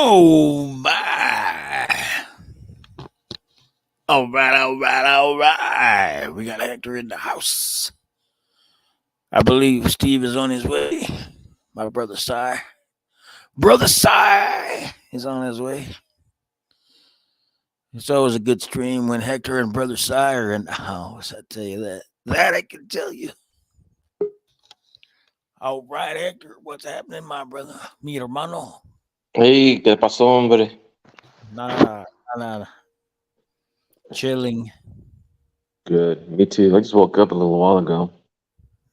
Oh my! All right. We got Hector in the house. I believe Steve is on his way. My brother Cy is on his way. It's always a good stream when Hector and brother Cy are in the house. I tell you that. That I can tell you. All right, Hector, what's happening, my brother? Mi hermano. Hey, ¿qué pasó, hombre? Nada, nada. Chilling. Good. Me too. I just woke up a little while ago.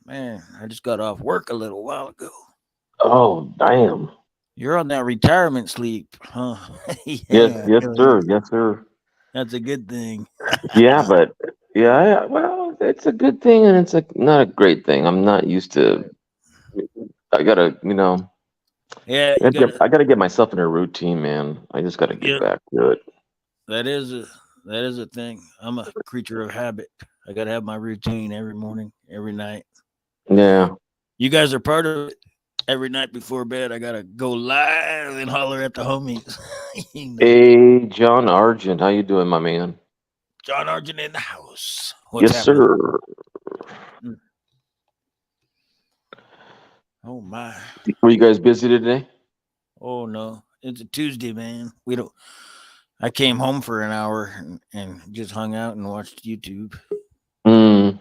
Man, I just got off work a little while ago. Oh, damn. You're on that retirement sleep, huh? Yes, Yeah, yes, sir. Yes, sir. that's a good thing. Yeah, but well, it's a good thing and not a great thing. I'm not used to. I gotta, Yeah, you gotta. I gotta get myself in a routine, man. I just gotta get Yeah, back to it. that is a thing. I'm a creature of habit. I gotta have my routine every morning, every night. Yeah. You guys are part of it. Every night before bed, I gotta go live and holler at the homies. you know, Hey, John Argent, how you doing, my man? John Argent in the house. What's Yes, happening? sir. Mm. Oh my. Were you guys busy today? Oh no, it's a Tuesday, man. We don't. I came home for an hour and just hung out and watched YouTube. Mm,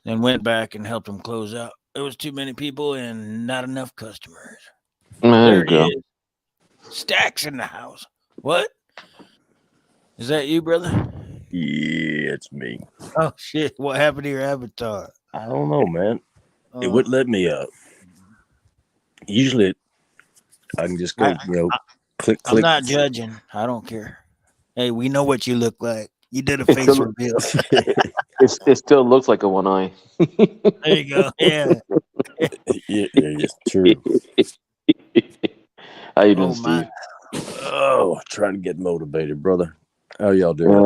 Then went back and helped them close out. There was too many people and not enough customers. there you There he go. is. Stacks in the house. What? Is that you, brother? Yeah, it's me. Oh shit! What happened to your avatar? I don't know, man. It Oh, wouldn't let me up. Usually, I can just go, click, I'm click. not judging. I don't care. Hey, we know what you look like. You did a It face still, reveal. it still looks like a one eye. There you go. Yeah. Yeah, it's true. How you doing, Oh my. Steve? Oh, trying to get motivated, brother. How y'all doing?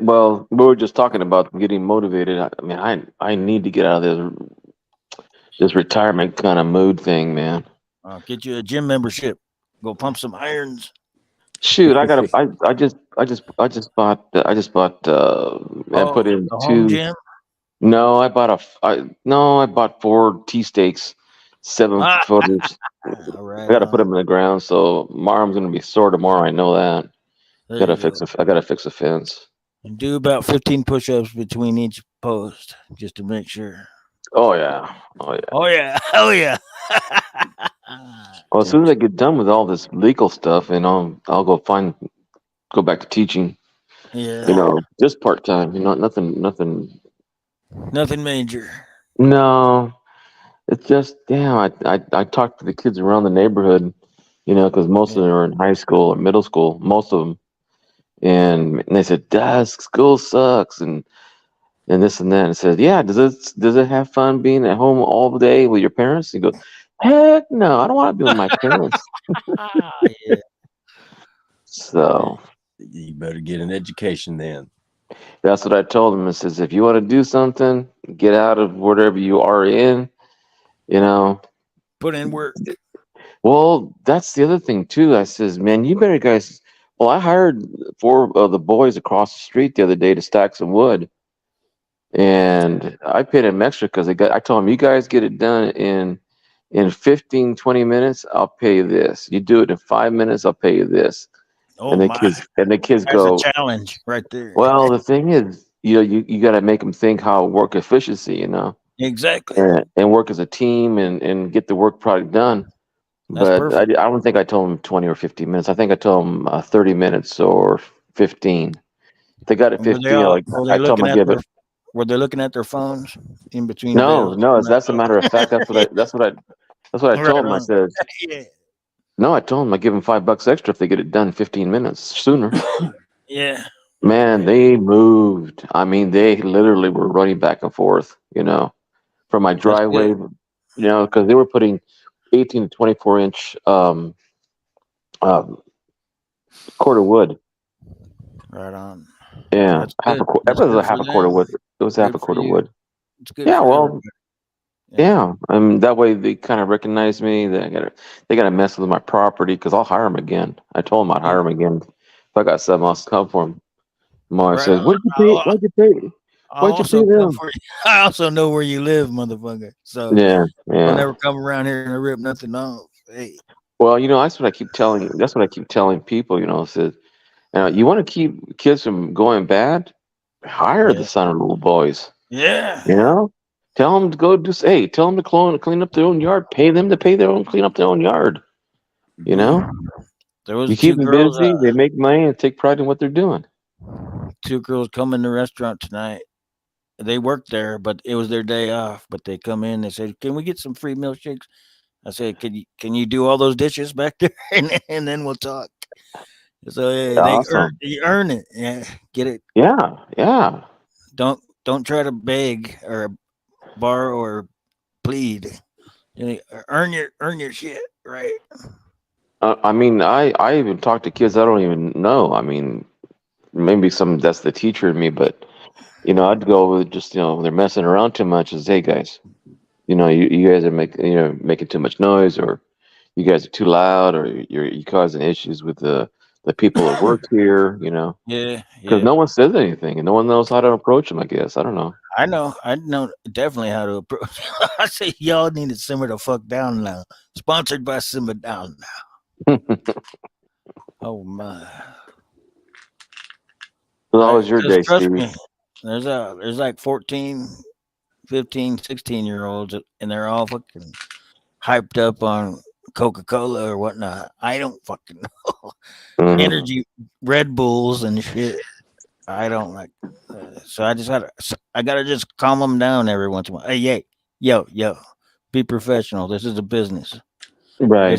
Well, we were just talking about getting motivated. I mean, I need to get out of this retirement kind of mood thing, man. I'll get you a gym membership. Go pump some irons. Shoot, I just bought and put Oh, in the home two. gym. No, I bought four tea steaks, seven Ah, footers. all I right got to put on. them in the ground. So tomorrow's gonna be sore tomorrow. I know that. There you go. I gotta fix a fence. And do about 15 push-ups between each post just to make sure. Oh yeah. Oh yeah. Oh yeah. Oh yeah. Well, as soon as Gotcha. I get done with all this legal stuff, and I'll go back to teaching. Yeah. Just part time. Nothing. Nothing major. No, it's just damn. I talk to the kids around the neighborhood, because most of Yeah. them are in high school or middle school. Most of them, and they said, "Dad, school sucks," and this and that. And I said, "Yeah, does it have fun being at home all day with your parents?" He goes, "Heck no, I don't want to be with my parents." Yeah. So You better get an education then. that's what I told him. I says, if you want to do something, get out of whatever you are in, you know. Put in work. Well, that's the other thing too. I says, man, you better guys. Well, I hired four of the boys across the street the other day to stack some wood, and I paid them extra because I told them, you guys get it done in 15, 20 minutes, I'll pay you this. You do it in 5 minutes, I'll pay you this. Oh my. And the kids There's a go, challenge right there. well, the thing is, you got to make them think how work efficiency, Exactly. and work as a team and get the work product done. That's But I perfect. don't think I told them 20 or 15 minutes. I think I told them 30 minutes or 15. If they got it And were they 15, all were they I told them looking I at give their it. were they looking at their phones in between No, bills? no, that's a matter of fact. That's what I Right told them. I on. said, Yeah. no, I told them I give them $5 extra if they get it done 15 minutes sooner. Yeah. Man, they moved. I mean, they literally were running back and forth, from my That's driveway, good. because they were putting 18 to 24 inch um, cord of wood. Right on. Yeah, That's good. That That's was a good for half a cord of them. wood. It was half Good a for cord of you. wood. It's good Yeah, for well, everybody. Yeah, that way they kind of recognize me. They gotta mess with my property because I'll hire them again. I told them I'd hire them again if I got something else to come for them. My wife Right. says, "What'd you pay? Why'd you pay? I'll Why'd you pay also come them?" for you. I also know where you live, motherfucker. So Yeah, don't yeah. ever come around here and rip nothing off. Hey, Well, that's what I keep telling. That's what I keep telling people. Says, you want to keep kids from going bad? Hire yeah, the son of little boys. yeah. You know, tell them to go do. Hey, tell them to clean up their own yard. Pay them to pay their own clean up their own yard. You know, There was you keep two them girls. busy. They make money and take pride in what they're doing. Two girls come in the restaurant tonight. They worked there, but it was their day off. But they come in. They said, "Can we get some free milkshakes?" I said, "Can you do all those dishes back there, and then we'll talk." So yeah, Awesome. you earn it. Yeah, get it. Yeah, yeah. Don't try to beg or borrow or plead. Earn your shit, right? I mean, I even talk to kids I don't even know. I mean, maybe that's the teacher in me, but I'd go with just they're messing around too much. Is hey guys, you guys are making too much noise, or you guys are too loud, or you causing issues with the people that work here. Yeah, Because yeah. no one says anything, and no one knows how to approach them. I guess I don't know. I know definitely how to approach. I say y'all need to simmer the fuck down now. Sponsored by Simmer Down now. Oh my! So how was your Because day, trust Steve? me, there's like 14, 15, 16 year olds, and they're all fucking hyped up on Coca Cola or whatnot. I don't fucking know. Mhm. Energy, Red Bulls and shit. I don't like. So I gotta just calm them down every once in a while. Hey, yo, be professional. This is a business. Right.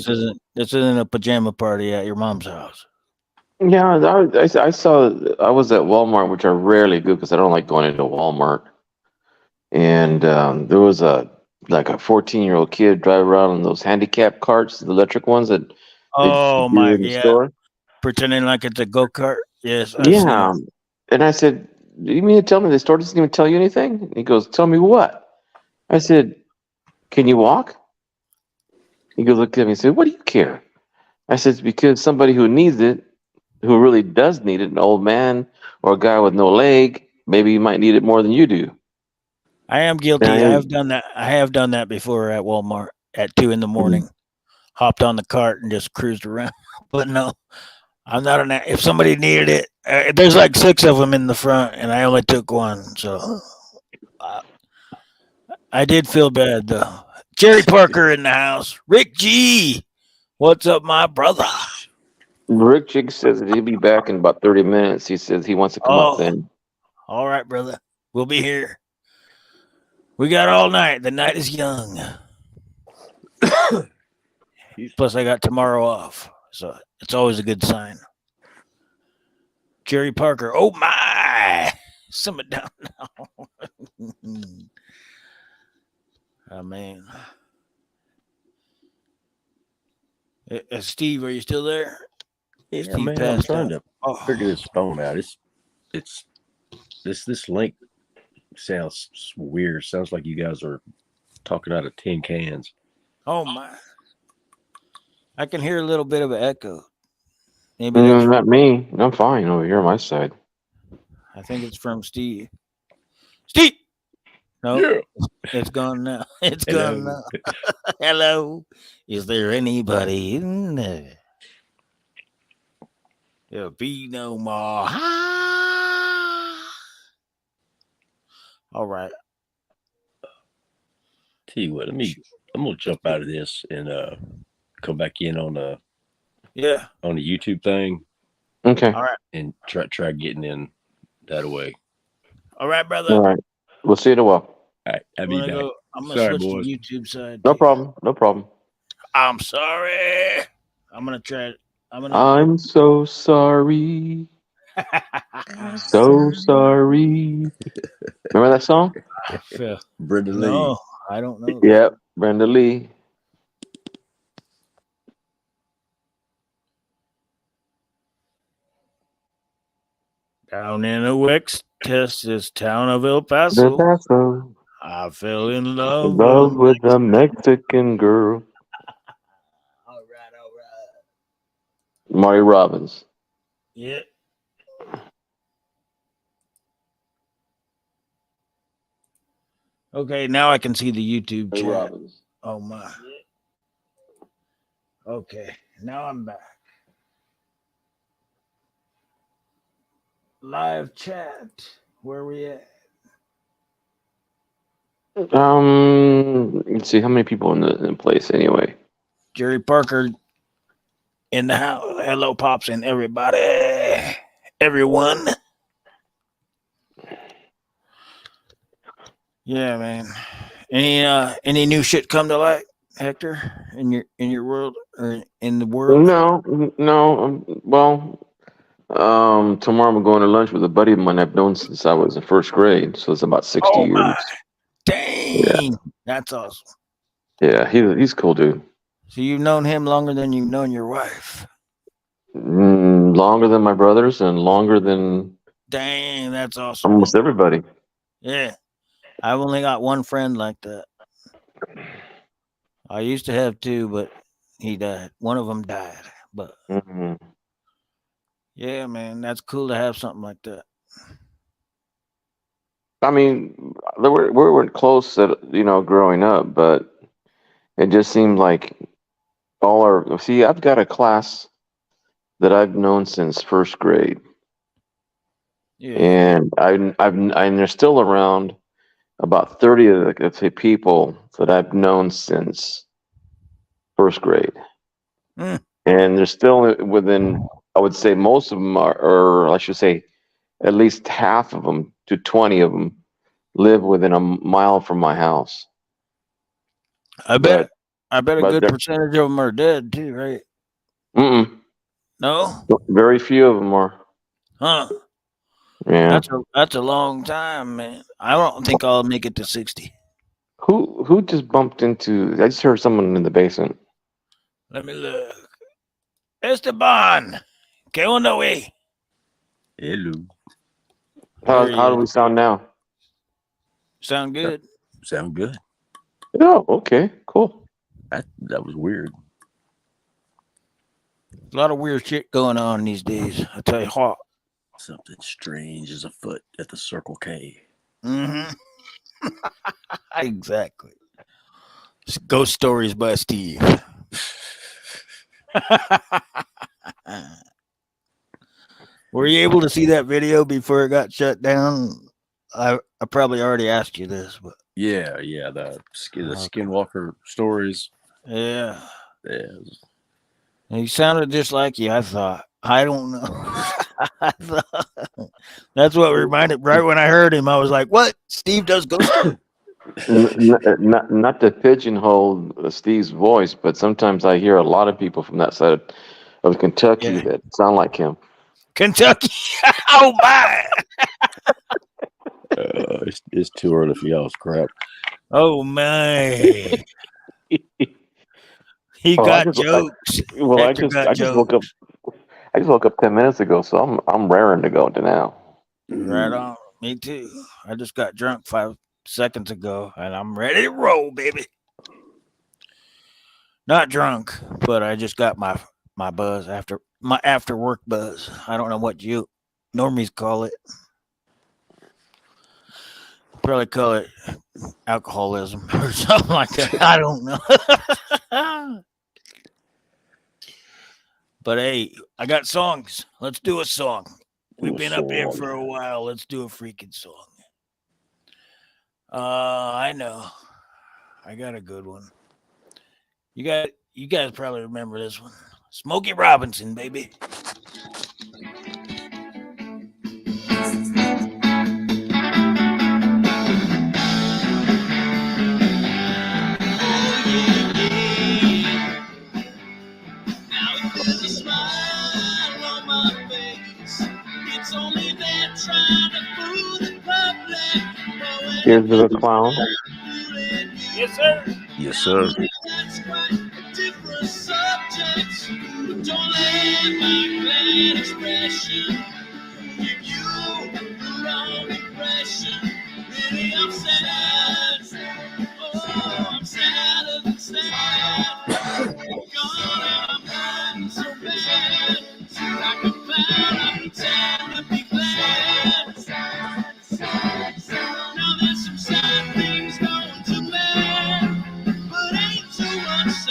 This isn't a pajama party at your mom's house. Yeah, I saw. I was at Walmart, which I rarely do because I don't like going into Walmart. And there was a 14-year-old kid driving around in those handicap carts, the electric ones that they Oh do my, in the yeah, store. pretending like it's a go kart. Yes, I've seen Yeah, them. and I said, "You mean to tell me the store doesn't even tell you anything?" And he goes, "Tell me what?" I said, "Can you walk?" He goes, looked at me and said, "What do you care?" I said, "It's because somebody who needs it, who really does need it, an old man or a guy with no leg, maybe he might need it more than you do." I am guilty. I And have done that. I have done that before at Walmart at 2 in the morning. I, Hopped on the cart and just cruised around. But no, I'm not on that. If somebody needed it, there's like six of them in the front, and I only took one. So uh, I did feel bad though. Jerry Parker in the house. Rick G. What's up, my brother? Rick Jig says that he'll be back in about 30 minutes. He says he wants to come up Oh, then. all right, brother. We'll be here. We got all night. The night is young. Plus, I got tomorrow off. So it's always a good sign. Jerry Parker. Oh, my. Simmer down now. Oh, man. Steve, are you still there? Yeah, Steve man. I'm passed trying out. to figure Oh, this phone out. It's this link sounds weird. Sounds like you guys are talking out of tin cans. oh my. I can hear a little bit of an echo. Maybe that's Not me. I'm fine over here on my side. I think it's from Steve. Steve! No, Yeah. it's gone now. It's gone Hello. now. Hello. Is there anybody in there? There'll be no more. All right. Tell you what, I'm gonna jump out of this and come back in Yeah. on the YouTube thing Okay. All right. and try getting in that way. All right, All brother. right. We'll see you in a while. All right, I'll I'm be gonna back. go. I'm gonna Sorry, switch to boys. YouTube side No too. problem. No problem. I'm sorry. I'm gonna try. I'm gonna go. I'm so sorry. So sorry. Remember that song? Brenda Lee. No, I don't know that. Yep. Brenda Lee. Down in the West Texas town of El The Paso. Paso. I fell in love with Love a with a Mexican girl. All right. Marty Robbins. Yeah. Okay, now I can see the YouTube Marty chat. Robbins. Oh my. Okay, now I'm back. Live chat. Where we at? Let's see how many people in the place anyway. Jerry Parker in the house. Hello, Pops and everybody. Everyone. Yeah, man. Any new shit come to light, Hector, in your world or in the world? No. Well, tomorrow I'm going to lunch with a buddy of mine I've known since I was in first grade, so it's about 60 Oh my. years. Dang. That's awesome. Yeah, he's a cool dude. So you've known him longer than you've known your wife. Longer than my brothers and longer than Dang, that's awesome. almost everybody. Yeah. I've only got one friend like that. I used to have two, but he died. One of them died. But hmm yeah, man, that's cool to have something like that. I mean, we weren't close, growing up, but it just seemed like all our. See, I've got a class that I've known since first grade, Yeah. and and they're still around. About 30 of the, let's say, people that I've known since first grade, Mm. and they're still within. I would say most of them are, or I should say, at least half of them to 20 of them live within a mile from my house. I bet a But good percentage of them are dead too, right? No? Very few of them are. Huh. Yeah. That's a long time, man. I don't think I'll make it to 60. Who just bumped into? I just heard someone in the basement. Let me look. Esteban. ¿Qué onda, güey? Hello. How do we sound now? Sound good? Sound good. Oh, okay, cool. That was weird. A lot of weird shit going on these days. I tell you what. Something strange is afoot at the Circle K. Mm-hmm. Exactly. Ghost Stories by Steve. Were you able to see that video before it got shut down? I probably already asked you this, but Yeah, the Skinwalker stories. yeah. Yeah. He sounded just like you, I thought. I don't know. I thought, that's what reminded. Right when I heard him, I was like, "What? Steve does ghost stories?" Not to pigeonhole Steve's voice, but sometimes I hear a lot of people from that side of Kentucky that sound like him. Kentucky. Oh my! It's too early for y'all's crap. Oh my! He got jokes. I just woke up. I just woke up 10 minutes ago, so I'm raring to go to now. Right on. Me too. I just got drunk 5 seconds ago, and I'm ready to roll, baby. Not drunk, but I just got my buzz after work buzz. I don't know what you normies call it. Probably call it alcoholism or something like that. I don't know. But hey, I got songs. Let's do a song. We've been up here for a while. Let's do a freaking song. I know. I got a good one. You guys probably remember this one. Smokey Robinson, baby. Here's the clown. Yes, sir. Yes, sir.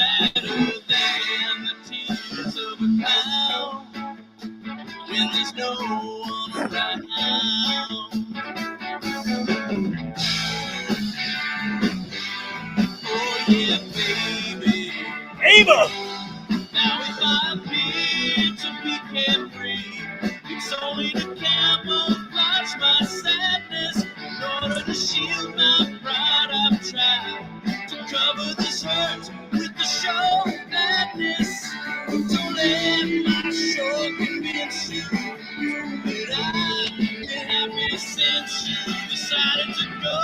sadder than the tears of a clown when there's no one around. Oh yeah, baby. Ava! Now if I appear to be carefree, it's only to camouflage my sadness. In order to shield my pride, I've tried to cover this hurt with the show of madness. Don't let my show convince you that I've been happy since you decided to go.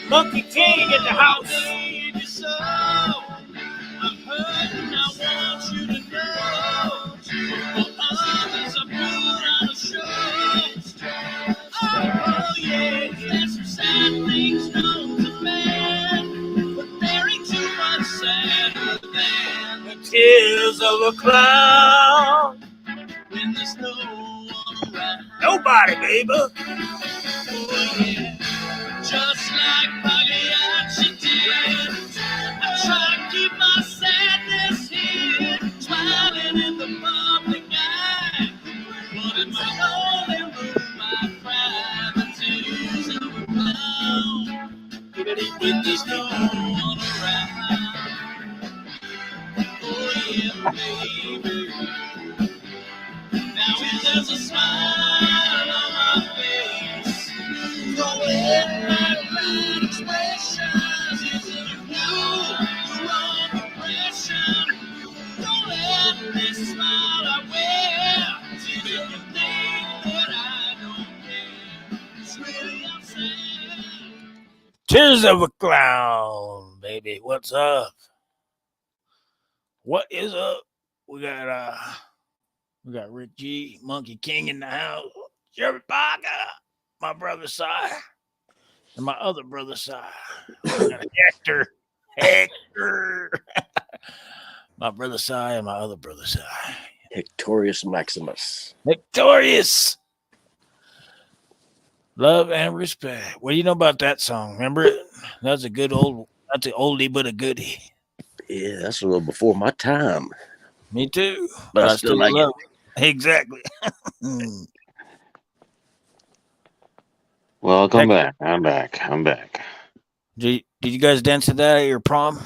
Monkey King in the house. Baby, so I'm hurt and I want you to know. For others, I put on a show. Oh yeah, there's some sad things known to man, but there ain't too much sadder than The tears of a clown. when there's no one around. Nobody, baby. Oh yeah, just like Pagliacci did. I try to keep my sadness hid, smiling in the public eye. But in my lonely room, I cry the tears of a clown when there's no one around. Oh yeah, baby. Now if there's a smile on my face, don't let my bright expressions isn't you, the wrong impression. Don't let this smile I wear see you think that I don't care. It's really upset. Tears of a clown, baby. What's up? What is up? We got Rick G, Monkey King in the house. Jerry Parker, my brother Si, and my other brother Si. We got Hector. My brother Si and my other brother Si. Victorious Maximus. Victorious. Love and respect. What do you know about that song? Remember it? That's an oldie but a goodie. Yeah, that's a little before my time. Me too. But I still like love it. Exactly. Welcome back. I'm back. Did you guys dance to that at your prom?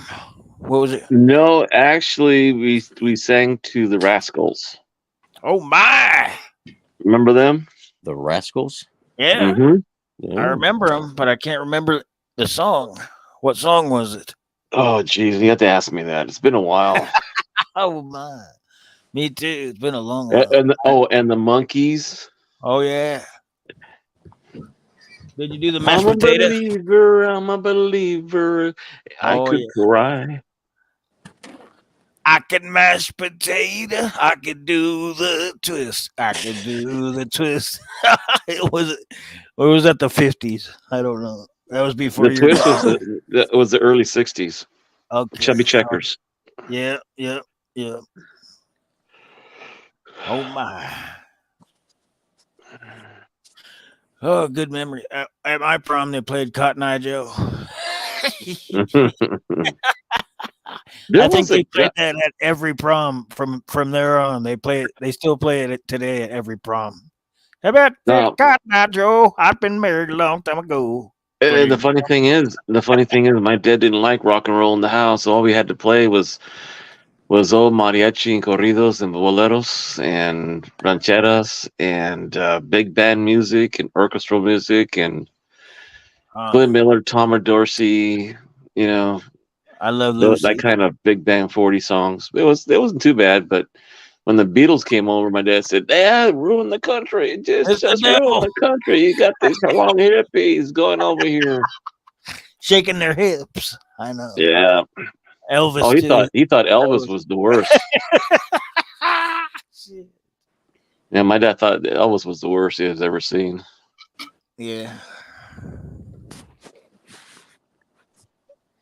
What was it? No, actually, we sang to the Rascals. Oh my! Remember them? The Rascals. Yeah, Mm-hmm. Yeah. I remember them, but I can't remember the song. What song was it? Oh, geez, you have to ask me that. It's been a while. Oh my! Me too. It's been a long while. And the Monkeys. Oh yeah. Did you do the I'm mashed a potato? believer. I Oh, could yeah. cry. I can mash potato. I could do the twist. I could do the twist. It was that the 50s? I don't know. That was before The your twist time. was the early 60s. Okay. Chubby Checkers. Yeah. Oh my. Oh, good memory. At my prom, they played Cotton Eye Joe. I think they played that at every prom from there on. They still play it today at every prom. How about that Cotton Eye Joe? I've been married a long time ago. And the funny thing is, my dad didn't like rock and roll in the house. All we had to play was old mariachi and corridos and boleros and rancheras and big band music and orchestral music and Glenn Miller, Tom Dorsey, I love Lucy. that kind of big band 40 songs. It wasn't too bad, but when the Beatles came over, my dad said, "Dad, ruin the country. Just ruin the country. You got these long hippies going over here, shaking their hips." I know. Yeah. Elvis. Oh, he thought Elvis was the worst. Yeah, my dad thought Elvis was the worst he has ever seen. Yeah.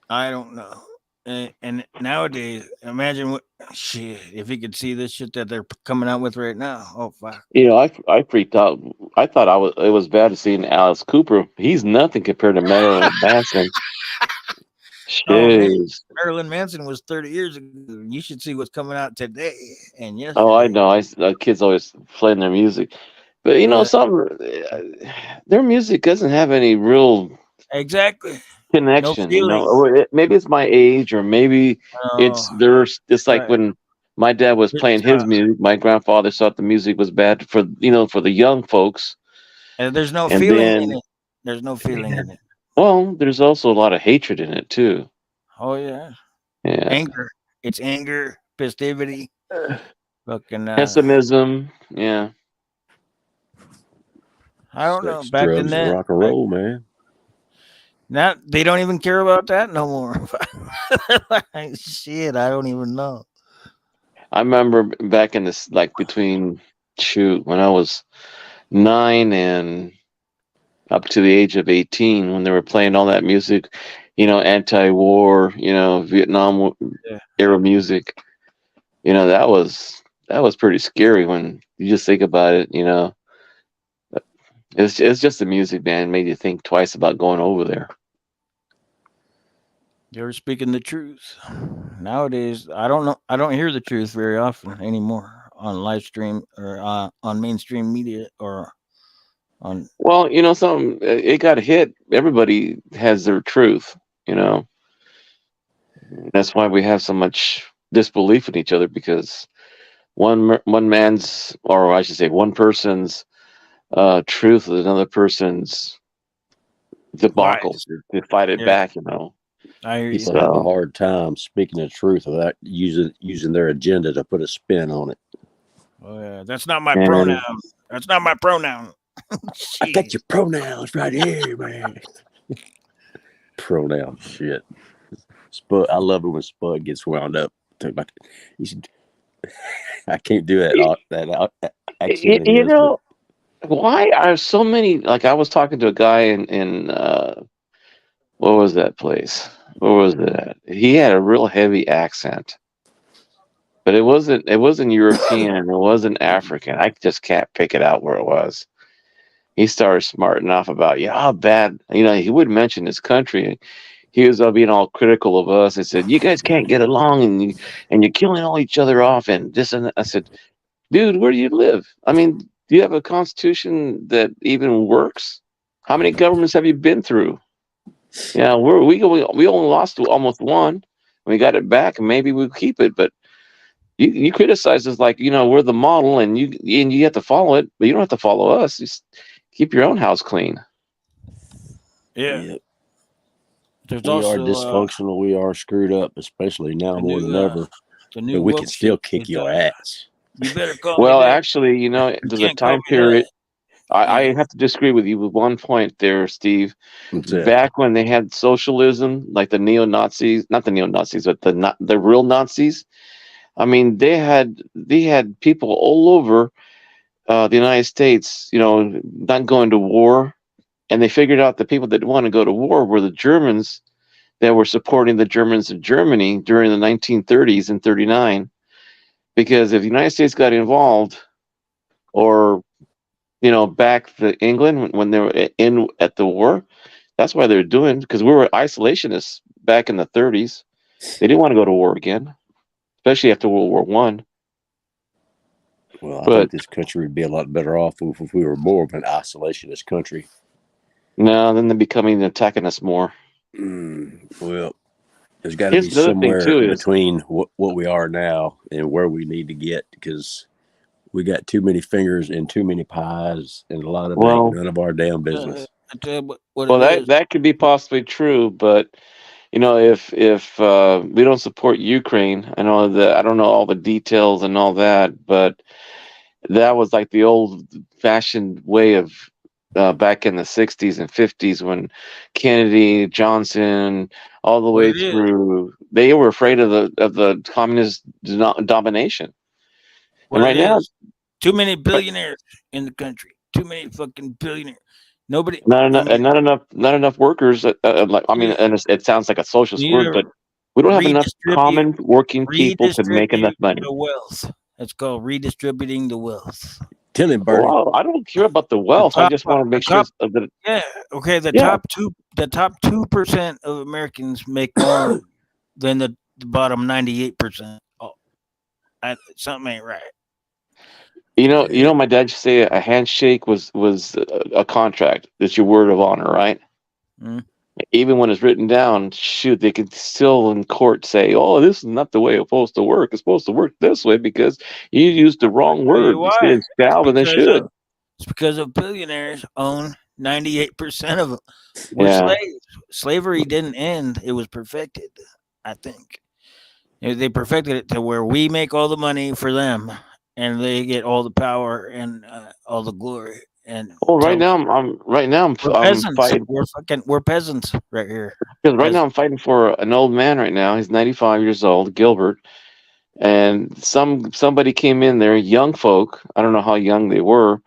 I don't know. And nowadays, imagine what shit if you could see this shit that they're coming out with right now. Oh fuck! I freaked out. I thought it was bad to see Alice Cooper. He's nothing compared to Marilyn Manson. Oh man, Jeez. Marilyn Manson was 30 years ago. You should see what's coming out today and Oh, I yesterday. know. Kids always playing their music, but Yeah, their music doesn't have any real exactly. No connection. feeling. Or maybe it's my age, or maybe No, it's like right. when my dad was It's, playing his music. My grandfather thought the music was bad for for the young folks, and there's no and feeling in then it. There's no feeling in it. well, there's also a lot of hatred in it too. Oh yeah, Yeah, anger. It's anger, festivity, fucking. pessimism. Yeah. I don't know. Sex, Back then, drugs, and rock and back roll, man. now they don't even care about that no more. Like, shit, I don't even know. I remember back in this, like between, shoot, when I was 9 and up to the age of 18, when they were playing all that music, anti-war, Vietnam Yeah. era music. That was pretty scary when you just think about it. It's just the music, man, made you think twice about going over there. You're speaking the truth. Nowadays, I don't know. I don't hear the truth very often anymore on live stream or on mainstream media or on. Well, something it got hit. Everybody has their truth. You know, that's why we have so much disbelief in each other, because one man's, or I should say, one person's truth is another person's debacle Lies. to fight it Yeah, back. I hear you. People have a So hard time speaking the truth without using their agenda to put a spin on it. Oh yeah, that's not my and pronoun. That's not my pronoun. I got Shit. your pronouns right here, man. Pronoun shit. Spud, I love it when Spud gets wound up. Talk about you should, I can't do that accent of you his, but know why are so many, like, I was talking to a guy in what was that place? Where was it at? He had a real heavy accent, but it wasn't European, it wasn't African. I just can't pick it out where it was. He started smarting off about, yeah, how bad, he wouldn't mention his country. He was being all critical of us. I said, you guys can't get along, and you're killing all each other off, and this and that. I said, dude, where do you live? I mean, do you have a constitution that even works? How many governments have you been through? Yeah, we only lost to almost one. We got it back, and maybe we'll keep it. But you criticize us like, we're the model, and you have to follow it, but you don't have to follow us. Just keep your own house clean. Yeah. yeah, There's we are also dysfunctional. We are screwed up, especially now the more new than ever. the But new we can woke still shit kick is your ass. you better call me Well, that. actually, You there's a can't call time me that. period. I Yeah. have to disagree with you with one point there, Steve. What's that? Back when they had socialism, like the neo Nazis, not the neo Nazis, but the real Nazis. I mean, they had people all over the United States, not going to war, and they figured out the people that didn't want to go to war were the Germans that were supporting the Germans of Germany during the 1930s and 39. Because if the United States got involved, or back to England when they were in at the war, that's why they were doing, because we were isolationists back in the 30s. They didn't want to go to war again, especially after World War One. Well, I But think this country would be a lot better off if we were more of an isolationist country. no, then they're becoming attacking us more. Well, there's got to Here's be another thing somewhere too is, between what we are now and where we need to get, because we got too many fingers and too many pies, and a lot of it ain't well, none of our damn business. I tell you what well, it that is. that could be possibly true, but if we don't support Ukraine, I don't know all the details and all that, but that was like the old fashioned way of back in the 60s and 50s, when Kennedy, Johnson, all the What way it is. through, they were afraid of the communist domination. What And it right now, is. Too many billionaires in the country. Too many fucking billionaires. Nobody. not I enough, mean, and not enough workers. Like, I mean, yeah, and it sounds like a socialist need word, to but we don't have enough redistribute common working people to make redistribute enough money. the wealth. It's called redistributing the wealth. Tell him, Bernie. Well, I don't care about the wealth. I top- just want to the make sure top- that Yeah. Okay. The Yeah. top 2% of Americans make more than the bottom 98%. Oh, something ain't right. you know, my dad used to say a handshake was a contract. It's your word of honor, right? Mm. Even when it's written down, shoot, they could still in court say, "Oh, this is not the way it's supposed to work. It's supposed to work this way because you used the wrong Tell word. you You why. said shall and they should." It's because of billionaires own 98% of them. We're Yeah. slaves. Slavery didn't end; it was perfected. I think they perfected it to where we make all the money for them, and they get all the power and all the glory. And Well, right so now I'm we're peasants. fighting We're peasants right here. because right As- now I'm fighting for an old man. Right now he's 95 years old, Gilbert, and somebody came in there, young folk. I don't know how young they were.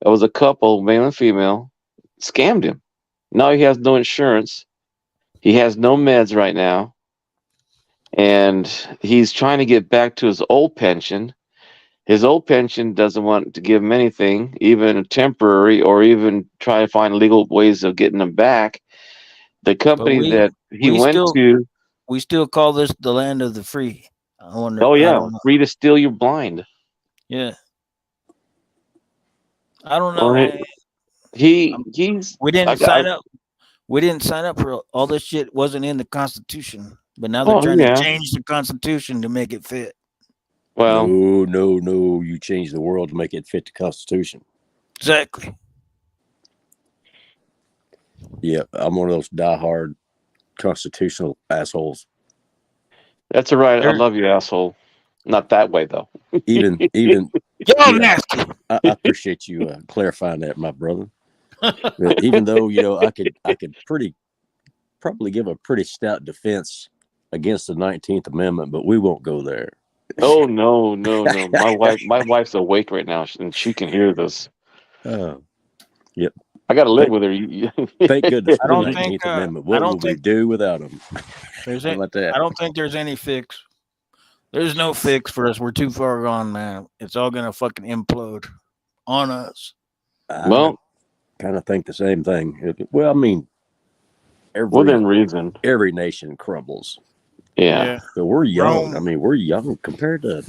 It was a couple, male and female, scammed him. Now he has no insurance. He has no meds right now, and he's trying to get back to his old pension. His old pension doesn't want to give him anything, even temporary, or even try to find legal ways of getting him back. The but company that he we went still to, we still call this the land of the free. I wonder. oh I yeah, don't know. free to steal you blind. Yeah, I don't All know. right, he's We I didn't got. sign up. We didn't sign up for all this shit. Wasn't in the Constitution, but now they're Oh trying to yeah, change the Constitution to make it fit. well, No. You change the world to make it fit the Constitution. Exactly. Yeah, I'm one of those diehard constitutional assholes. that's all right. I They're, love you, asshole. Not that way though. Even y'all yeah, nasty. I appreciate you clarifying that, my brother. But even though I could probably give a pretty stout defense against the 19th Amendment, but we won't go there. Oh no. My wife's awake right now, and she can hear this. Yep. I got to live Thank, with her. You- thank goodness I for the don't think. 19th Amendment. I What don't would we think do without them? there's. How about that? I don't think there's any fix. There's no fix for us. We're too far gone, man. It's all gonna fucking implode on us. I well, kind of think the same thing. Well, I mean, within reason. every nation crumbles. Yeah. But we're young. Rome. I mean, we're young compared to a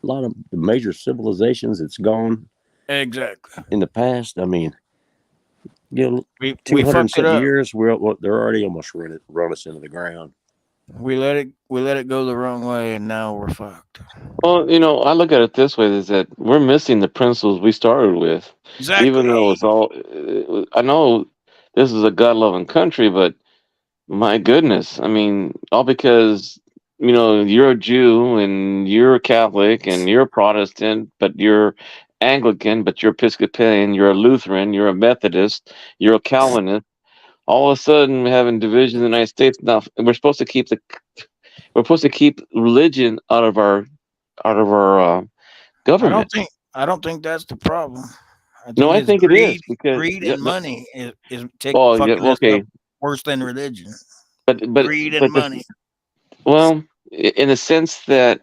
lot of the major civilizations that's gone Exactly. in the past. I mean, We 200 and fucked it something up. years, they're already almost run us into the ground. We let it go the wrong way, and now we're fucked. Well, I look at it this way: is that we're missing the principles we started with, Exactly. even though it's all. I know this is a God-loving country, but my goodness, I mean, all because you're a Jew and you're a Catholic and you're a Protestant, but you're Anglican, but you're Episcopalian, you're a Lutheran, you're a Methodist, you're a Calvinist. All of a sudden, we're having divisions in the United States. Now we're supposed to keep religion out of our government. I don't think that's the problem. I No, think I it's think it is because greed and money is oh yeah, fucking us okay, up worse than religion. but Greed and money. well, in the sense that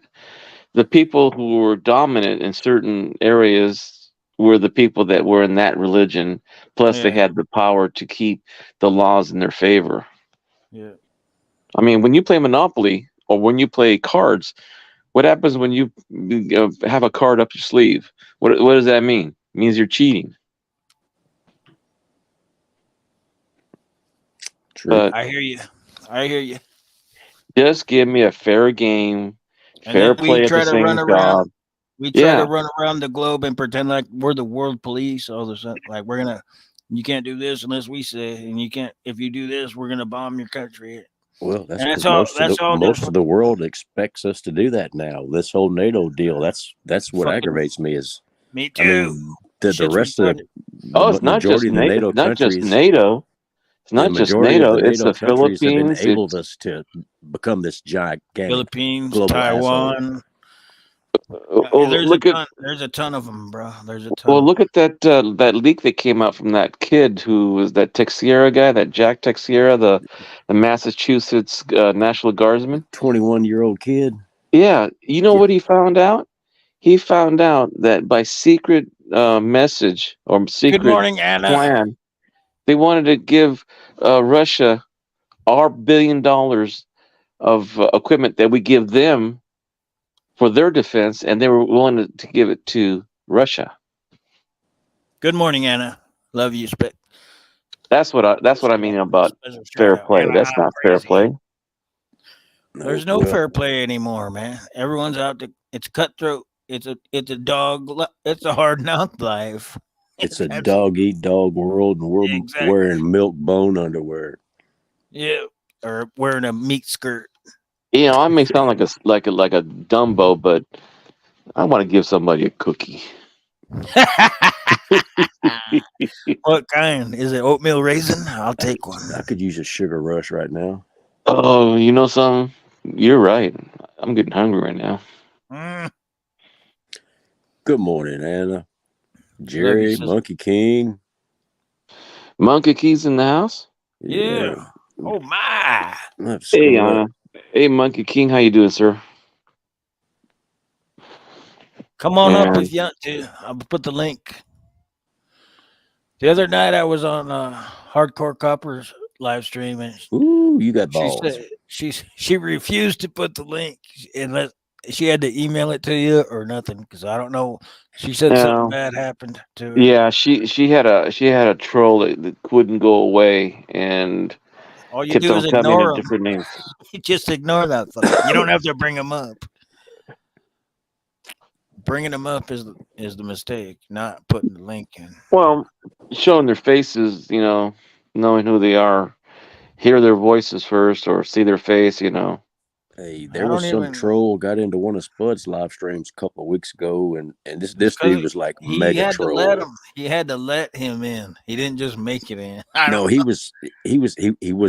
the people who were dominant in certain areas were the people that were in that religion. Plus, they Yeah. had the power to keep the laws in their favor. Yeah. I mean, when you play Monopoly or when you play cards, what happens when you have a card up your sleeve? What does that mean? It means you're cheating. True. But I hear you. I hear you. just give me a fair game, And fair then we play at the try to same run job. around. We try Yeah. to run around the globe and pretend like we're the world police. All of a sudden, like you can't do this unless we say, and you can't. If you do this, we're gonna bomb your country. Well, that's And because all. most of the world expects us to do that now. This whole NATO deal, that's what Fucking- aggravates me is, Me too. I mean, the Shit's rest of retarded. Oh, the it's not just majority of the NATO. NATO Not just countries, NATO. It's the not just majority of NATO. the It's NATO the countries have Philippines. enabled us to become this gigantic Philippines, global asshole. Taiwan. Look at There's a ton of them, bro. There's a ton. Well, look at that leak that came out from that kid who was that Texiera guy, that Jack Texiera, the Massachusetts National Guardsman. 21-year-old kid. Yeah, you know Yeah. what he found out? He found out that by secret message or Good secret morning, Anna. plan. They wanted to give Russia our $1 billion of equipment that we give them for their defense, and they were willing to give it to Russia. Good morning, Anna. Love you, Spec. That's what I mean about Special shout fair out. play. Anna, That's I'm not fair crazy. play. There's no well, fair play anymore, man. Everyone's out to. It's cutthroat. It's a dog. It's a hard knock life. it's a That's- dog eat dog world, and we're Exactly. wearing milk bone underwear. Yeah, or wearing a meat skirt. You know, I may sound like a Dumbo, but I want to give somebody a cookie. What kind? Is it oatmeal raisin? I'll take one. I could use a sugar rush right now. Oh, you know something? You're right. I'm getting hungry right now. Mm, Good morning, Anna. Jerry, sister. Monkey King. Monkey Key's in the house. Yeah. Oh my. I've Hey, screwed up. Anna. Hey, Monkey King. How you doing, sir? Come on up And if you want to. I'll put the link. The other night I was on Hardcore Copper's live stream and Ooh, you got she balls. said she refused to put the link unless she had to email it to you or nothing because I don't know. She said No. something bad happened to her. yeah, she had a troll that wouldn't go away and All you kept do on is coming ignore in them. different names. You just ignore that fucker. You don't have to bring them up. Bringing them up is the mistake, not putting the link in. Well, showing their faces, you know, knowing who they are, hear their voices first, or see their face, you know. Hey, I there was don't some even- troll got into one of Spud's live streams a couple of weeks ago, and this It's 'cause dude was like He mega had troll. to let him. He had to let him in. He didn't just make it in. I No, don't- he was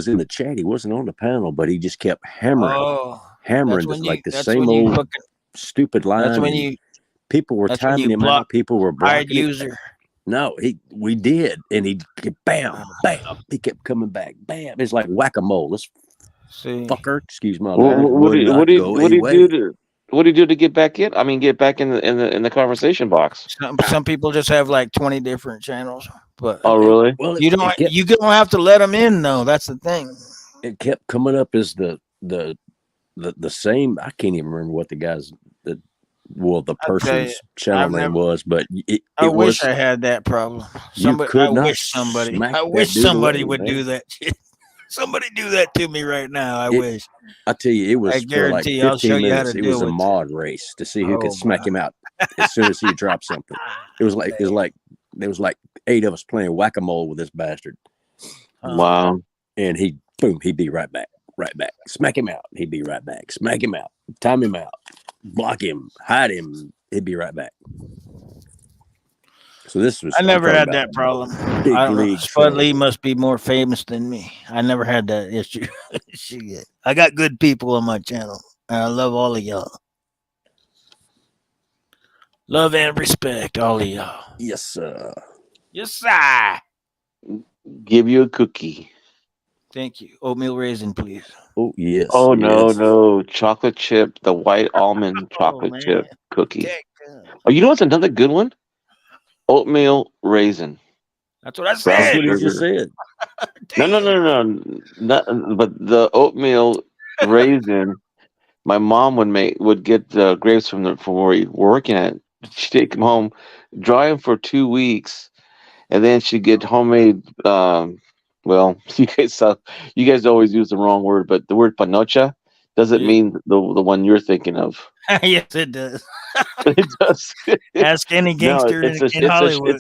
in the chat. He wasn't on the panel, but he just kept hammering that's when just like you. the That's same when you old fucking. stupid line. That's when and you people were that's when timing you him block out. People were hired blocking him. user. No, we did, and he bam, bam. He kept coming back, bam. It's like whack a mole. This See, fucker, excuse my What language, what would do not what do go what do you away. do to what do you do to get back in? I mean, get back in the conversation box. some people just have like 20 different channels, but Oh, really? Well, you don't have to let them in though. That's the thing. it kept coming up as the same. I can't even remember what the guy's the person's channel name was, but I wish was, I had that problem. you could not Somebody. smack I that wish dude somebody away, would man. do that shit. Somebody do that to me right now. I wish. I tell you, it was I for like guarantee I'll 15 show you how minutes. to It was deal a with mod race to see who Oh, could smack my. him out as soon as he dropped something. It was like there was like 8 of us playing whack-a-mole with this bastard, Wow. and he'd be right back. Smack him out. He'd be right back. Smack him out. Time him out. Block him. Hide him. He'd be right back. So this was. I never I'm had talking that problem. big I don't know. league Spud troll. Lee must be more famous than me. I never had that issue. Shit. I got good people on my channel, and I love all of y'all. Love and respect all of y'all. Yes, sir. Yes, sir. Give you a cookie. Thank you. Oatmeal raisin, please. Oh yes. Oh no, yes. no, chocolate chip, the white almond chocolate man. chip cookie. Okay. Oh, you know what's another good one? Oatmeal raisin. That's what I Brown That's said. what he sugar. just said. No. Not, but the oatmeal raisin, my mom would get the grapes from where we were working at. She'd take them home, dry them for 2 weeks, and then she'd get homemade. Well, you guys always use the wrong word, but the word panocha doesn't Yeah. mean the one you're thinking of. Yes, it does. It does. Ask any No, gangster in Hollywood.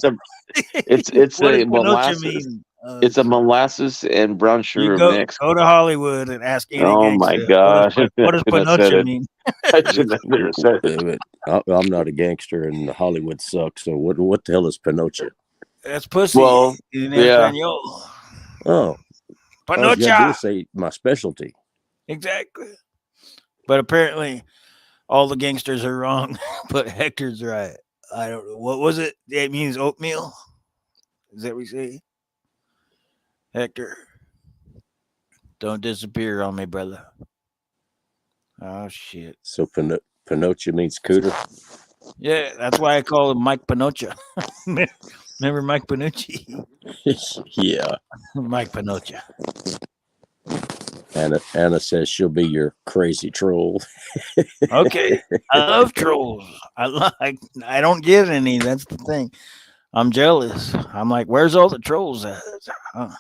it's What a does panocha molasses. mean? It's a molasses and brown You sugar go mix. to Hollywood and ask any Oh gangster. my God! What does I said panocha it. mean? I should have never said it. I'm not a gangster, and Hollywood sucks. So what the hell is panocha? That's pussy Well, in yeah. Espanol. Oh, all you gotta do Panocha. is say my specialty. Exactly. But apparently, all the gangsters are wrong. But Hector's right. I don't know. What was it? It means oatmeal. Is that what we say? Hector, don't disappear on me, brother. Oh shit. So panocha means cooter. Yeah, that's why I call him Mike Pinocha. Remember Mike Panucci? Yeah. Mike Pinocha. Anna says she'll be your crazy troll. Okay, I love trolls. I don't get any. That's the thing. I'm jealous. I'm like, where's all the trolls at? Huh.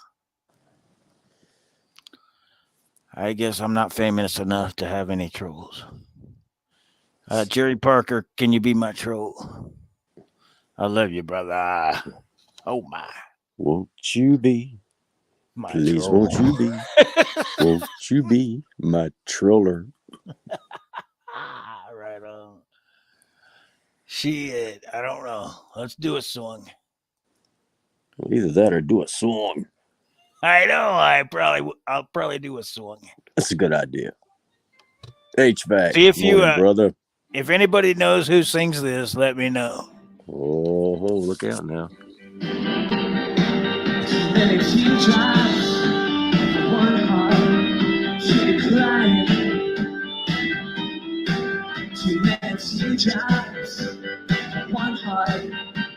I guess I'm not famous enough to have any trolls. Jerry Parker, can you be my troll? I love you, brother. Oh my, Won't you be? my Please, troll. won't you be? Won't you be my troller? Right on. Shit, I don't know. Let's do a song. Either that or do a song. I know. I'll probably do a song. That's a good idea. HVAC. See if you, morning, brother. If anybody knows who sings this, let me know. Oh, look out now. Many teardrops, one heart to be crying. Too many teardrops, one heart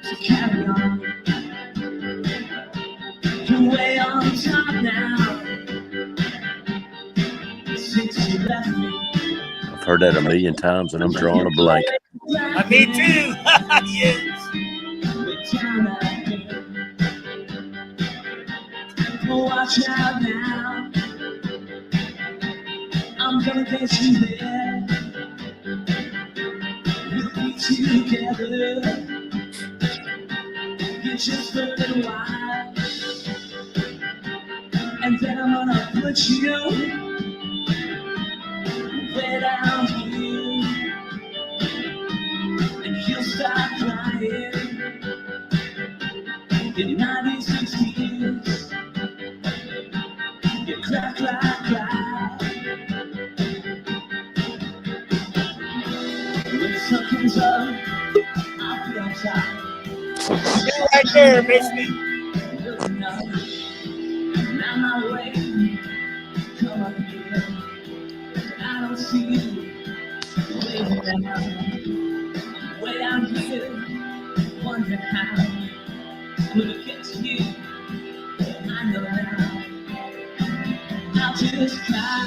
to carry on. You're way on top now. Since you left me, I've heard that a million times and I'm drawing a blank. Me too. Yes. we're down again. Watch out now. I'm gonna get you there. We'll be together. It's just a little while. And then I'm gonna put you way down here. And you'll start crying. In 96 years. You cry, cry, cry. When sun comes up, I'll be outside. Right there, Misty. Looking up, and I'm not waiting. Come up here. I don't see you. Way down here. Wondering how I'm gonna get to you. I know now. I'll just cry.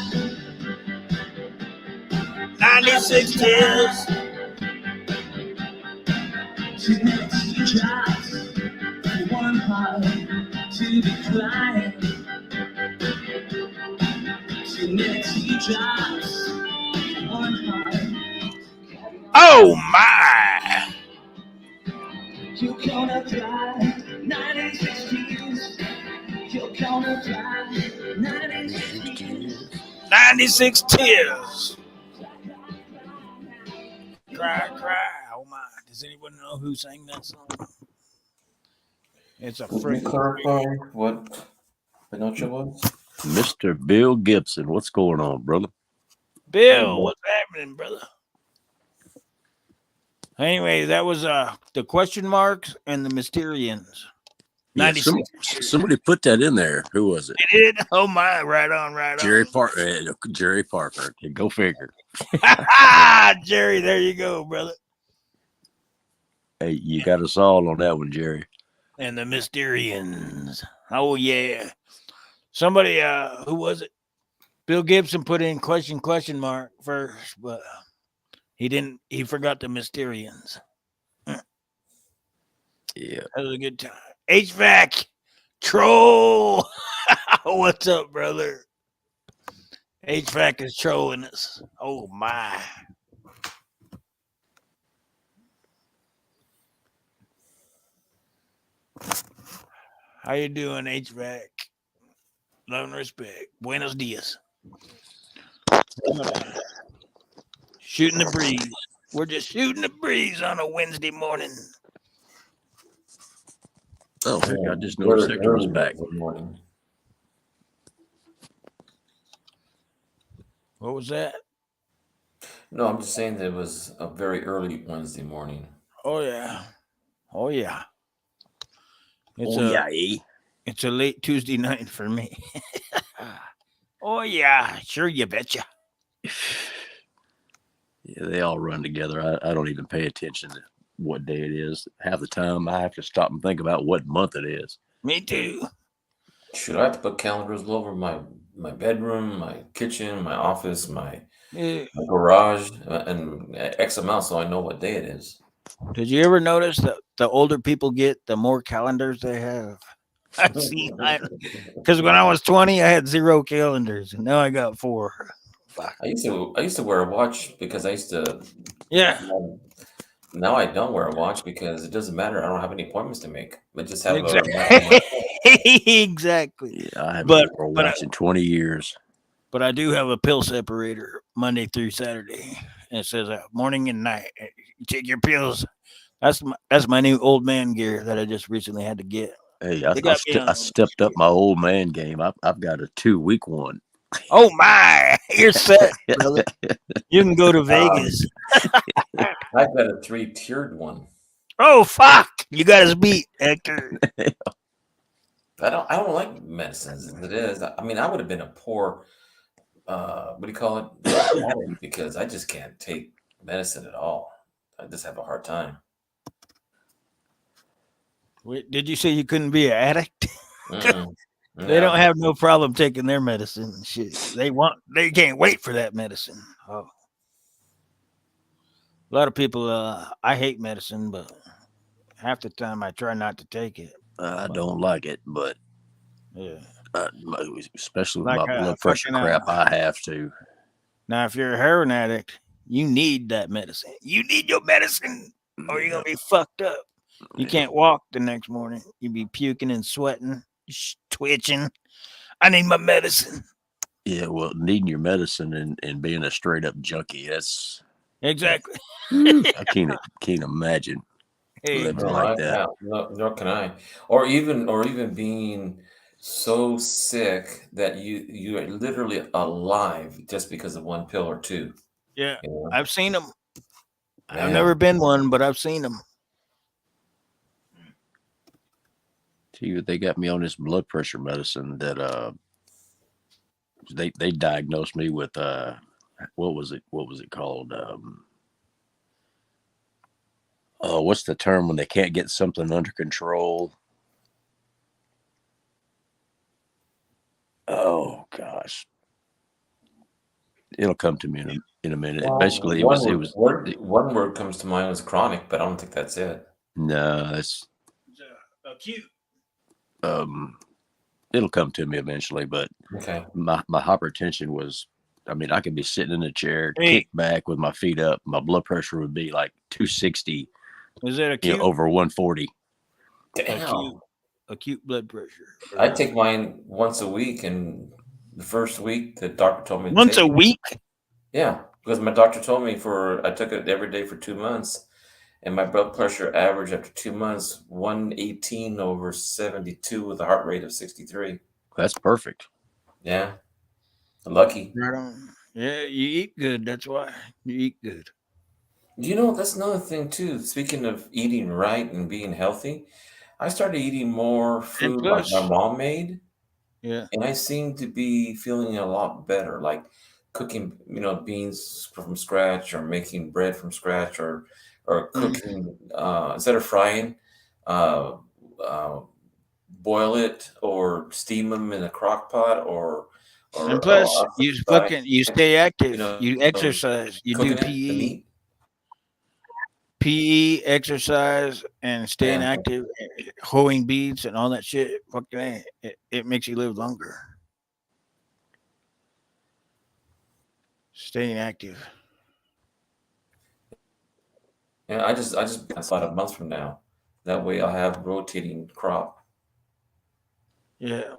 96 tears. Too many teardrops, one heart to be crying. Too many teardrops, one heart. Oh my. You're gonna cry 96 tears. You're gonna cry 96 tears. 96 tears. Cry, cry. Oh my. Does anyone know who sang that song? It's a Could you freaking. clarify what Pinocha was? Mr. Bill Gibson. What's going on, brother? Bill, what's happening, brother? Anyway, that was the question marks and the Mysterians. Yeah, 96. somebody put that in there. Who was it? It did? Oh my, right on, right Jerry on. Parker. Jerry Parker. Go figure. Jerry, there you go, brother. Hey, you got us all on that one, Jerry. And the Mysterians. Oh yeah. Somebody who was it? Bill Gibson put in question mark first, but he forgot the Mysterians. Yeah. That was a good time. HVAC troll. What's up, brother? HVAC is trolling us. Oh my. How you doing, HVAC? Love and respect. Buenos dias. Shooting the breeze. We're just shooting the breeze on a Wednesday morning. Oh, heck, I just noticed Hector was back. Good morning. What was that? No, I'm just saying that it was a very early Wednesday morning. Oh yeah. Oh yeah. It's a late Tuesday night for me. Oh yeah, sure you betcha. Yeah, they all run together. I don't even pay attention to what day it is. Half the time, I have to stop and think about what month it is. Me too. Should I have to put calendars all over my bedroom, my kitchen, my office, my Yeah. garage, and X amount so I know what day it is? Did you ever notice that the older people get, the more calendars they have? I've seen, because when I was 20, I had 0 calendars, and now I got 4. Fuck. I used to wear a watch because I used to. Yeah, Now I don't wear a watch because it doesn't matter. I don't have any appointments to make. I just have a reminder on exactly. my phone. Exactly. Yeah, I haven't But worn a but I, watch in 20 years. but I do have a pill separator Monday through Saturday, and it says morning and night. You take your pills. That's my new old man gear that I just recently had to get. Hey, They got me I on. stepped up my old man game. I've got a 2-week one. Oh my, you're set, brother. You can go to Um, Vegas. I've got a 3-tiered one. Oh fuck, you got us beat, Hector. I don't like medicines as it is. I mean, I would have been a poor what do you call it? Addict, because I just can't take medicine at all. I just have a hard time. Wait, did you say you couldn't be an addict? Mm-mm. They No. don't have no problem taking their medicine. Shit, they can't wait for that medicine. Oh, a lot of people. I hate medicine, but half the time I try not to take it. I don't like it, but Yeah, especially with like my blood pressure fucking. crap, I have to. Now, if you're a heroin addict, you need that medicine. You need your medicine, or you're Yeah, gonna be fucked up. You yeah. can't walk the next morning. You be puking and sweating, twitching. I need my medicine. Yeah, well, needing your medicine and being a straight up junkie, Exactly. I can't imagine Hey, living No, like I that. can't. No, nor can I. Or even being so sick that you are literally alive just because of one pill or two. yeah, You know, I've seen them. I've man. never been one, but I've seen them. See, they got me on this blood pressure medicine that they diagnosed me with what was it called? Oh, what's the term when they can't get something under control? Oh gosh, it'll come to me in a minute. Well, Basically, one word comes to mind is chronic, but I don't think that's it. no, it's Acute. um, it'll come to me eventually. But Okay. my hypertension was, I mean, I could be sitting in a chair, Hey. kick back with my feet up. My blood pressure would be like 260, Is that acute? over 140. Damn. Acute blood pressure. I take mine once a week, and the first week the doctor told me to Once take a it. week. Yeah, because my doctor told me I took it every day for 2 months, and my blood pressure average after 2 months 118/72 with a heart rate of 63. That's perfect. Yeah, lucky. Right on. Yeah, you eat good. That's why you eat good. You know, that's another thing too. Speaking of eating right and being healthy, I started eating more And food like my plus, mom made, yeah. and I seem to be feeling a lot better. Like cooking, beans from scratch, or making bread from scratch, or cooking instead of frying, uh, uh, boil it or steam them in a crock pot, And or plus, you outside, you stay active. you know, You exercise. You do cooking it, the PE, meat. exercise, and staying Yeah. active, hoeing beads, and all that shit. Fucking A, it makes you live longer. Staying active. Yeah, I just that's about a month from now. That way I'll have rotating crop. Yeah.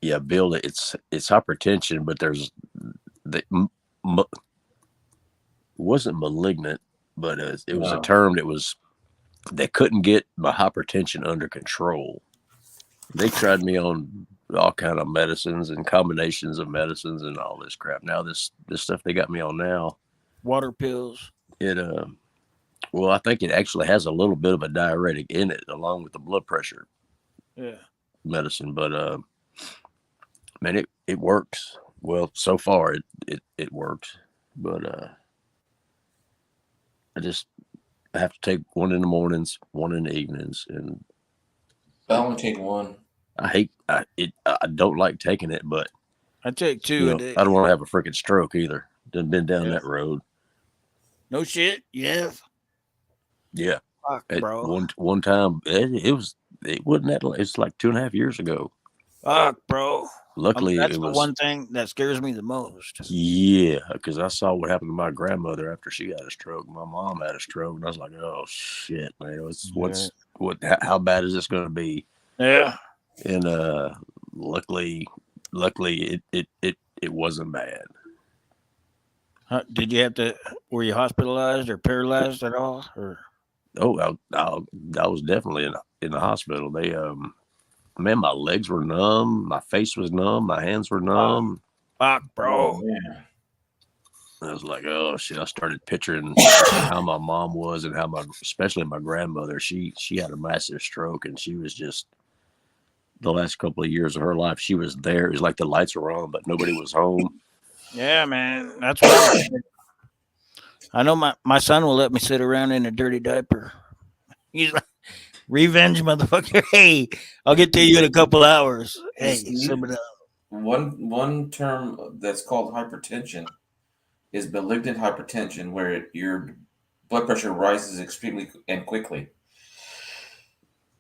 Yeah, Bill, it's hypertension, but there's the wasn't malignant, but it was a No. term that was they couldn't get my hypertension under control. They tried me on all kind of medicines and combinations of medicines and all this crap. Now this stuff they got me on now, Water pills. it well, I think it actually has a little bit of a diuretic in it along with the blood pressure Yeah. medicine, but man, it works. Well, so far it works, but I have to take one in the mornings, one in the evenings, and I only take one. I don't like taking it, but I take two a day. I don't want to have a freaking stroke either. Done been down Yeah. that road. No shit. Yeah. Yeah. Fuck, At bro. one time it wasn't that long. It's like 2.5 years ago. Fuck, bro. Luckily That's it the was one thing that scares me the most. yeah, because I saw what happened to my grandmother after she had a stroke. My mom had a stroke, and I was like, "Oh shit, man! How bad is this going to be?" Yeah. And luckily it wasn't bad. Did you have to? Were you hospitalized or paralyzed at all? Or Oh, I was definitely in the hospital. They man, my legs were numb, my face was numb, my hands were numb. fuck, Oh bro. man. I was like, oh shit! I started picturing how my mom was and how especially my grandmother. She had a massive stroke, and she was just the last couple of years of her life. She was there. It was like the lights were on, but nobody was home. Yeah, man. That's what I know. My son will let me sit around in a dirty diaper. He's like, revenge, motherfucker. Hey, I'll get to you in a couple hours. Hey, somebody. One term that's called hypertension is malignant hypertension, where your blood pressure rises extremely and quickly.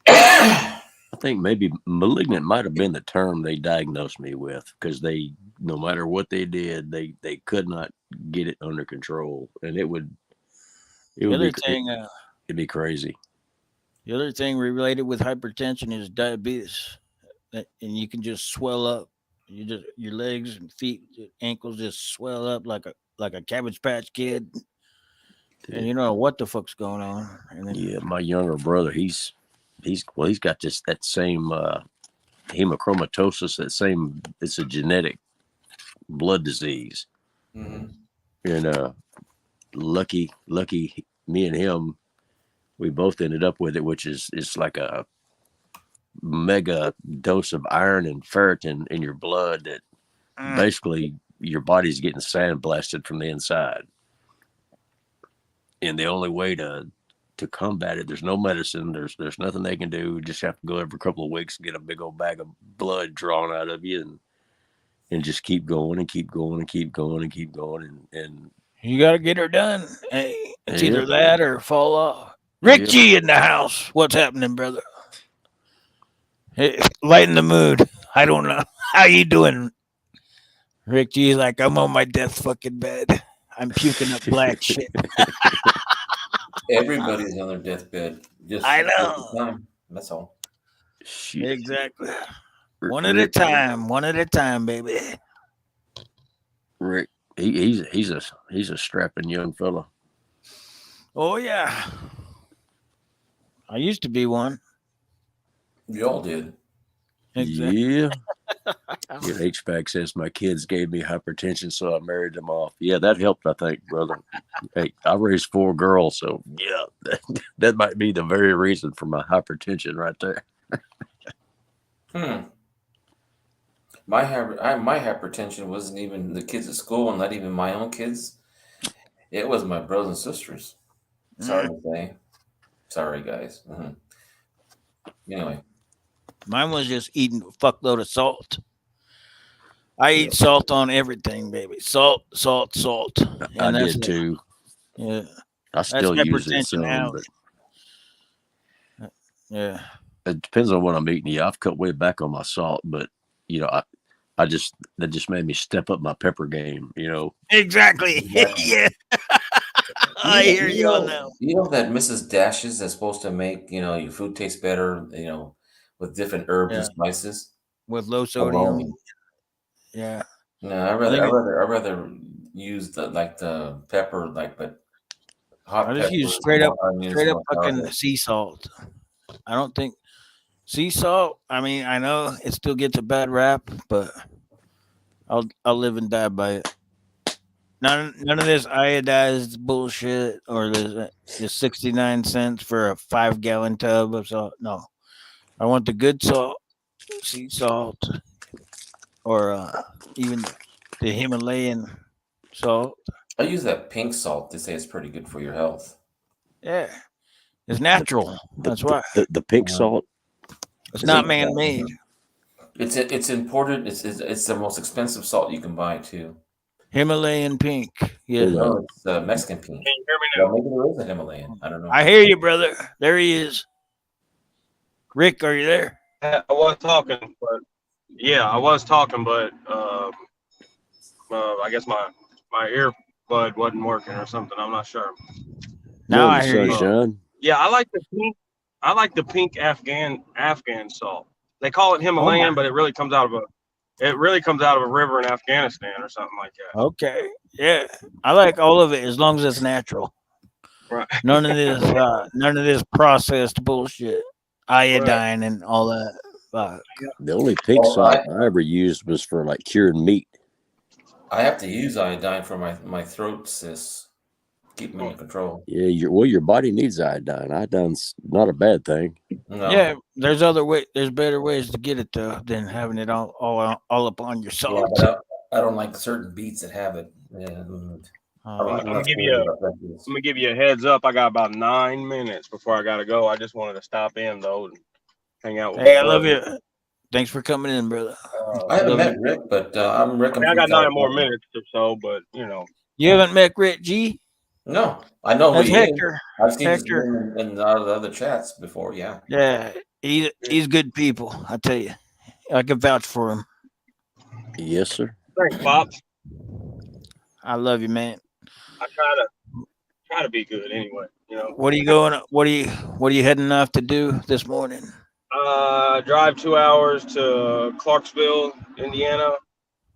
I think maybe malignant might have been the term they diagnosed me with, because they, no matter what they did, they could not get it under control, and it would The other thing, it'd be crazy. the other thing related with hypertension is diabetes, and you can just swell up. Your legs and feet, ankles just swell up like a Cabbage Patch Kid, and you don't know what the fuck's going on. And then, Yeah, my younger brother, he's got just that same hemochromatosis. It's a genetic blood disease, Mm-hmm. and lucky me and him, we both ended up with it, which is like a mega dose of iron and ferritin in your blood that basically your body's getting sandblasted from the inside. And the only way to combat it, there's no medicine, there's nothing they can do. You just have to go every couple of weeks and get a big old bag of blood drawn out of you, and just keep going and keep going and keep going and keep going, and you got to get her done. Hey, it's either Yep. that or fall off. Yep. Richie in the house. What's happening, brother? Hey, lighten the mood. I don't know. How you doing, Richie? Like, I'm on my death fucking bed. I'm puking up black shit. Everybody's on their deathbed. Just I at the know. time. That's all. shit. Exactly. One at a time. One at a time, baby. Rick, he's a strapping young fella. Oh yeah. I used to be one. You all did. Exactly. Yeah. Yeah, HVAC says my kids gave me hypertension, so I married them off. Yeah, that helped, I think, brother. Hey, I raised 4 girls, so yeah, that might be the very reason for my hypertension right there. My hypertension wasn't even the kids at school, and not even my own kids. It was my brothers and sisters. Sorry to say. Sorry, guys. Anyway, Mine was just eating a fuckload of salt. I eat salt on everything, baby. Salt, salt, salt. I And that's did it. too. Yeah. I still use it hypertension some, out. but Yeah. it depends on what I'm eating. Yeah, I've cut way back on my salt, but that just made me step up my pepper game. Exactly. Yeah. I hear you on that. You know that Mrs. Dashes is supposed to make your food taste better. With different herbs and Yeah. spices. With low sodium. Alone. Yeah. No, I rather use the pepper, but hot I pepper. just use straight up fucking sea salt. I don't think sea salt. I mean, I know it still gets a bad rap, but I'll live and die by it. None of this iodized bullshit or the 69 cents for a 5-gallon tub of salt. No, I want the good salt, sea salt, or even the Himalayan salt. I use that pink salt. They say it's pretty good for your health. Yeah, it's natural. That's why The pink salt. it's Is not it- man-made. It's imported. It's the most expensive salt you can buy too. Himalayan pink. Yeah, Hold on. No, it's Mexican pink. Can you hear me Well, now? maybe there is a Himalayan. I don't know. I hear you, brother. There he is. Rick, are you there? I was talking, but yeah, I was talking, but I guess my earbud wasn't working or something. I'm not sure. Now Morning, I hear you. sunshine. Yeah, I like the pink. I like the pink Afghan salt. They call it Himalayan, but it really comes out of a river in Afghanistan or something like that. Okay. Yeah, I like all of it as long as it's natural. Right. None of this processed bullshit, iodine and all that. Fuck. The only pink Well, salt I ever used was for like curing meat. I have to use iodine for my throat cysts. Keep them in control. Yeah, your body needs iodine. Iodine's not a bad thing. No. Yeah, there's better ways to get it than having it all up on your Yeah, salt. but I don't like certain beats that have it. Yeah. I'm gonna give you a heads up. I got about 9 minutes before I gotta go. I just wanted to stop in though and hang out with Hey, my I love brother. you. Thanks for coming in, brother. I haven't love met it. Rick, but I'm Rick. I mean, I got 9 more minutes or so, but you know. You haven't met Rick G? No, I know That's who he is. Hector. I've seen his Hector. name in the other chats before. Yeah. Yeah, he's good people. I tell you, I can vouch for him. Yes, sir. Thanks, Pops. I love you, man. I try to be good anyway. You know. What are you heading off to do this morning? Drive 2 hours to Clarksville, Indiana.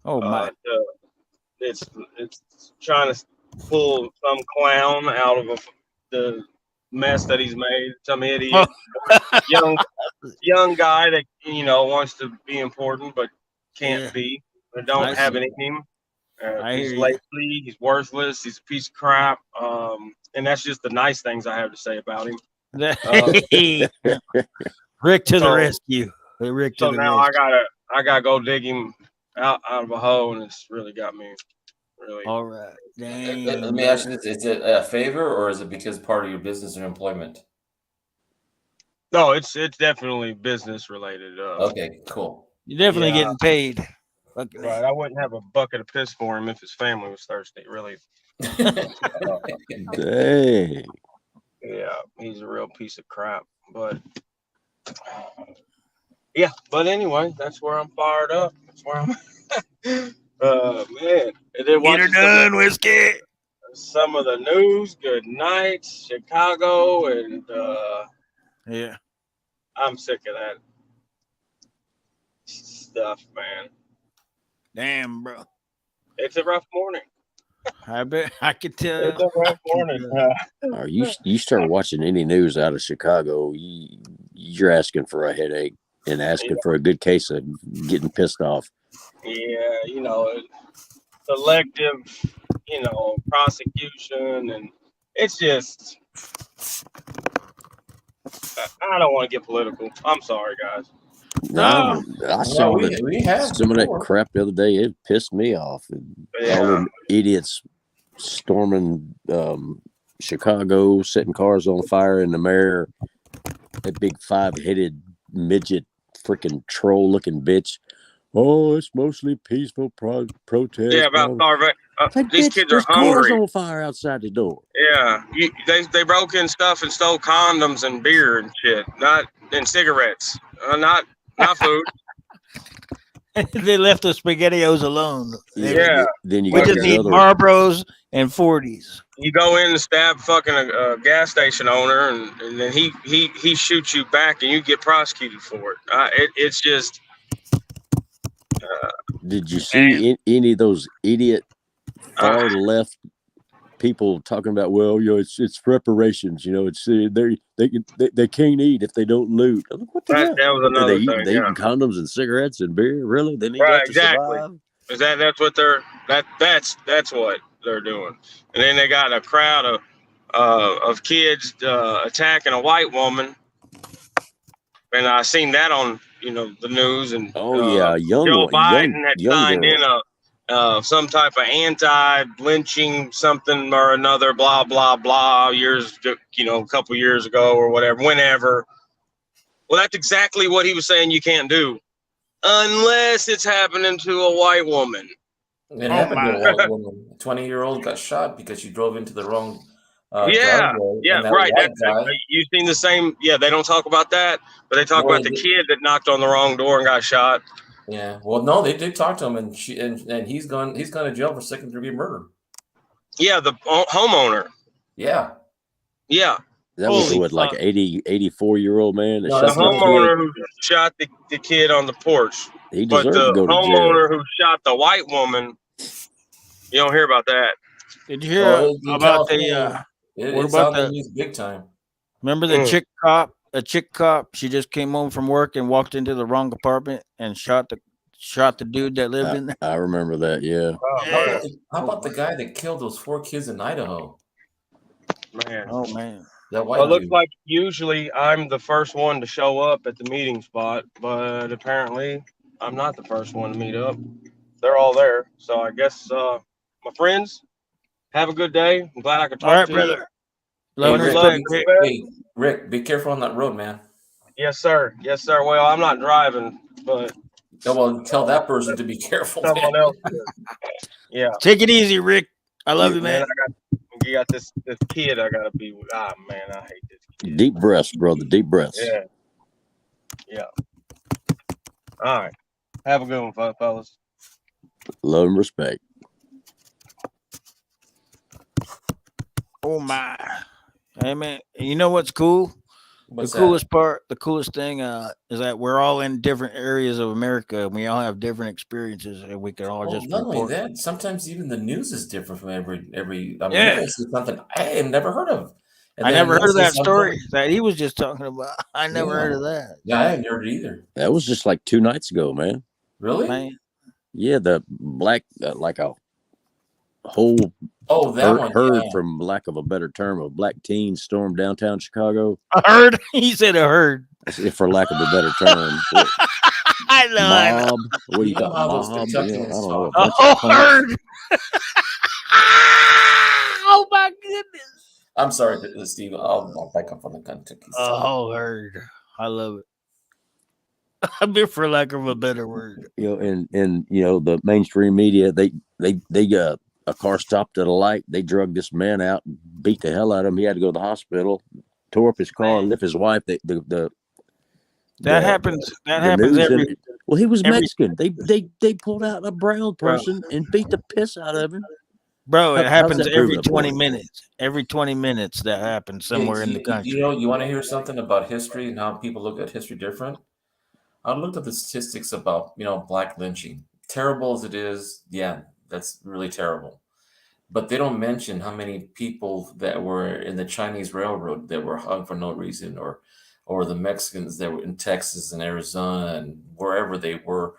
Oh my! It's trying to pull some clown out of the mess that he's made. Some idiot, young guy that wants to be important but can't Yeah. be. Or don't I have see. it in him. I He's hear you. lazy. He's worthless. He's a piece of crap. And that's just the nice things I have to say about him. Rick to the so- rescue. Rick to So the now rescue. I gotta go dig him out of a hole, and it's really got me really. All right. Dang. Let me ask you this: is it a favor or is it because part of your business or employment? No, it's definitely business related. Okay, cool. You're definitely Yeah. getting paid. Fucking Right, I wouldn't have a bucket of piss for him if his family was thirsty. Really, Dang. yeah, he's a real piece of crap. But yeah, but anyway, that's where I'm fired up. That's where I'm. Man, and then Get her watching done, whiskey. some of the news. Good night, Chicago, and Yeah. I'm sick of that stuff, man. Damn, bro. It's a rough morning. I bet I could tell. It's a rough morning. Or you start watching any news out of Chicago, you're asking for a headache and asking for a good case of getting pissed off. Yeah, selective, prosecution, and it's just. I don't want to get political. I'm sorry, guys. No, I saw we have some of that before. crap the other day. It pissed me off. And all Yeah, them idiots storming Chicago, setting cars on fire in the mayor. That big 5-headed midget, freaking troll-looking bitch. Oh, it's mostly peaceful protest. yeah, about starvation. Like, These bitch, kids are there's hungry. cars on fire outside the door. Yeah, they broke in stuff and stole condoms and beer and shit, and cigarettes, not food. They left the SpaghettiOs alone. Yeah. Then you We got just this need other. Marlboros and 40s. You go in and stab fucking a gas station owner, and then he shoots you back, and you get prosecuted for it. It's just. Did you see any of those idiot far left people talking about? Well, it's reparations. It's they can't eat if they don't loot. I'm like, what the hell? That was Are another they thing. eating condoms and cigarettes and beer? Really? They need Right, that to exactly. survive? That's what that's what they're doing. And then they got a crowd of kids attacking a white woman, and I seen that on the news. And Oh yeah, Joe Biden had young signed girl. in some type of anti-lynching something or another, blah blah blah. A couple years ago or whatever, whenever. Well, that's exactly what he was saying. You can't do unless it's happening to a white woman. It Oh, happened to a my. white woman. A 20-year-old got shot because she drove into the wrong Yeah, driveway, yeah, and that right. white guy. You've seen the same. Yeah, they don't talk about that, but they talk Well, about the kid that knocked on the wrong door and got shot. yeah. Well, no, they did talk to him, and he's gone to jail for second-degree murder. Yeah, the homeowner. Yeah. Yeah, That was Holy what, like fuck. 84-year-old man that No, the shot that's the kid. homeowner who shot the kid on the porch. He But deserved to the go to jail. homeowner who shot the white woman, you don't hear about that. Did you hear Well, in about California, what it's about on the the? news big time. Remember the Mm. chick cop? A chick cop. She just came home from work and walked into the wrong apartment and shot the dude that lived in there. I remember that. Yeah. How about the guy that killed those 4 kids in Idaho? Man. Oh man. That Well, white it looks dude. like usually I'm the first one to show up at the meeting spot, but apparently I'm not the first one to meet up. They're all there. So I guess, my friends, have a good day. I'm glad I could talk All right, to brother. you. Love and Rick, respect. Rick. hey, Rick, be careful on that road, man. Yes, sir. Yes, sir. Well, I'm not driving, but Oh, well, tell that person to be careful. someone Man. else is. Yeah. Take it easy, Rick. I love you, Man, man. you got this kid I gotta be with. Ah, man, I hate this kid. Deep breaths, brother. Deep breaths. Yeah. Yeah. All right. Have a good one, fellas. Love and respect. Oh my. Hey man. You know what's cool? What's The coolest thing is that we're all in different areas of America and we all have different experiences and we can all Well, just not only report. that, sometimes even the news is different from every. I mean, Yeah. you see something I had never heard of. And I then never they'll heard of say that something- story that he was just talking about. I never heard of that. Yeah, I hadn't heard it either. That was just like 2 nights ago, man. Really? Man. Yeah, the black, like a whole Oh, that one. herd, Yeah. from lack of a better term, of black teens stormed downtown Chicago. I heard. He said a herd. For lack of a better term. What, I know. mob? What do you You know call how those mob? Kentuckians I don't know. A talk. bunch Oh, of punks. herd. Oh my goodness. I'm sorry, Steve. I'll back up on the Kentucky. A whole herd. I love it. I mean, for lack of a better word. And the mainstream media, they a car stopped at a light. They drugged this man out and beat the hell out of him. He had to go to the hospital, tore up his car, lift his wife. That happens. That the happens news every. well, he was every- Mexican. They pulled out a brown person and beat the piss out of him. Bro, it How's happens that every proven 20 point? minutes. Every 20 minutes that happens somewhere in the country. You want to hear something about history and how people look at history different? I looked at the statistics about black lynching. Terrible as it is, yeah, that's really terrible. But they don't mention how many people that were in the Chinese railroad that were hung for no reason, or the Mexicans that were in Texas and Arizona and wherever they were.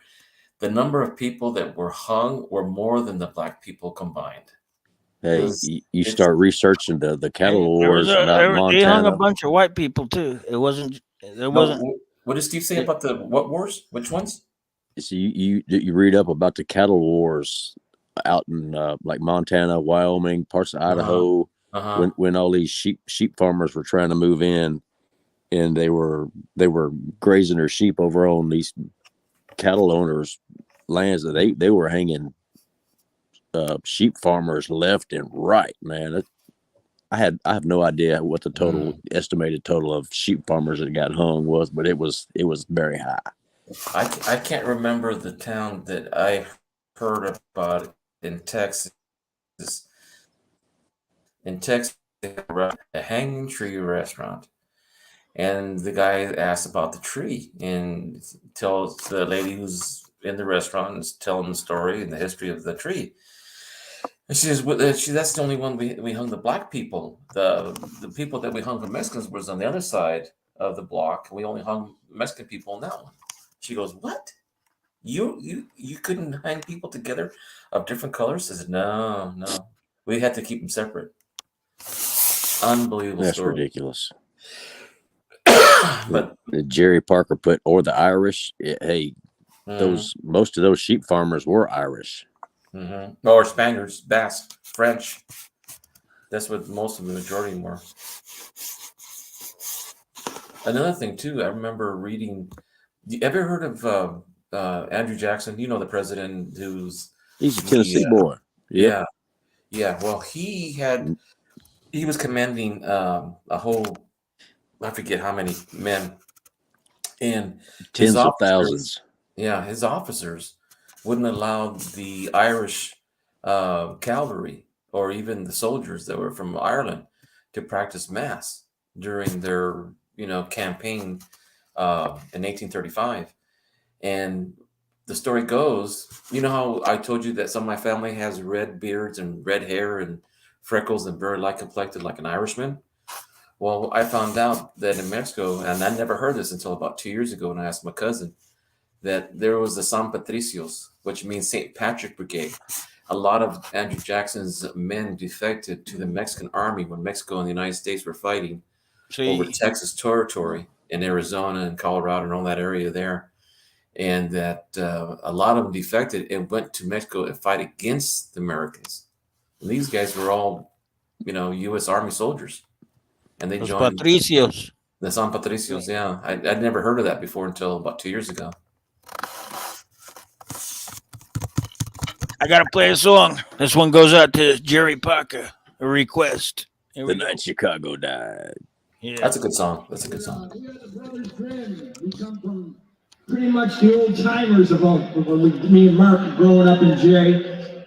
The number of people that were hung were more than the black people combined. Hey, you start researching the cattle There wars was out in they hung a Montana. bunch of white people too. It wasn't. It wasn't. What did Steve say about the what wars? Which ones? So you read up about the cattle wars out in like Montana, Wyoming, parts of Idaho, when all these sheep farmers were trying to move in, and they were grazing their sheep over on these cattle owners' lands. That they were hanging sheep farmers left and right. Man, I have no idea what the total estimated total of sheep farmers that got hung was, but it was very high. I can't remember the town that I heard about in Texas. In Texas, they have a hanging tree restaurant, and the guy asked about the tree and tells the lady who's in the restaurant and is telling the story and the history of the tree. And she says, that's the only one we hung the black people. The people that we hung the Mexicans was on the other side of the block. We only hung Mexican people on that one. She goes, what? You couldn't hang people together of different colors? I said, no. We had to keep them separate. Unbelievable That's story. ridiculous. But Jerry Parker put, or the Irish. Most of those sheep farmers were Irish. Mm-hmm. Or Spaniards, Basque, French. That's what most of the majority were. Another thing too, I remember reading. You ever heard of Andrew Jackson? You know, the president who's He's a Tennessee boy. Yep. Yeah. Well, he was commanding a whole, I forget how many men, and his Tens of officers, thousands. yeah, his officers wouldn't allow the Irish cavalry or even the soldiers that were from Ireland to practice mass during their campaign in 1835. And the story goes, you know how I told you that some of my family has red beards and red hair and freckles and very light complected like an Irishman? Well, I found out that in Mexico, and I never heard this until about 2 years ago when I asked my cousin, that there was the San Patricios, which means St. Patrick Brigade. A lot of Andrew Jackson's men defected to the Mexican army when Mexico and the United States were fighting over Texas territory in Arizona and Colorado and all that area there. And that a lot of them defected and went to Mexico and fight against the Americans. And these guys were all, U.S. Army soldiers. And they joined Patricios. the San Patricios. Yeah, I'd never heard of that before until about 2 years ago. I gotta play a song. This one goes out to Jerry Parker. A request. Here The we go. night Chicago died. Yeah. That's a good song. That's a good song. We are the Brothers Grimm. We come from pretty much the old timers of when me and Mark were growing up in Jay,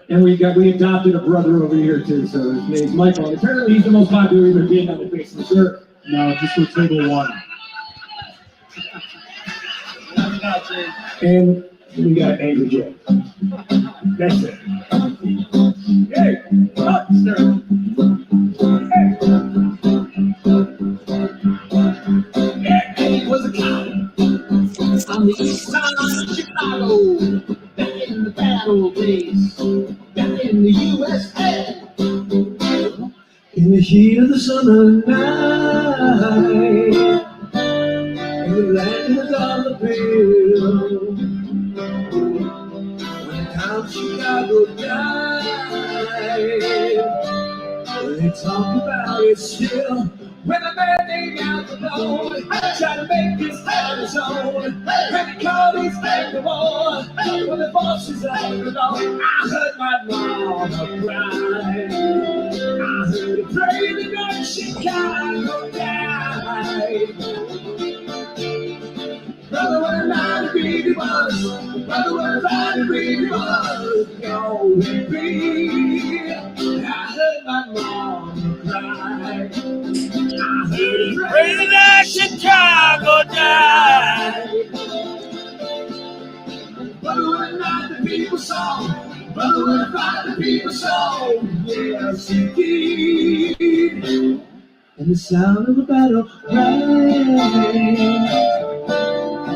and we adopted a brother over here too. So his name's Michael. Apparently, he's the most popular human being on the face of the earth. No, just for table one. And we got Angry Jay. That's it. Hey, sir. Hey, was a cop on the east side of Chicago, back in the battle days, back in the USA. In the heat of the summer night, in the land of the dollar bill, when the town of Chicago died, when they talk about it still, when a man named Al Capone tried to make his head his own, when he called his head the war, when the bosses out the door, I heard my mama cry. I heard her pray the night Chicago died. Brother, what a night it really was. Brother, what a night it really was. Go with me. I heard my mama cry. I heard her pray that Chicago died. Brother, what a night the people saw. Brother, what a night the people saw. Yes, indeed. And the sound of the battle rang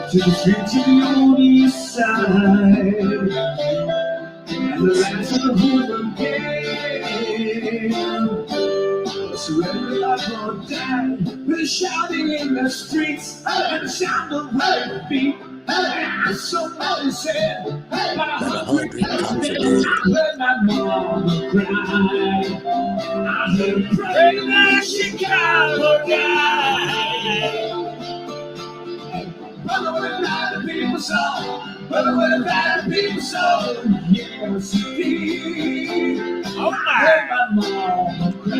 to the streets of the old east side, and the last of the hoodlum came, surrender life or die, with a shouting in the streets, and the sound of her feet, and somebody said, about 100 times a day, I heard my mama cry, I heard her pray that Chicago died. Brother, what a night the people saw. Brother, what a night the people saw. Yes, indeed. Oh my. I heard my mama cry. I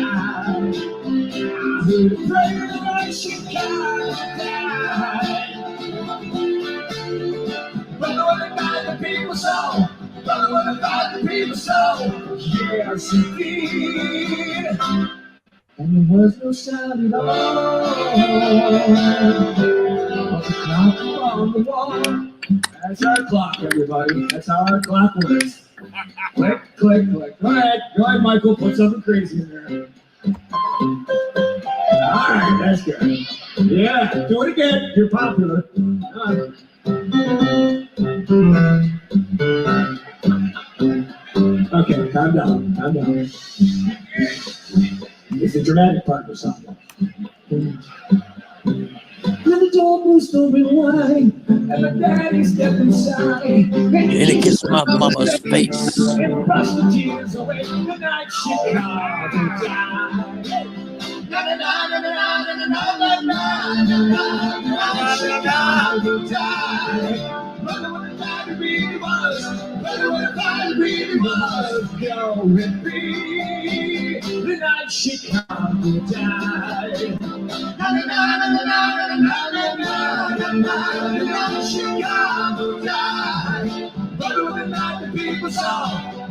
heard her pray like Chicago died. Brother, what a night the people saw. Brother, what a night the people saw. Yes, indeed. And there was no sound at all. The clock on the wall. That's our clock, everybody. That's how our clock works. Click, click, click. Go ahead, Michael. Put something crazy in there. All right, that's good. Yeah, do it again. You're popular. All right. Okay, calm down. Calm down. It's a dramatic part of something. When the door was open wide, and my daddy stepped inside. And he kissed my mama's face. And brushed the tears away. The night Chicago died. Chicago died. Wonder what the night really was. Wonder what the night really was. Go with me. The night Chicago died. Chicago died. Wonder what the night the people saw.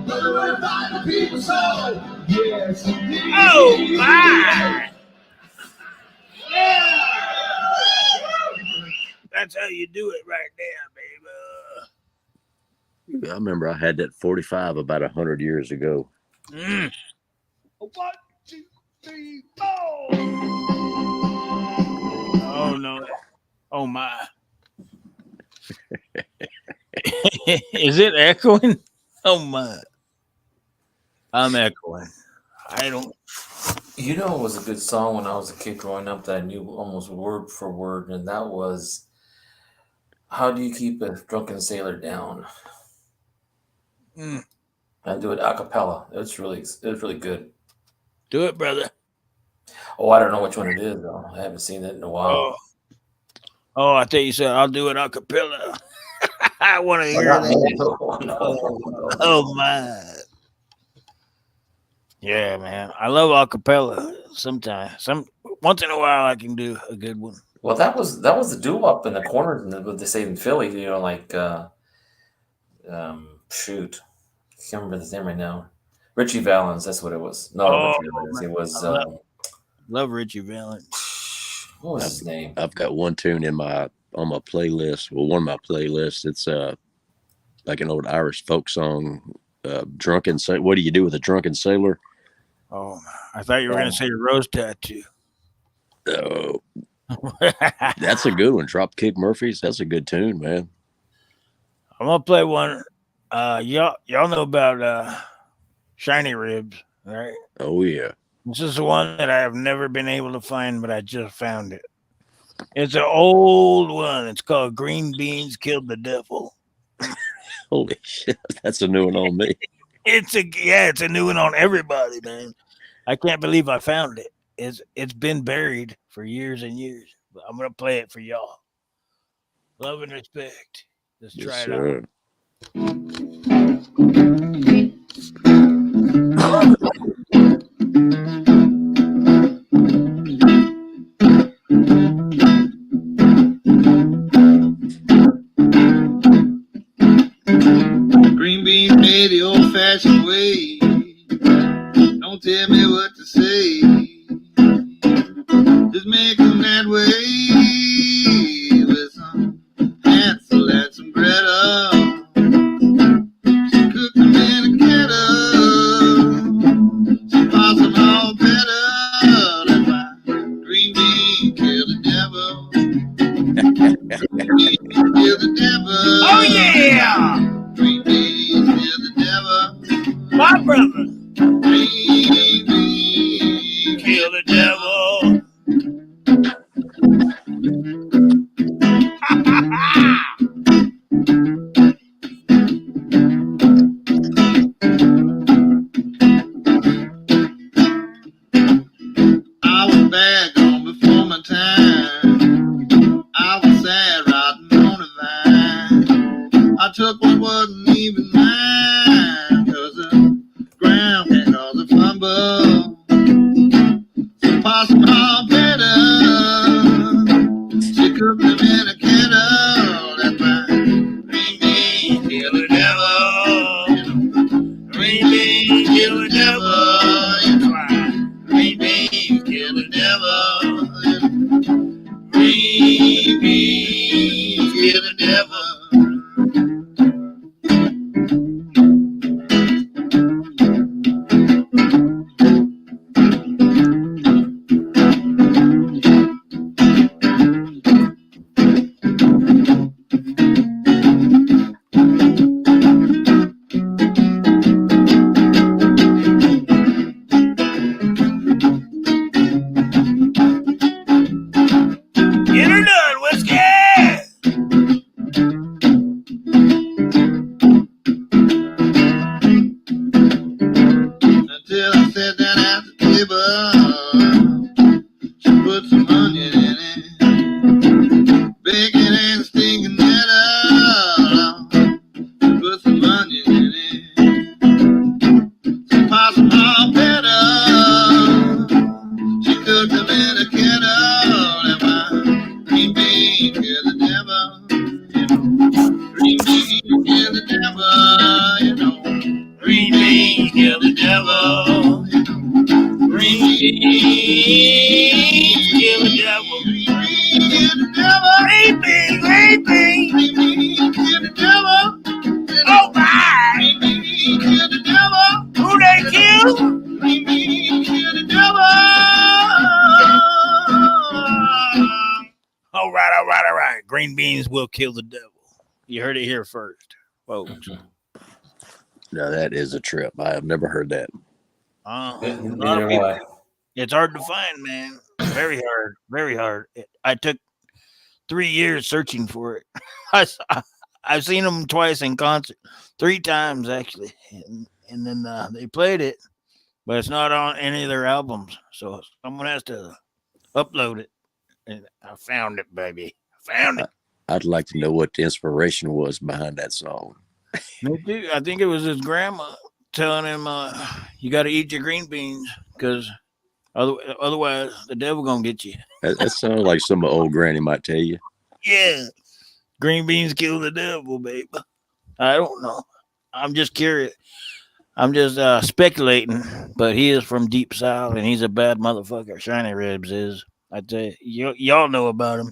Wonder what the night the people saw. Yes, indeed. Oh my! Yeah. That's how you do it right there, baby. I remember I had that 45 about 100 years ago. Mm. 1, 2, 3, 4. Oh no! Oh my! Is it echoing? Oh my! I'm echoing. I don't. You know, it was a good song when I was a kid growing up that I knew almost word for word, and that was "How Do You Keep a Drunken Sailor Down?" Mm. I do it a cappella. It was really good. Do it, brother. Oh, I don't know which one it is though. I haven't seen it in a while. Oh, I thought you said I'll do it a cappella. I want to hear that. No. Oh my! Yeah, man. I love a cappella. Sometimes, once in a while, I can do a good one. Well, that was the doo-wop in the corners, and what they say in Philly. You know, like shoot, I can't remember his name right now. Richie Valens. That's what it was. No, Oh, Richie Valens. It was Love Richie Valens. what was his name? I've got one tune on my playlist. Well, one of my playlists. It's like an old Irish folk song. Drunken Sailor. What do you do with a drunken sailor? Oh, I thought you were going to say rose tattoo. Oh, that's a good one. Dropkick Murphys. That's a good tune, man. I'm gonna play one. Y'all know about Shiny Ribs, right? Oh yeah. This is the one that I have never been able to find, but I just found it. It's an old one. It's called Green Beans Killed the Devil. Holy shit, that's a new one on me. It's a new one on everybody, man. I can't believe I found it. It's been buried for years and years. But I'm gonna play it for y'all. Love and respect. Let's try Yes, it out. sir. Green beans made the old-fashioned way. Don't tell me what to say. Just make them that way with some Hansel and some Gretel. She cooked them in a kettle. She pops them all better. That's why green beans kill the devil. Green beans kill the devil. Oh yeah, Green beans kill the devil. my brother. Green beans Kill the devil. I was bad gone before my time. I was sad riding on a vine. I took what wasn't even mine, 'cause the ground can cause a fumble. So pass them all better. She cooked them in a kettle. That's why green beans kill the devil. Green beans kill the devil. That's why green beans kill the devil. Green beans kill the devil. beans kill the devil. Green beans, green beans kill the devil. Oh my! Who they kill? All right. Green beans will kill the devil. You heard it here first, folks. Now that is a trip. I have never heard that. A lot Neither of have people. I. It's hard to find, man. Very hard. Very hard. I took 3 years searching for it. I've seen them twice in concert, 3 times actually, and then they played it, but it's not on any of their albums. So someone has to upload it. And I found it, baby. I found it. I'd like to know what the inspiration was behind that song. Me too. I think it was his grandma telling him, "You got to eat your green beans because otherwise the devil gonna get you." That sounds like some old granny might tell you. Yeah, green beans kill the devil, baby. I don't know. I'm just curious. I'm just speculating, but he is from deep south and he's a bad motherfucker. Shiny Ribs is. I tell you, y'all know about him.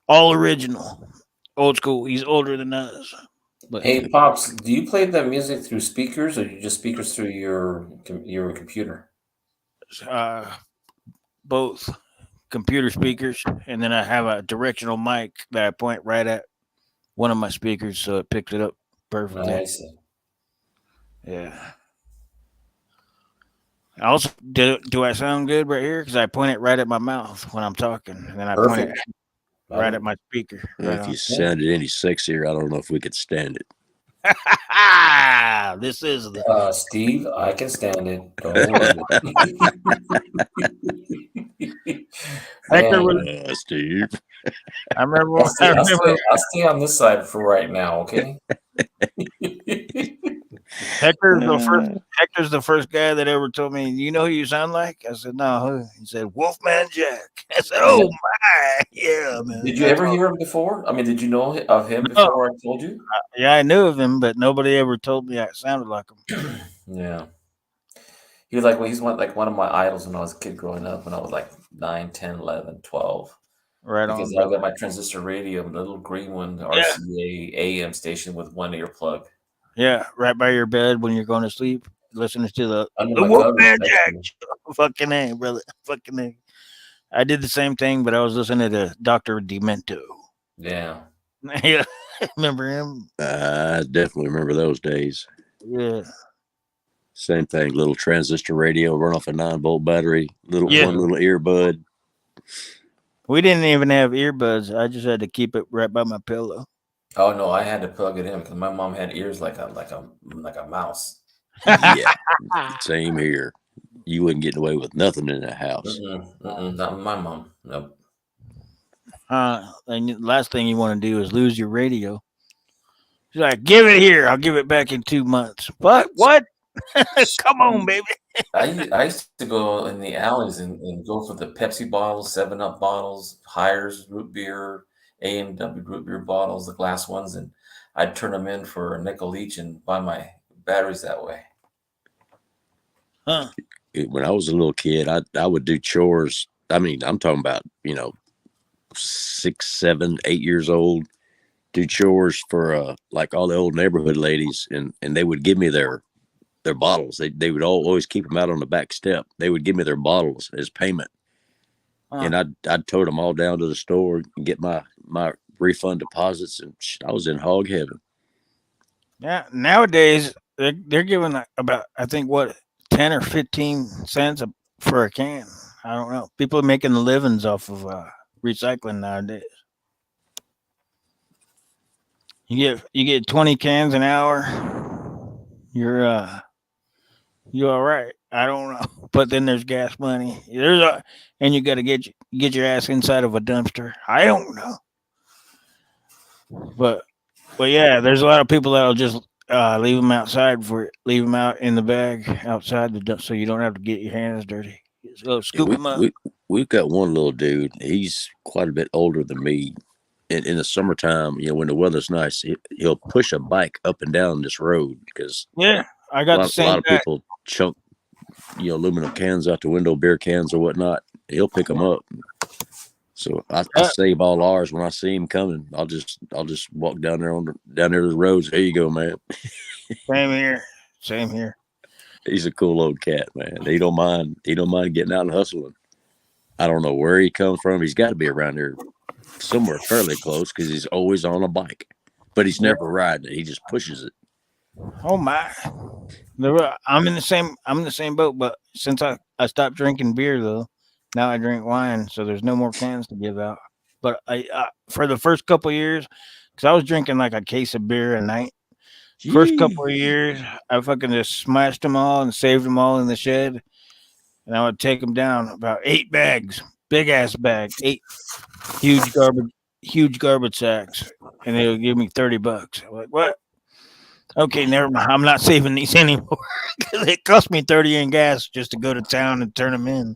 All original, old school. He's older than us. But Hey, Pops, do you play the music through speakers, or you just speakers through your computer? both computer speakers, and then I have a directional mic that I point right at one of my speakers, so it picks it up perfectly. I see. Yeah. Also, do I sound good right here? Because I point it right at my mouth when I'm talking, and then I point it Perfect. right at my speaker. Right If you sounded any sexier, I don't know if we could stand it. on. This is the Steve, I can stand it. Don't worry. Hector Man, was. Steve. I remember. I'll stay on this side for right now, okay? Hector's the first guy that ever told me, "You know who you sound like?" I said, "No, who?" He said, "Wolfman Jack." I said, "Oh my, yeah, man." Did you ever hear him before? I mean, did you know of him before I told you? Yeah, I knew of him, but nobody ever told me I sounded like him. Yeah. He was like, well, he's one of my idols when I was a kid growing up, when I was like 9, 10, 11, 12. Right Because on. I got my transistor radio, the little green one, the RCA AM station with one earplug. Yeah, right by your bed when you're going to sleep, listening to the My Wolfman covers, Jack. Fucking A, brother. Fucking A. I did the same thing, but I was listening to Dr. Demento. Yeah. Yeah. Remember him? I definitely remember those days. Yeah. Same thing, little transistor radio, run off a 9-volt battery, one little earbud. We didn't even have earbuds. I just had to keep it right by my pillow. Oh no, I had to plug it in because my mom had ears like a mouse. Yeah, same here. You wouldn't get away with nothing in that house. Not my mom. Nope. And the last thing you want to do is lose your radio. She's like, "Give it here. I'll give it back in 2 months." What? Come on, baby. I used to go in the alleys and go for the Pepsi bottles, 7-Up bottles, Hires root beer, A&W root beer bottles, the glass ones, and I'd turn them in for a nickel each and buy my batteries that way. Huh. When I was a little kid, I would do chores. I mean, I'm talking about, 6, 7, 8 years old, do chores for like all the old neighborhood ladies, and they would give me their bottles. They would always keep them out on the back step. They would give me their bottles as payment. And I'd tote them all down to the store and get my refund deposits, and I was in hog heaven. Yeah, nowadays they're giving about, I think, 10 or 15 cents for a can. I don't know. People are making the livings off of recycling nowadays. You get 20 cans an hour. You're all right. I don't know. But then there's gas money. And you got to get your ass inside of a dumpster. I don't know. But yeah, there's a lot of people that'll just leave them outside leave them out in the bag outside the dump, so you don't have to get your hands dirty. So scoop them up. We've got one little dude. He's quite a bit older than me. In the summertime, when the weather's nice, he'll push a bike up and down this road because I got the same a lot of guy. people chunk aluminum cans out the window, beer cans or whatnot. He'll pick them up. So I save all ours when I see him coming. I'll just walk down there down there to the roads. There you go, man. Same here. Same here. He's a cool old cat, man. He don't mind getting out and hustling. I don't know where he comes from. He's got to be around here somewhere fairly close because he's always on a bike, but he's never riding it. He just pushes it. Oh my! I'm in the same boat, but since I stopped drinking beer though, now I drink wine, so there's no more cans to give out. But I for the first couple of years, because I was drinking like a case of beer a night. First couple of years, I fucking just smashed them all and saved them all in the shed, and I would take them down about 8 bags, big ass bag, 8 huge garbage sacks, and they would give me $30. I'm like, what? Okay, never mind. I'm not saving these anymore because it cost me 30 in gas just to go to town and turn them in.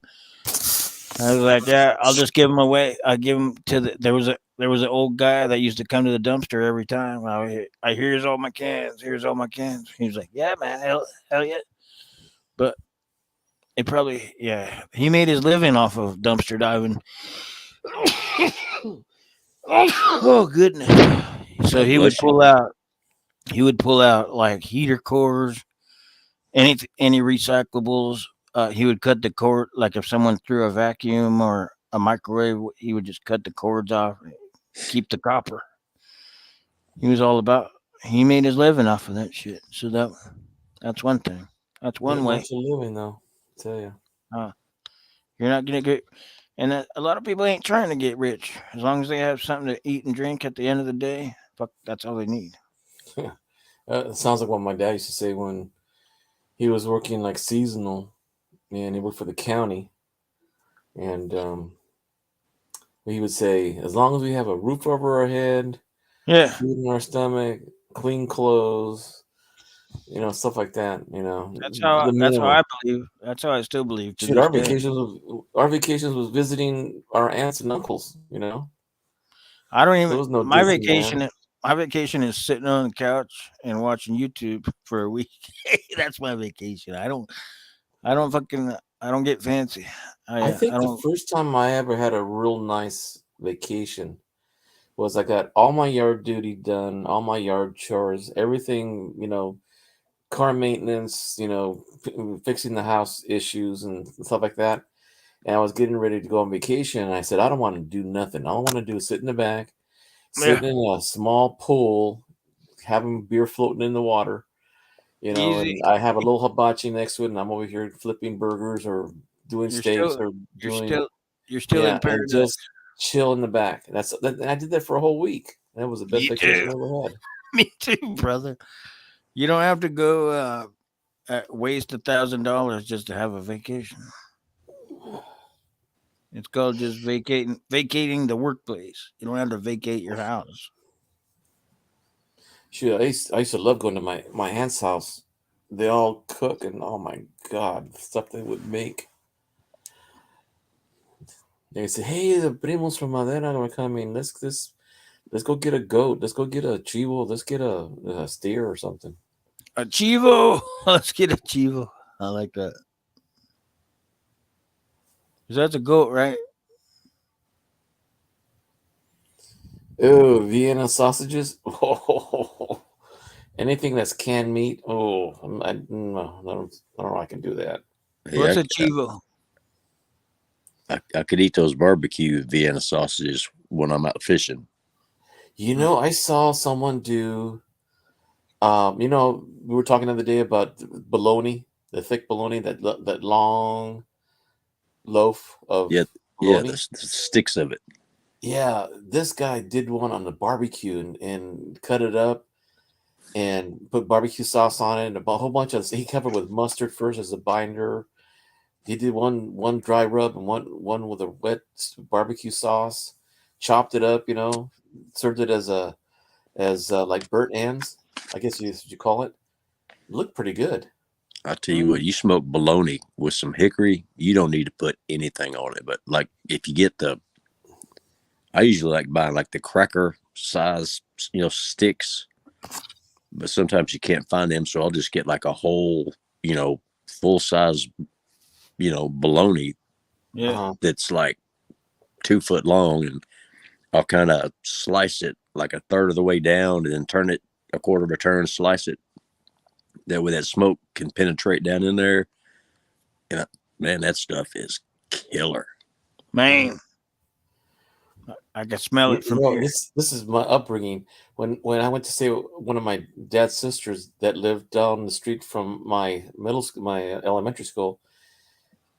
I was like, yeah, I'll just give them away. I give them to there was an old guy that used to come to the dumpster every time. I here's all my cans. Here's all my cans. He was like, yeah, man, hell yeah. But it probably, yeah, he made his living off of dumpster diving. Oh goodness! So he would pull out. He would pull out like heater cores, any recyclables. He would cut the cord, like if someone threw a vacuum or a microwave, he would just cut the cords off, keep the copper. He was all about. He made his living off of that shit. So that's one thing. That's one way. Much of living though, I tell you. You're not gonna get, and a lot of people ain't trying to get rich. As long as they have something to eat and drink at the end of the day, fuck, that's all they need. It sounds like what my dad used to say when he was working like seasonal, and he worked for the county, and he would say, as long as we have a roof over our head, yeah, food in our stomach, clean clothes, stuff like that. That's how I believe. That's how I still believe. Shit, our vacations was visiting our aunts and uncles. I don't even. There was no My Disney, vacation. man. My vacation is sitting on the couch and watching YouTube for a week. That's my vacation. I don't get fancy. I think the first time I ever had a real nice vacation was I got all my yard duty done, all my yard chores, everything, car maintenance, fixing the house issues and stuff like that. And I was getting ready to go on vacation. And I said, I don't want to do nothing. All I want to do is sit in the back, sitting in a small pool, having beer floating in the water, and I have a little hibachi next to it, and I'm over here flipping burgers or doing steaks or doing. You're still in paradise. And just chill in the back. I did that for a whole week. That was the best vacation I ever had. Me too, brother. You don't have to go waste $1,000 just to have a vacation. It's called just vacating the workplace. You don't have to vacate your house. Shoot, I used to love going to my aunt's house. They all cook, and oh my god, the stuff they would make. They would say, "Hey, the primos from Madera are coming. Let's go get a goat. Let's go get a chivo. Let's get a steer or something." A chivo. Let's get a chivo. I like that. Because that's a goat, right? Oh, Vienna sausages. Oh, anything that's canned meat. Oh, I don't know if I can do that. What's a chivo? I could eat those barbecue Vienna sausages when I'm out fishing. I saw someone do. We were talking the other day about bologna, the thick bologna, that long loaf of bologna. The sticks of it. Yeah, this guy did one on the barbecue and cut it up and put barbecue sauce on it and a whole bunch of. He covered with mustard first as a binder. He did one dry rub and one with a wet barbecue sauce. Chopped it up, served it as like burnt ends. I guess you call it. It looked pretty good. I tell you what, you smoke bologna with some hickory, you don't need to put anything on it. But like if you get I usually like buying like the cracker size, sticks, but sometimes you can't find them. So I'll just get like a whole, full size bologna Yeah. Uh-huh. that's like 2 foot long, and I'll kind of slice it like a third of the way down, and then turn it a quarter of a turn, slice it. That way, that smoke can penetrate down in there, and man, that stuff is killer. Man, I can smell it from here. This is my upbringing. When I went to stay with one of my dad's sisters that lived down the street from my elementary school,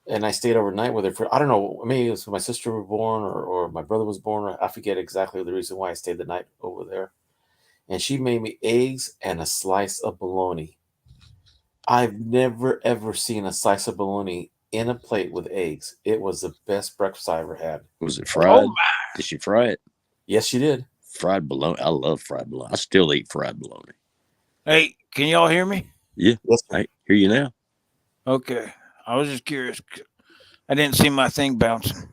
and I stayed overnight with her for, I don't know, maybe it was when my sister was born or my brother was born. I forget exactly the reason why I stayed the night over there. And she made me eggs and a slice of bologna. I've never ever seen a slice of bologna in a plate with eggs. It was the best breakfast I ever had. Was it fried? Oh, Did she fry it? Yes, she did. Fried bologna. I love fried bologna. I still eat fried bologna. hey, can y'all hear me? Yeah, Yes, sir. I hear you now. Okay. I was just curious. I didn't see my thing bouncing.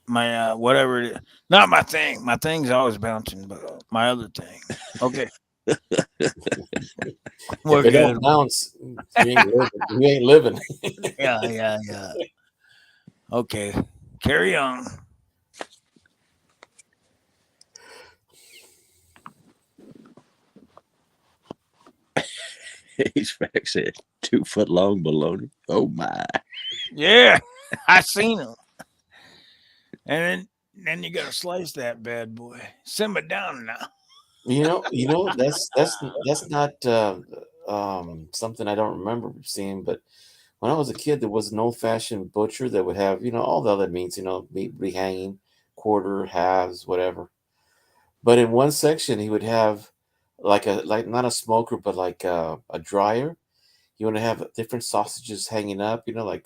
My whatever it is. Not my thing. My thing's always bouncing, but my other thing. Okay. We're If it good. don't bounce, you ain't living. You ain't living. Yeah. Okay. Carry on. HVAC said 2 foot long bologna. Oh my! Yeah. I seen them. And then you gotta slice that bad boy. Simmer down now. That's not something I don't remember seeing. But when I was a kid, there was an old-fashioned butcher that would have all the other meats, meat rehanging, quarter, halves, whatever. But in one section, he would have like not a smoker, but like a dryer. You want to have different sausages hanging up, like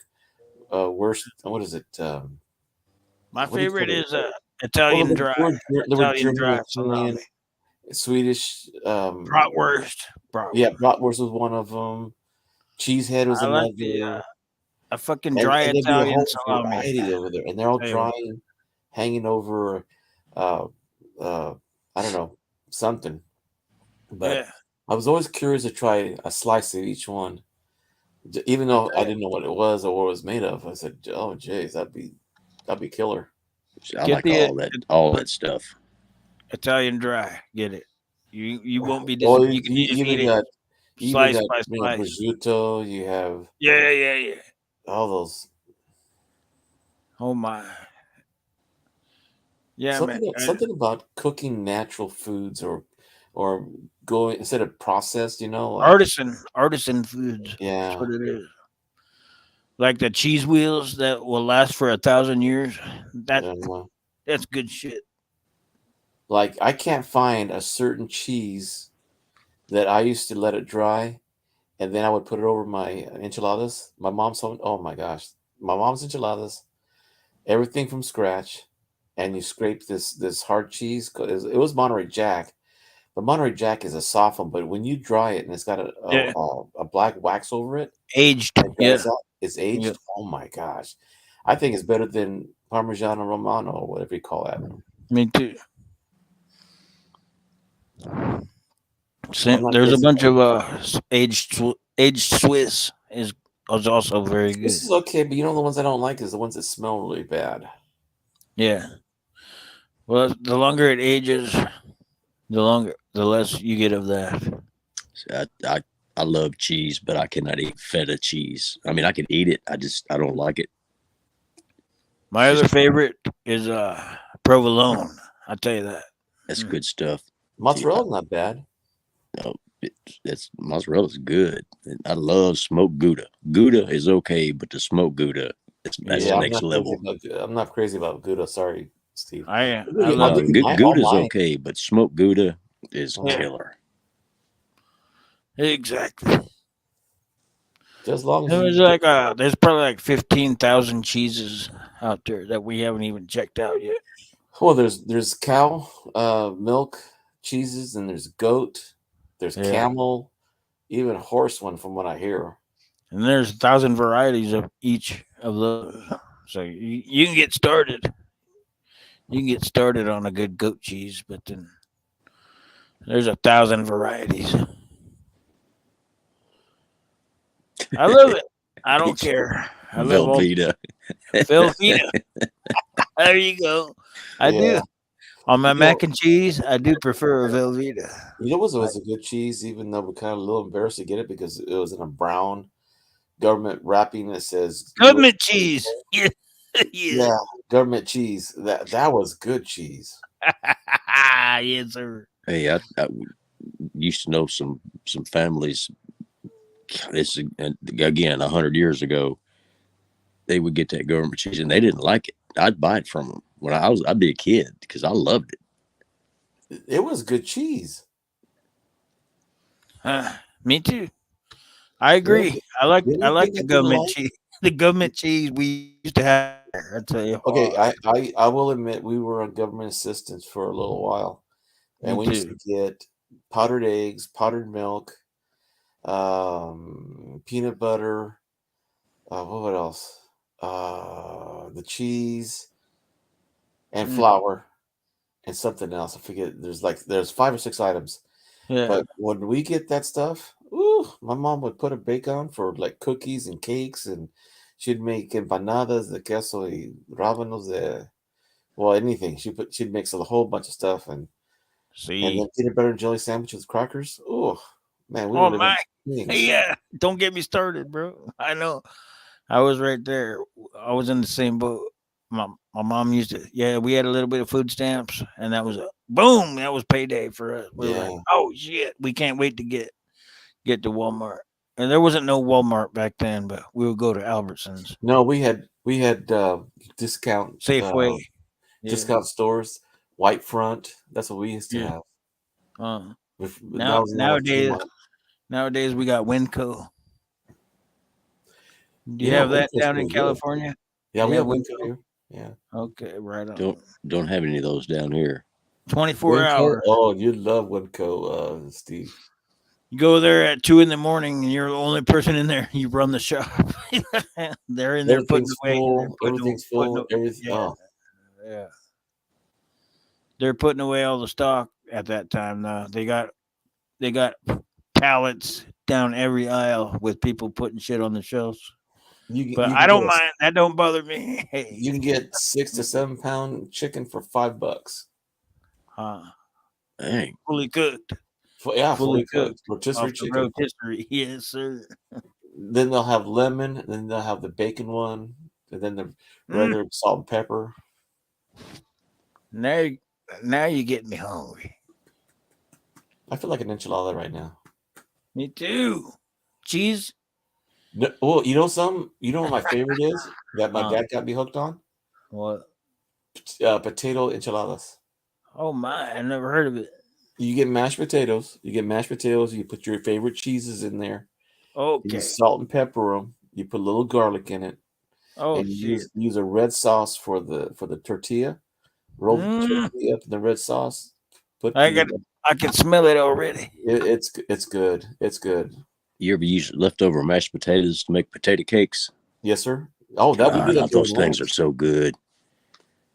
worst. What is it? My What do you favorite call it? is Well, Italian dry. there were Italian dry German, Italian, salami. Swedish. Bratwurst. Yeah, bratwurst was one of them. Cheesehead was I like another. a fucking And dry there'd be a Italian whole salami. variety over there, and they're all Tell you what. drying, hanging over, uh, I don't know, something. But Yeah. I was always curious to try a slice of each one, even though I didn't know what it was or what it was made of. I said, "Oh, jeez, that'd be killer." I Get like the all that stuff. Italian dry. Get it. You won't be Well, you can you just even eat it got slice by slice. prosciutto. You have Yeah. all those. Oh my. Yeah, man. Something about cooking natural foods or going instead of processed. Like, Artisan foods. That's yeah. what it is. Like the cheese wheels that will last for 1,000 years. That's good shit. Like I can't find a certain cheese that I used to let it dry, and then I would put it over my enchiladas. My mom's home. Oh my gosh, my mom's enchiladas, everything from scratch, and you scrape this hard cheese. It was Monterey Jack, but Monterey Jack is a soft one. But when you dry it and it's got Yeah. a black wax over it, Aged. and it Yeah. dries out, it's aged. Yeah. Oh my gosh, I think it's better than Parmigiano Romano or whatever you call that. Me too. I'm not There's a crazy bunch about of aged Swiss is also very good. This is okay, but the ones I don't like is the ones that smell really bad. Yeah. Well, the longer it ages, the less you get of that. So I love cheese, but I cannot eat feta cheese. I mean, I can eat it. I don't like it. My other favorite is provolone. I'll tell you that. That's good stuff. Mozzarella's not bad. No, mozzarella's good. And I love smoked Gouda. Gouda is okay, but the smoked Gouda, that's the next level. I'm not crazy about Gouda. Sorry, Steve. I I'll love give you all Gouda's mine. okay, but smoked Gouda is Yeah. killer. exactly. Just as long as There's you there's probably like 15,000 cheeses out there that we haven't even checked out yet. well, there's cow milk cheeses, and there's goat, there's Yeah. camel, even horse one from what I hear. And there's 1,000 varieties of each of those. So you can get started. You can get started on a good goat cheese, but then there's 1,000 varieties. I love it. I don't care. I love all Velveeta. Velveeta. There you go. I do. Yeah. On my You know, mac and cheese, I do prefer a Velveeta. was a good cheese, even though we're kind of a little embarrassed to get it because it was in a brown government wrapping that says Government cheese. Yeah. yeah, Yeah. government cheese. That was good cheese. Yes, sir. Hey, I used to know some families. This and again 100 years ago, they would get that government cheese and they didn't like it. I'd buy it from them when I'd be a kid because I loved it. It was good cheese. Me too. I agree. I like The only thing the I didn't government like. cheese. The government cheese we used to have. I tell you. Okay, what. I will admit we were on government assistance for a little while, and Me we used too. to get powdered eggs, powdered milk, peanut butter. What else? The cheese and flour and something else. I forget. There's 5 or 6 items. Yeah. But when we get that stuff, ooh, my mom would put a bake on for like cookies and cakes, and she'd make empanadas de queso y rábanos de anything. She'd mix a whole bunch of stuff, and See. then peanut butter and jelly sandwiches with crackers. Oh man, we Oh were my. living kings. Yeah. Don't get me started, bro. I know. I was right there. I was in the same boat. My mom used to. Yeah, we had a little bit of food stamps, and that was boom. That was payday for us. We were like, Yeah. oh shit, we can't wait to get to Walmart. And there wasn't no Walmart back then, but we would go to Albertsons, No, we had discount Safeway. Yeah. discount stores, White Front. That's what we used to Yeah. have. That was in Nowadays we got Winco. Do you Yeah, have that Winco's down in pretty good. California? Yeah, we Yeah, have Winco. Winco here. Yeah. Okay, right on. Don't have any of those down here. 24 Winco? hours. Oh, you love Winco, Steve. You go there at 2 in the morning, and you're the only person in there. You run the shop. They're in there putting Everything's away. full. Everything's full. Everything. Yeah, Oh, yeah. They're putting away all the stock at that time. Now they got pallets down every aisle with people putting shit on the shelves. But I don't mind. That don't bother me. Hey, You can get 6 to 7 pound chicken for $5. Dang. fully cooked. Fully cooked. Rotisserie Off the chicken. rotisserie. Yes, sir. Then they'll have lemon. Then they'll have the bacon one. And then the regular salt and pepper. Now you get me hungry. I feel like an enchilada right now. Me too. Cheese. No, well, you know what my favorite is that my dad got me hooked on? What? Potato enchiladas. Oh my! I never heard of it. You get mashed potatoes. You put your favorite cheeses in there. Okay. You salt and pepper them. You put a little garlic in it. Oh and you shit. use a red sauce for the tortilla. Roll the tortilla up in the red sauce. I can smell it already. It's good. It's good. You ever use leftover mashed potatoes to make potato cakes? Yes, sir. Oh, that we do that those during things lunch. are so good.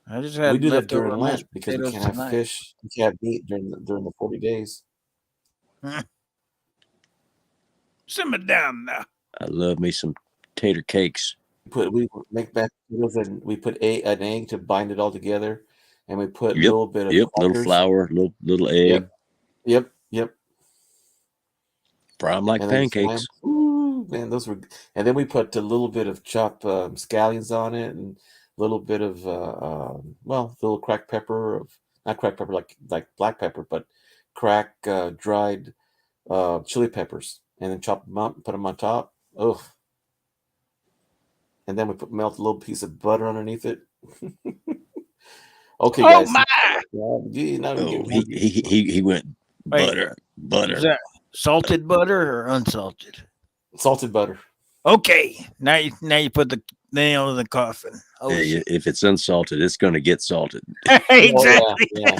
I just had We do that leftover during lunch mashed because we potatoes can't have tonight. fish. We can't have meat during the 40 days. Simmer down now. I love me some tater cakes. We make mashed potatoes and we put an egg to bind it all together, and we put a Yep, little bit of little crackers. flour, little egg. Yep. Fry them like And then pancakes. ooh, man, those were. And then we put a little bit of chopped scallions on it, and a little bit of little cracked pepper not cracked pepper like black pepper, but dried chili peppers, and then chop them up, put them on top. Oh, and then we melt a little piece of butter underneath it. Okay, guys. Oh my! He went butter. Is that salted butter or unsalted? Salted butter. Okay, now you put the nail in the coffin. Oh Hey, shit! if it's unsalted, it's going to get salted. Exactly. Yeah.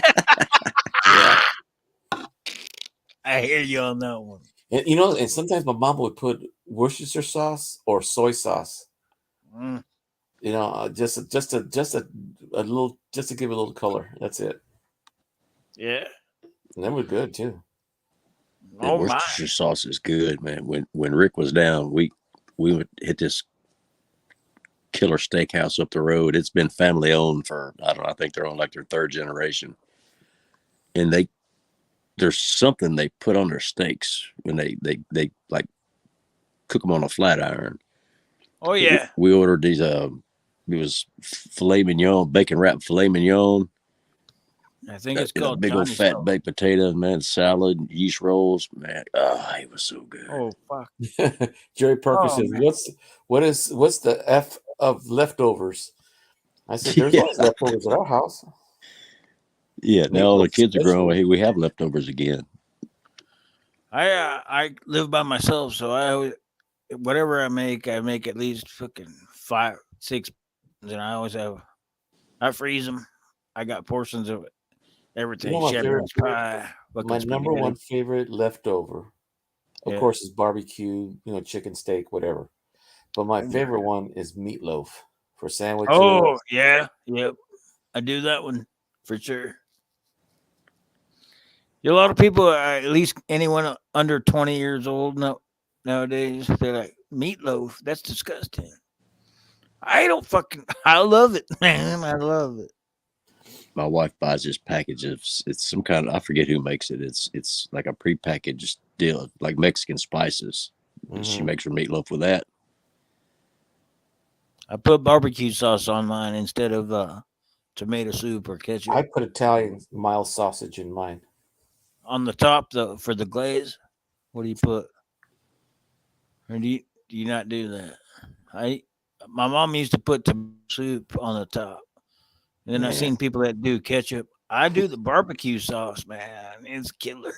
I hear you on that one. And and sometimes my mom would put Worcestershire sauce or soy sauce. Just a little, just to give it a little color. That's it. Yeah. And they were good too. Oh my! Worcestershire sauce is good, man. When Rick was down, we would hit this killer steakhouse up the road. It's been family owned for, I don't know, I think they're on like their third generation. And there's something they put on their steaks when they like cook them on a flat iron. Oh yeah. We ordered these, it was filet mignon, bacon wrapped filet mignon. I think it's And a called big old Johnny's fat Sauce. baked potato, man, salad, yeast rolls, man. Oh, it was so good. Oh fuck. Jerry Parker Oh, says, man. what's the F of leftovers? I said, there's Yeah. always leftovers at our house. Yeah, now all the Meatloaf kids are special. growing. Hey, we have leftovers again. I live by myself, so I always, whatever I make at least fucking 5, 6, and I always have. I freeze them. I got portions of it. Everything. You know my Shepherd's pie. My Fucking number spaghetti. one favorite leftover, of Yeah. course, is barbecue, chicken, steak, whatever. But my favorite one is meatloaf for sandwiches. Oh yeah, yep. I do that one for sure. A lot of people, at least anyone under 20 years old nowadays, they're like, meatloaf, that's disgusting. I don't fucking, I love it, man. I love it. My wife buys this package of, it's some kind of, I forget who makes it. It's like a prepackaged deal, like Mexican spices. And she makes her meatloaf with that. I put barbecue sauce on mine instead of tomato soup or ketchup. I put Italian mild sausage in mine. On the top, though, for the glaze, what do you put? Or do you not do that? My mom used to put tomato soup on the top. And then I seen people that do ketchup. I do the barbecue sauce, man. It's killer.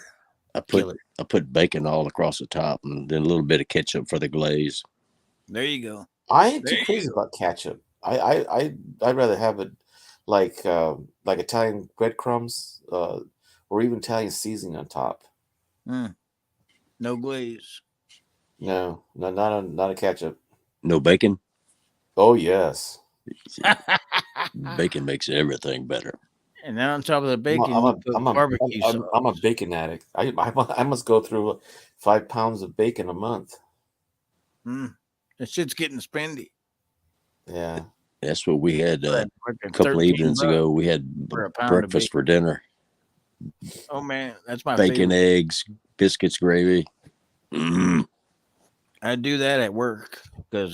I put bacon all across the top and then a little bit of ketchup for the glaze. There you go. I ain't too crazy about ketchup. I'd rather have it like Italian breadcrumbs, or even Italian seasoning on top. No glaze. No, not a ketchup. No bacon? Oh yes. Bacon makes everything better. And then on top of the bacon, barbecue sauce. I'm a bacon addict. I must go through 5 pounds of bacon a month. That shit's getting spendy. Yeah. That's what we had a Fucking couple of evenings $13 ago. We had for a pound of breakfast bacon. for dinner. Oh man, that's my Bacon, favorite. eggs, biscuits, gravy. I do that at work because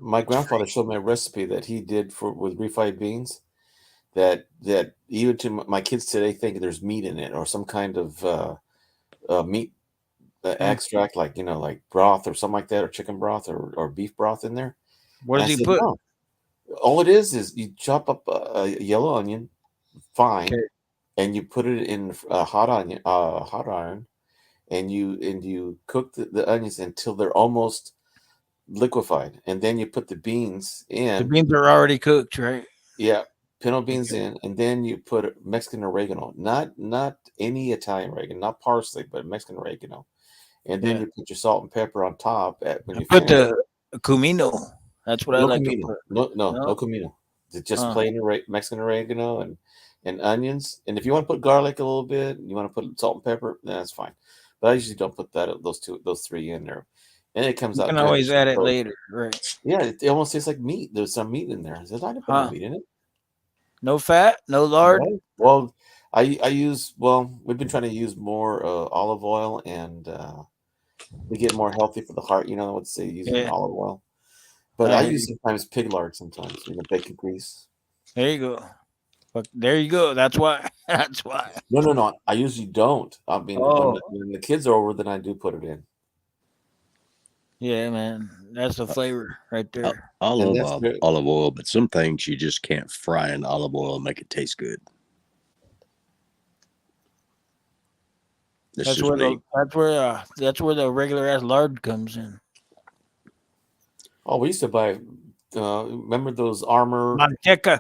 my grandfather showed me a recipe that he did with refried beans. That even to my kids today think there's meat in it or some kind of meat extract, like like broth or something like that, or chicken broth or beef broth in there. What does he put? No. All it is you chop up a yellow onion, fine, and you put it in a hot iron, and you cook the onions until they're almost liquefied, and then you put the beans in. The beans are already cooked, right? Yeah, pinto beans in, and then you put Mexican oregano, not any Italian oregano, not parsley, but Mexican oregano, and then you put your salt and pepper on top. When you put the cumino. That's what I like comino. to put. No comino. It's just plain Mexican oregano and onions. And if you want to put garlic a little bit, you want to put salt and pepper, that's fine. But I usually don't put those three in there. And it comes out. You can always add it later, right? Yeah, it almost tastes like meat. There's some meat in there. I didn't put no meat in it. No fat, no lard. Right. Well, I use we've been trying to use more olive oil, and we get more healthy for the heart. What say using olive oil. But I use sometimes pig lard sometimes, bacon grease. There you go. But there you go. That's why. That's why. No. I usually don't. I mean, when the kids are over, then I do put it in. Yeah, man. That's the flavor right there. I love olive oil, but some things you just can't fry in olive oil and make it taste good. That's where the regular ass lard comes in. Oh, we used to buy. Remember those Armor Manteca?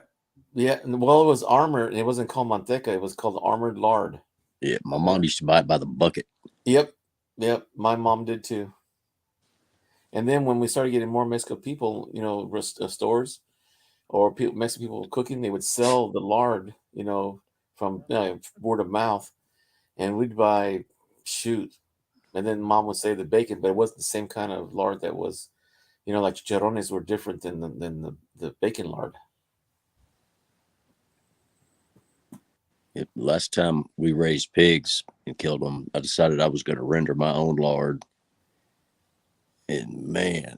Yeah, well, it was Armor. It wasn't called Manteca. It was called Armored Lard. Yeah, my mom used to buy it by the bucket. Yep. My mom did too. And then when we started getting more Mexican people, stores or Mexican people cooking, they would sell the lard, from word of mouth, and we'd buy and then mom would say the bacon, but it wasn't the same kind of lard that was, You know, like chicharrones were different than the bacon lard. Last time we raised pigs and killed them, I decided I was going to render my own lard. And man,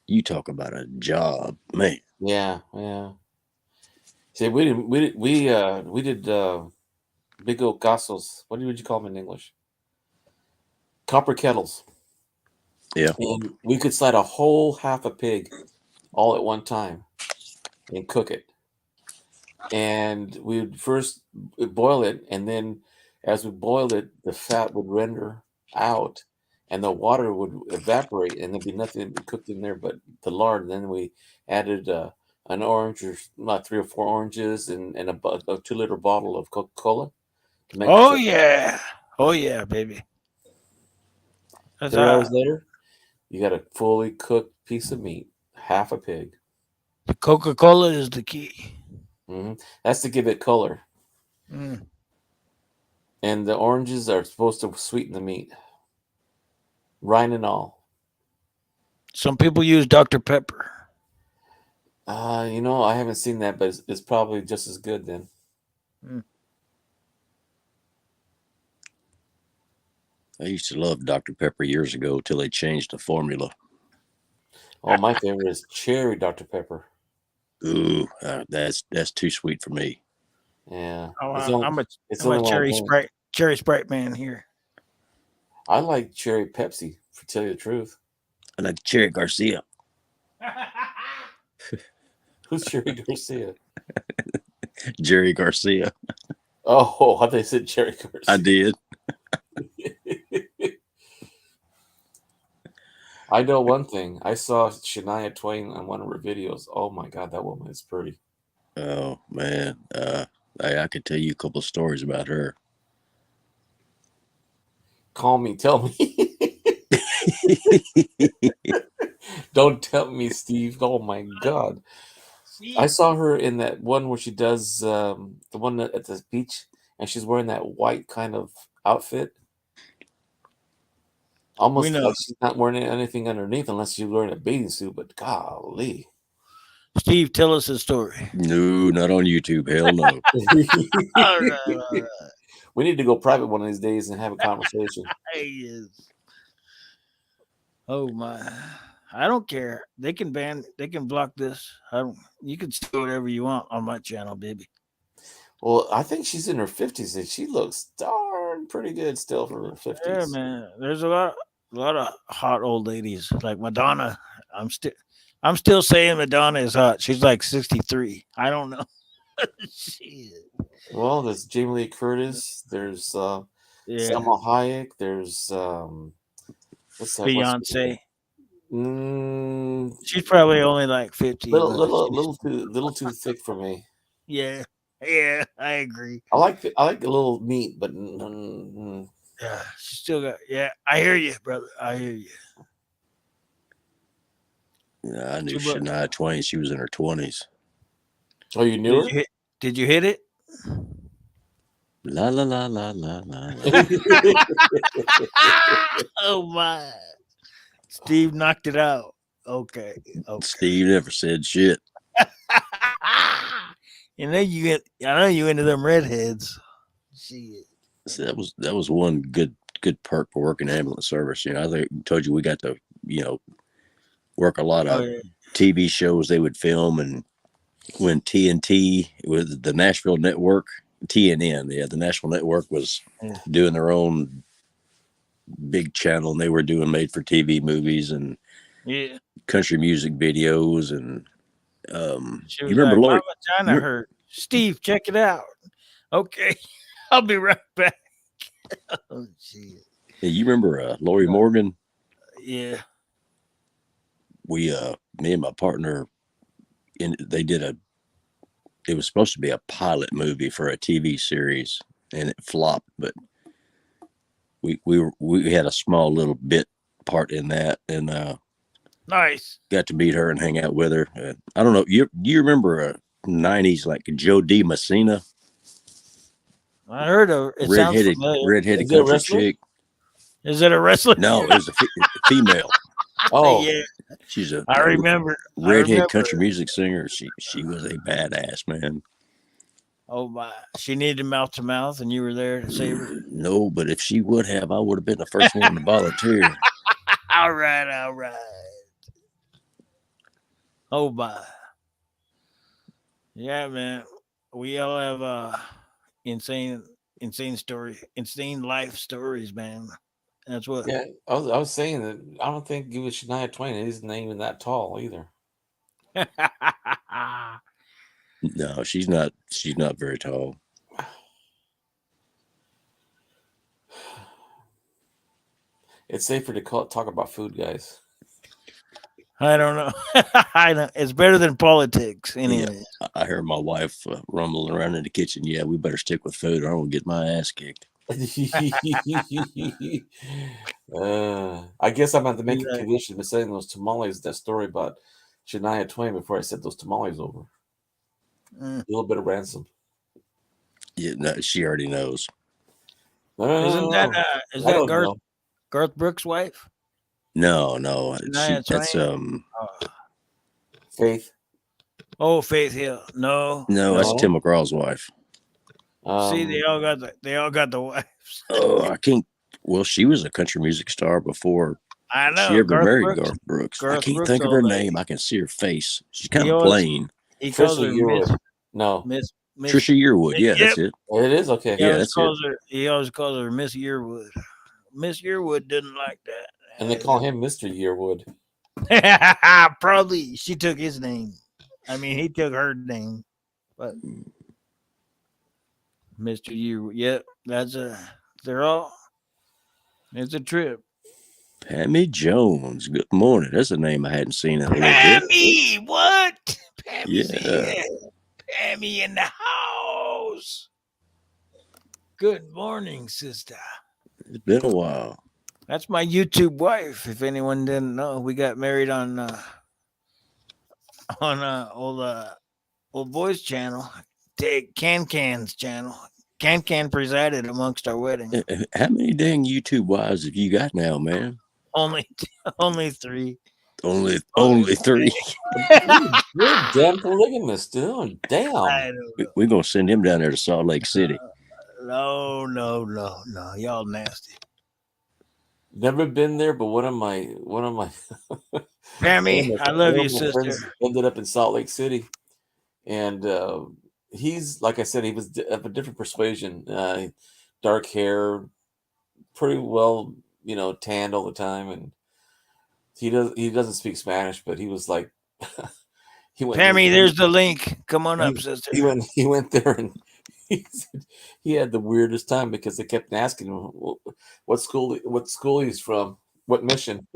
you talk about a job, man. Yeah, yeah. See, we did big old casos. What would you call them in English? Copper kettles. Yeah. And we could slide a whole half a pig all at one time and cook it. And we would first boil it, and then as we boiled it, the fat would render out, and the water would evaporate, and there'd be nothing cooked in there but the lard. And then we added an orange, or about 3 or 4 oranges, and a 2-liter bottle of Coca-Cola. Oh yeah, baby. That's 3 hours hot. later, you got a fully cooked piece of meat, half a pig. The Coca-Cola is the key. That's to give it color. Mm. And the oranges are supposed to sweeten the meat, rind and all. Some people use Dr. Pepper. You know, I haven't seen that, but it's probably just as good then. I used to love Dr. Pepper years ago till they changed the formula. Oh, my favorite is cherry Dr. Pepper. Ooh, that's too sweet for me. Yeah. Oh, I'm I'm a cherry Sprite man here. I like cherry Pepsi, to tell you the truth. I like Cherry Garcia. Who's Cherry Garcia? Jerry Garcia. Oh, I thought they said Cherry Garcia. I did. I know one thing. I saw Shania Twain on one of her videos. Oh my God, that woman is pretty. Oh man, I could tell you a couple of stories about her. Call me, tell me. Don't tell me, Steve. Oh my God. I saw her in that one where she does the one at the beach, and she's wearing that white kind of outfit. Almost like she's not wearing anything underneath unless you're wearing a bathing suit, but golly. Steve, tell us a story. No, not on YouTube. Hell no. All right. We need to go private one of these days and have a conversation. Oh my. I don't care. They can block this. You can say whatever you want on my channel, baby. Well, I think she's in her 50s and she looks darn pretty good still for her 50s. Yeah, man. There's a lot of hot old ladies like Madonna. I'm still saying Madonna is hot. She's like 63. I don't know. Well, there's Jamie Lee Curtis. There's Selma Hayek. There's what's that? Beyonce. Mm, She's probably only like 50. Little too thick for me. Yeah, I agree. I like a little meat, but yeah, she still got. Yeah, I hear you, brother. I hear you. Yeah, I knew Shania Twain. She was in her 20s. Oh, you knew her? Did you hit it? La la la la la la. Oh my! Steve knocked it out. Okay. Steve never said shit. I know you into them redheads. Shit. So that was one good perk for working ambulance service. You know, I told you we got to work a lot of TV shows they would film, and when TNT with the Nashville network, TNN, the Nashville network was doing their own big channel, and they were doing made for TV movies and country music videos, and you remember like, Lori? My vagina hurt. Steve, check it out. Okay, I'll be right back. Oh shit. Yeah, you remember Lori Morgan? Yeah. We me and my partner, they did it was supposed to be a pilot movie for a TV series, and it flopped, but we had a small little bit part in that, and nice. Got to meet her and hang out with her. I don't know. You remember 90s like Joe D. Messina? I heard of it. Redheaded country chick. Is it a wrestler? No, it was a female. Oh, Yeah, She's a I remember. redhead country music singer. She was a badass, man. Oh my! She needed mouth to mouth, and you were there to save her. No, but if she would have, I would have been the first one to volunteer. All right, all right. Oh my! Yeah, man. We all have insane, insane life stories, man. That's what. yeah. I was saying that I don't think it was Shania Twain. It isn't even that tall either. No, she's not. She's not very tall. It's safer to talk about food, guys. I don't know. I know it's better than politics, anyway. I heard my wife rumbling around in the kitchen. Yeah, we better stick with food, or I'm gonna get my ass kicked. I guess I'm going to make a Exactly. condition of saying those tamales, that story about Shania Twain before I said those tamales over. Mm. A little bit of ransom. Yeah, no, she already knows. No, Isn't that is that Garth Brooks' wife? No, Shania that's Twain? Faith? Oh, Faith Hill. No, that's Tim McGraw's wife. See, they all got the wives. Oh, I can't. Well, she was a country music star before I know. she ever married Garth Brooks. I Garth can't Brooks think of all her day. name. I can see her face. She's He kind of always- plain. He calls her Trisha Yearwood. No. Miss Trisha Yearwood. Yeah, that's it. It is okay. Yeah, that's it. He always calls her Miss Yearwood. Miss Yearwood didn't like that. And they call him Mr. Yearwood. Probably she took his name. I mean, he took her name, but Mr. Yearwood. Yep, it's a trip. Pammy Jones. Good morning. That's a name I hadn't seen in a little bit. Pammy, what? Pammy's Yeah. here. Pammy in the house. Good morning, sister. It's been a while. That's my YouTube wife. If anyone didn't know, we got married on old boys channel, Can's channel. Can presided amongst our wedding. How many dang YouTube wives have you got now, man? Only 3. Only 3. You're damn polygamous, dude. Damn. I don't know. We're gonna send him down there to Salt Lake City. No. Y'all nasty. Never been there, but one of my Pammy, I love you, one of my friends sister. ended up in Salt Lake City, and he's, like I said, he was of a different persuasion. Dark hair, pretty well, tanned all the time, and he doesn't speak Spanish, but he was like, Pammy, there's the link. Come on up, sister. He went there, and he said he had the weirdest time because they kept asking him what school he's from, what mission.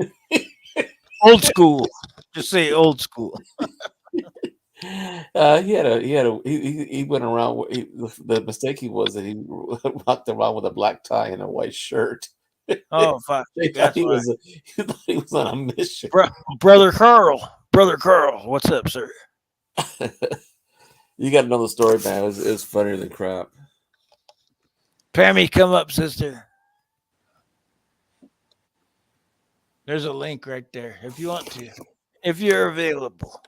Old school. Just say old school. He went around. The mistake was that he walked around with a black tie and a white shirt. Oh fuck! They thought he was on a mission. Brother Carl, what's up, sir? You got to know the story, man. It was funnier than crap. Pammy, come up, sister. There's a link right there if you want to, if you're available,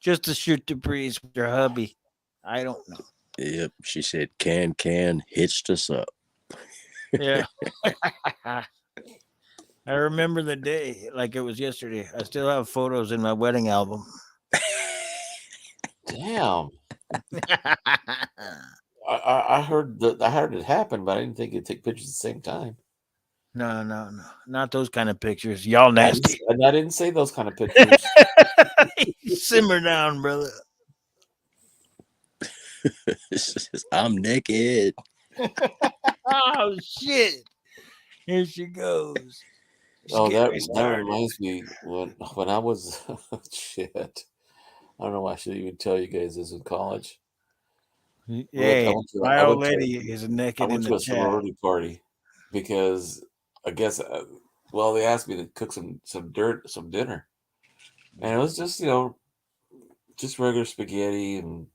just to shoot the breeze with your hubby. I don't know. Yep, she said can hitched us up. Yeah. I remember the day like it was yesterday. I still have photos in my wedding album. Damn. I heard it happen, but I didn't think it'd take pictures at the same time. No, not those kind of pictures. Y'all nasty. I didn't say those kind of pictures. Simmer down, brother. I'm naked. Oh shit! Here she goes. That reminds me when I was shit. I don't know why I should even tell you guys this in college. Yeah, my old lady is naked in the chat. Sorority party because I guess they asked me to cook some dinner, and it was just just regular spaghetti and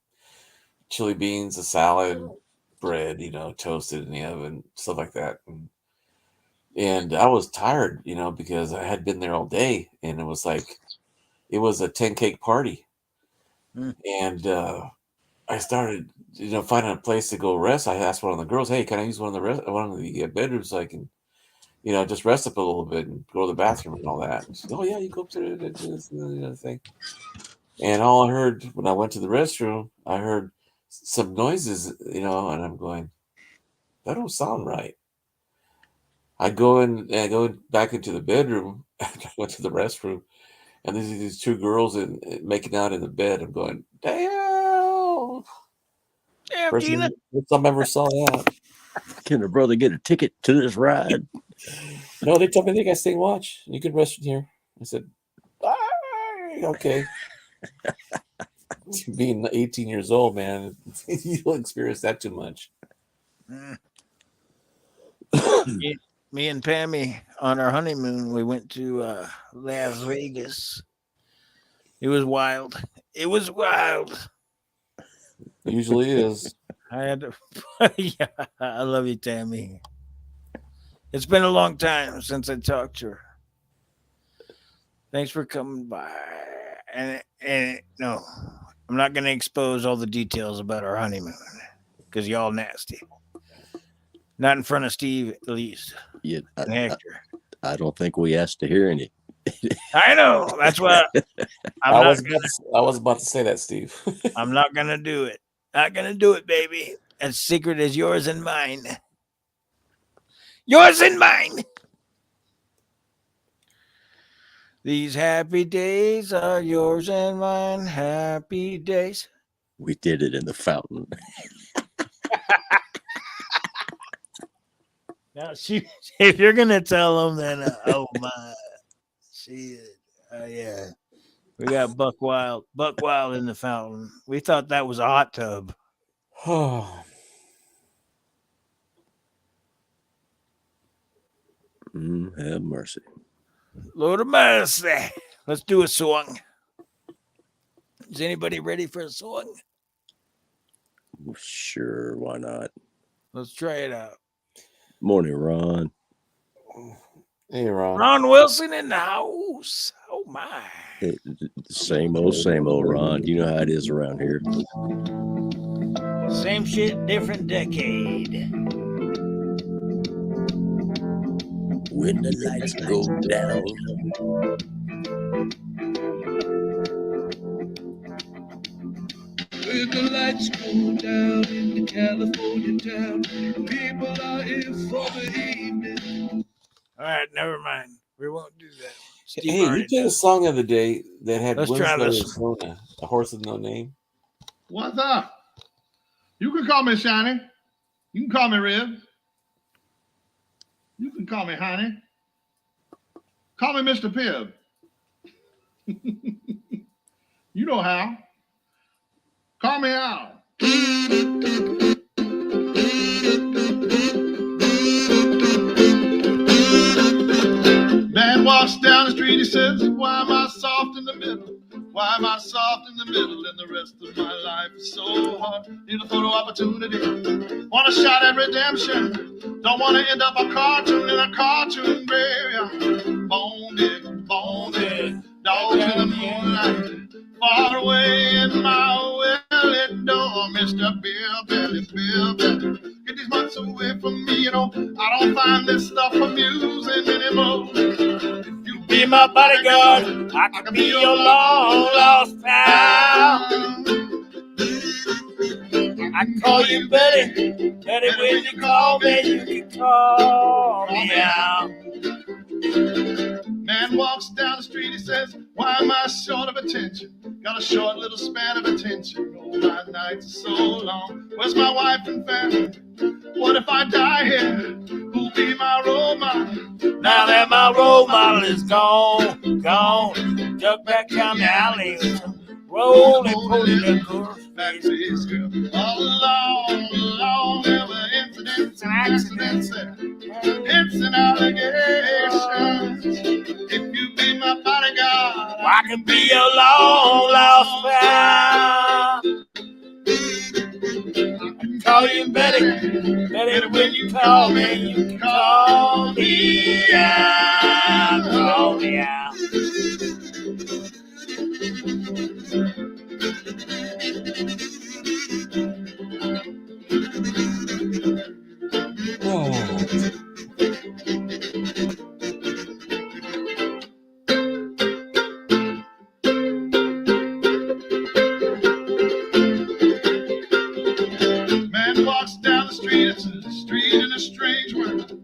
chili beans, a salad, bread, toasted in the oven, stuff like that. And And I was tired, because I had been there all day, and it was a 10-cake party. Hmm. And I started, finding a place to go rest. I asked one of the girls, "Hey, can I use one of the bedrooms so I can, just rest up a little bit and go to the bathroom and all that?" And she said, "Oh yeah, you go up to this and the other thing." And all I heard when I went to the restroom, I heard some noises, and I'm going, that don't sound right. I go in and I go back into the bedroom after I went to the restroom, and there's these two girls making out in the bed. I'm going, damn. Damn, First Gina. time I ever saw that. Can her brother get a ticket to this ride? No, they told me they got stay and watch. You can rest in here. I said, okay. Being 18 years old, man, you don't experience that too much. Me and Pammy on our honeymoon, we went to Las Vegas. It was wild. It was wild. Usually is. I had to. Yeah, I love you, Tammy. It's been a long time since I talked to her. Thanks for coming by. And no, I'm not going to expose all the details about our honeymoon because y'all nasty. Not in front of Steve, at least. Yeah, And Hector. I don't think we asked to hear any. I know. That's why I was about to say that, Steve. I'm not going to do it. Not going to do it, baby. As secret as yours and mine. Yours and mine. These happy days are yours and mine. Happy days. We did it in the fountain. Now, if you're going to tell them, then, oh, my. Shit. Yeah. We got Buck Wild in the fountain. We thought that was a hot tub. Have mercy. Lord of mercy. Let's do a song. Is anybody ready for a song? Sure, why not? Let's try it out. Morning, Ron. Hey, Ron. Ron Wilson in the house. Oh, my. Same old, Ron. You know how it is around here. Same shit, different decade. When the lights go down. When the lights go down in the California town, people are here for the evening. All right, never mind. We won't do that. Steve Hey, you already played a does. song of the day that had Let's try Winslow, this. Arizona, a horse with no name. What's up? You can call me Shiny. You can call me Ribs. You can call me Honey. Call me Mr. Pibb. You know how. Call me Al. Man walks down the street, he says, why am I soft in the middle? Why am I soft in the middle and the rest of my life is so hard? Need a photo opportunity, want a shot at redemption. Don't want to end up a cartoon in a cartoon graveyard. Bone dig, dog to the moonlight. Far away in my willie door, Mr. Bill Belly. Get these months away from me, I don't find this stuff amusing anymore. If you Be my bodyguard. I can be your long lost pal. I can call you Betty. Betty, when you call me, you can call me out. Man walks down the street, he says, why am I short of attention? Got a short little span of attention. Oh, my nights are so long. Where's my wife and family? What if I die here? Who'll be my role model? Now that my role model is gone. Duck back down the alley. Rolling, pulling the girl's Back to his girl. All along, there were incidents and accidents there. Hits and allegations. If you be my bodyguard, I can be your long lost pal. call you Betty. Betty, when you call me, you can call me out. Call me out. Man walks down the street, it's a street in a strange world.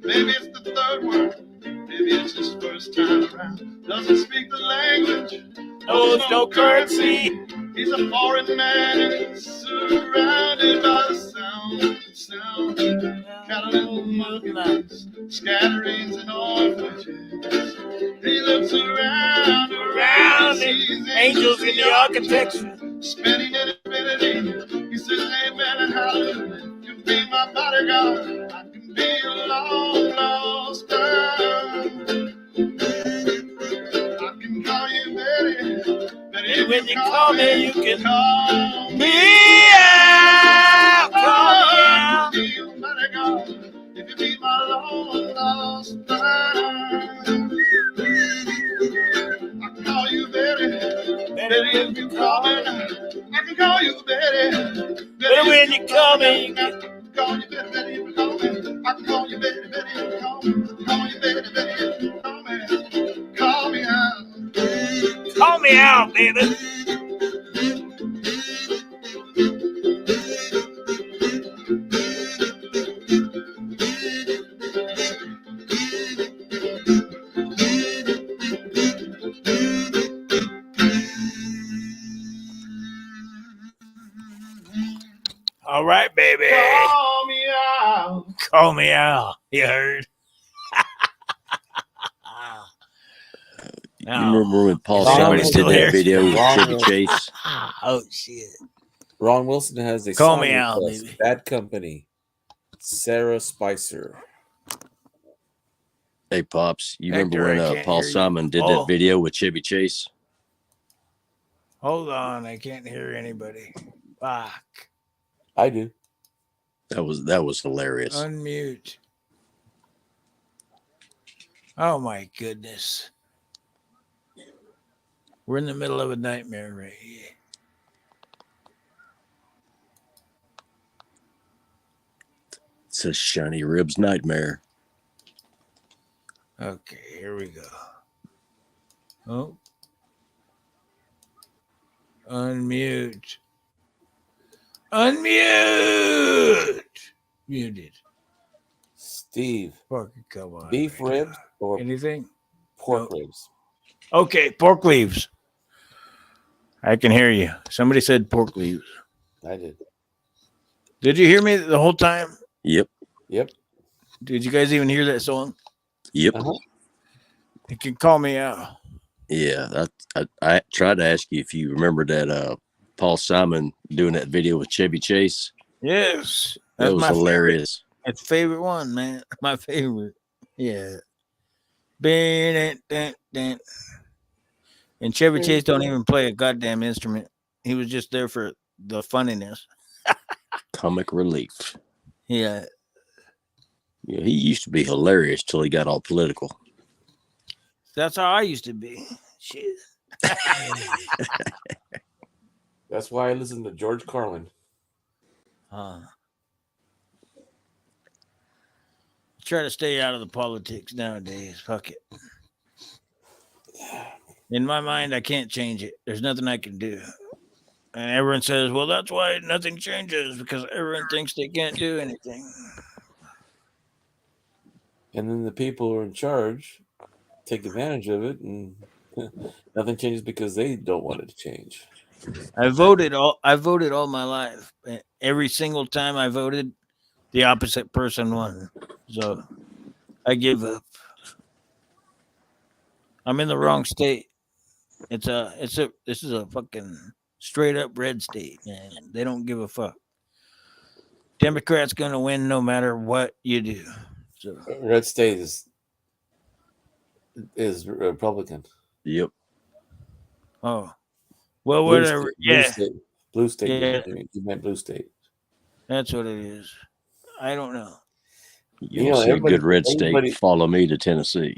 Maybe it's the third world, maybe it's his first time around. Doesn't speak the language, Knows no currency. he's a foreign man and he's surrounded by the sound. Got a little monkeys, scatterings and orphanages. He looks around Around sees angels in the architecture. spinning in infinity. He says, amen, hallelujah. You be my bodyguard. I can be a long lost girl. I can call you Betty. Betty, When you call me, you can call me out. Call me out. be your bodyguard. If you be my long lost girl. I can call you Betty. Betty, if you call me now. I can call you Betty. Betty, when you call me, you I can call you Betty, Betty, if you call me. I can call you Betty, Betty, if you call me. Call you Betty, Betty, if you call me. Call me out. call me out, baby. All right, baby. Call me out. Call me out. You heard? You remember when Paul Ron Simon Wilson did that there? video with Ron Chevy Wilson. Chase? Oh shit! Ron Wilson has a Call song me out, request, baby. Bad Company. Sarah Spicer. Hey, Pops, you Hector, remember I when can't Paul hear you. Simon did Oh. that video with Chevy Chase? Hold on, I can't hear anybody. Fuck. I do. That was hilarious. Unmute. Oh my goodness. We're in the middle of a nightmare right here. It's a shiny ribs nightmare. Okay, here we go. Oh. Unmute. Unmute. Muted. Steve, Fucking come on. beef man. ribs or Anything? pork No. ribs? Okay, pork leaves. I can hear you. Somebody said pork leaves. I did. Did you hear me the whole time? Yep. Yep. Did you guys even hear that song? Yep. Uh-huh. You can call me out. Yeah. I tried to ask you if you remember that Paul Simon doing that video with Chevy Chase. Yes. That That's was my hilarious. It's favorite one, man. My favorite. Yeah. And Chevy Chase don't even play a goddamn instrument. He was just there for the funniness. Comic relief. Yeah. Yeah, he used to be hilarious till he got all political. That's how I used to be. Shit. That's why I listen to George Carlin. Try to stay out of the politics nowadays. Fuck it. In my mind, I can't change it. There's nothing I can do. And everyone says, well, that's why nothing changes, because everyone thinks they can't do anything. And then the people who are in charge take advantage of it, and nothing changes because they don't want it to change. I voted all my life. Every single time I voted, the opposite person won. So I give up. I'm in the wrong state. This is a fucking straight up red state, man. They don't give a fuck. Democrats gonna win no matter what you do. So Red State is Republican. Yep. oh well, Blue whatever. State, Yeah, Blue State. Yeah. You meant Blue State. That's what it is. I don't know. You You don't know, see a good red everybody state. Follow me to Tennessee.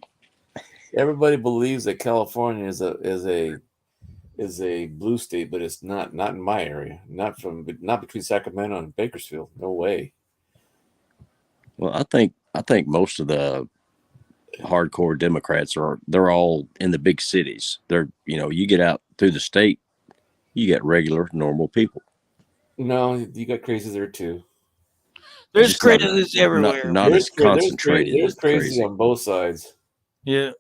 everybody believes that California is a blue state, but it's not. Not in my area. Not between Sacramento and Bakersfield. No way. Well, I think most of the hardcore Democrats they're all in the big cities. You get out through the state, you get regular, normal people. No, you got crazies there too. There's Just not crazies everywhere. not as concentrated There's as crazy crazy. on both sides. Yeah.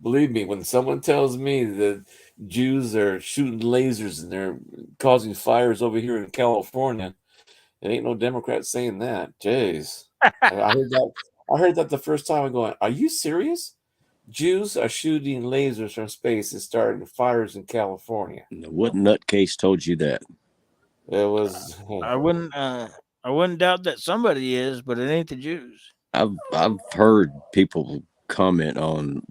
Believe me, when someone tells me that Jews are shooting lasers and they're causing fires over here in California, it ain't no Democrat saying that. Jeez, I heard that. I heard that the first time. I'm going, are you serious? Jews are shooting lasers from space and starting fires in California. What nutcase told you that? It was. I wouldn't doubt that somebody is, but it ain't the Jews. I've heard people comment on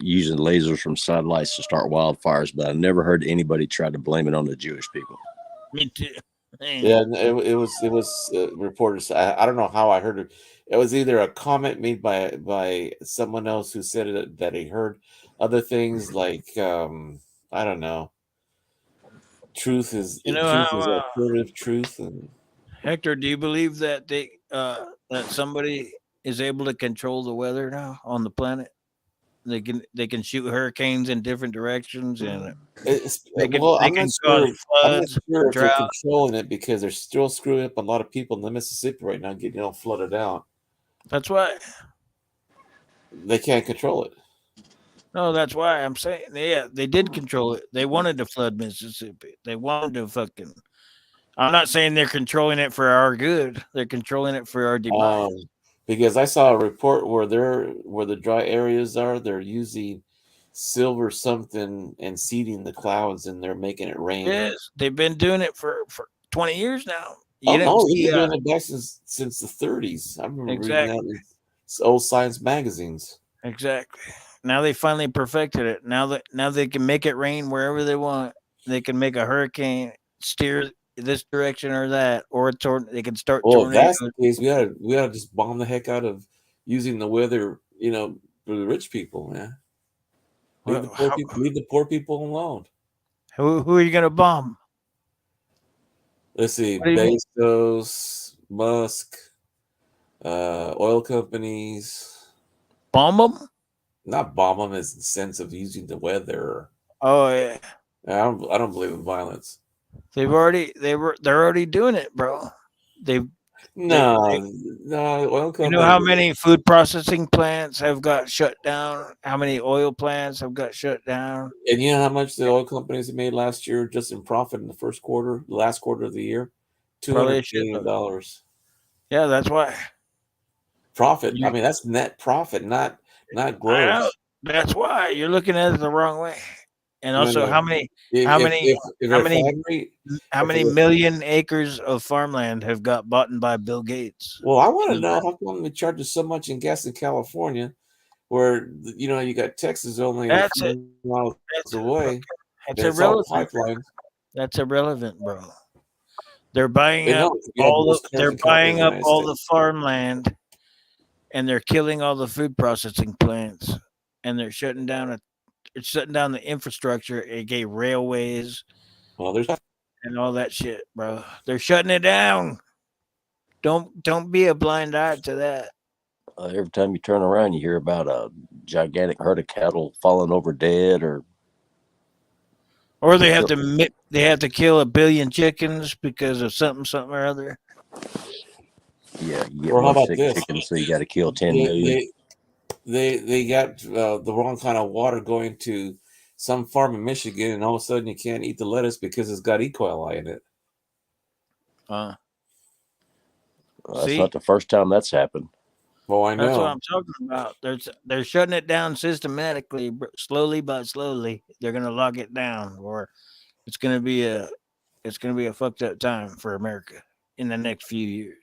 using lasers from satellites to start wildfires, but I never heard anybody try to blame it on the Jewish people. Me too. Man. Yeah, it was reported. I don't know how I heard it. It was either a comment made by someone else who said it, that he heard other things like I don't know. Truth is You know truth how is alternative truth, and Hector, do you believe that that somebody is able to control the weather now on the planet? They can shoot hurricanes in different directions and they can well, they can cause I'm not floods, sure if they're drought. controlling it because they're still screwing up a lot of people in the Mississippi right now, getting all flooded out. That's why. They can't control it. No, that's why I'm saying. Yeah, they did control it. They wanted to flood Mississippi. They wanted to fucking. I'm not saying they're controlling it for our good. They're controlling it for our demise. Because I saw a report where the dry areas are, they're using silver something and seeding the clouds, and they're making it rain. Yes, they've been doing it for 20 years now. Oh You didn't no, they've see been doing it back since the 30s. I remember reading that exactly, in old science magazines. exactly. Now they finally perfected it. Now they can make it rain wherever they want. They can make a hurricane steer this direction or that, or they can start Well, if tornadoes. that's the case, we oughta just bomb the heck out of using the weather, for the rich people, man. Leave the Well, poor people alone. who are you gonna bomb? Let's see, What do you mean? Bezos, Musk, oil companies. Bomb them? Not bomb them as the sense of using the weather. Oh yeah, I don't believe in violence. they're already doing it, bro. They No, they no, oil You know how companies. many food processing plants have got shut down? How many oil plants have got shut down? And you know how much the oil companies made last year just in profit in the last quarter of the year? Probably a $200 billion shitload. Yeah, that's why. profit. I You, mean, that's net profit, not I know. gross. That's why you're looking at it the wrong way. And No, also, no. how many, If how if many, if, if how a many, refinery, how if many a, million acres of farmland have got bought by Bill Gates? well, I want You to know know that? how come they charge us so much in gas in California, where you got Texas only a That's it. few miles That's away, that's and it's all irrelevant. pipelines. That's irrelevant, bro. They're buying They up know it could be the most they're cars company in buying the up United all the States. farmland and they're killing all the food processing plants and they're shutting down the infrastructure, aka railways Well, there's and all that shit, bro. They're shutting it down. Don't be a blind eye to that. Every time you turn around, you hear about a gigantic herd of cattle falling over dead, or Or they have to kill 1 billion chickens because of something or other. yeah, you get Or how one about sick this? chicken, so you got to kill 10 They million. they got the wrong kind of water going to some farm in Michigan, and all of a sudden you can't eat the lettuce because it's got E. coli in it. Uh, That's see, not the first time that's happened. Well, I that's what know. I'm talking about. They're shutting it down systematically, slowly but slowly. They're gonna lock it down, or it's gonna be a fucked up time for America in the next few years.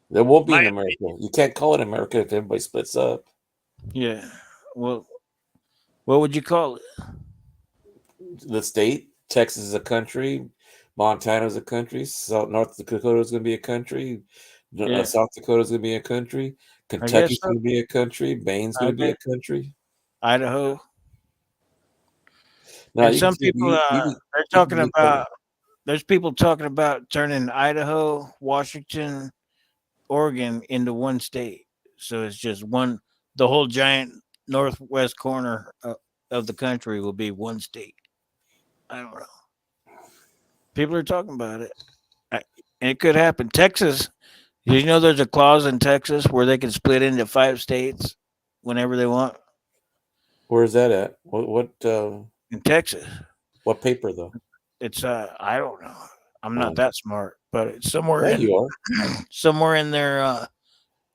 There won't be in My America. You can't call it America if everybody splits up. Yeah. Well, what would you call it? The state, Texas is a country, Montana's a country. North Dakota is going to be a country. Yeah. South Dakota is going to be a country. I guess Kentucky's so. going to be a country. Maine's going to be Okay. a country. Idaho. Now And you some can people you they're can talking be about there's people talking about turning Idaho, Washington, Oregon into one state. So it's just one the whole giant northwest corner of the country will be one state. I don't know. People are talking about it. And it could happen. Texas, did you know there's a clause in Texas where they can split into 5 states whenever they want? Where's that at? In Texas. What paper though? It's I don't know. I'm Oh. not that smart, but it's somewhere Yeah, in you are. somewhere in their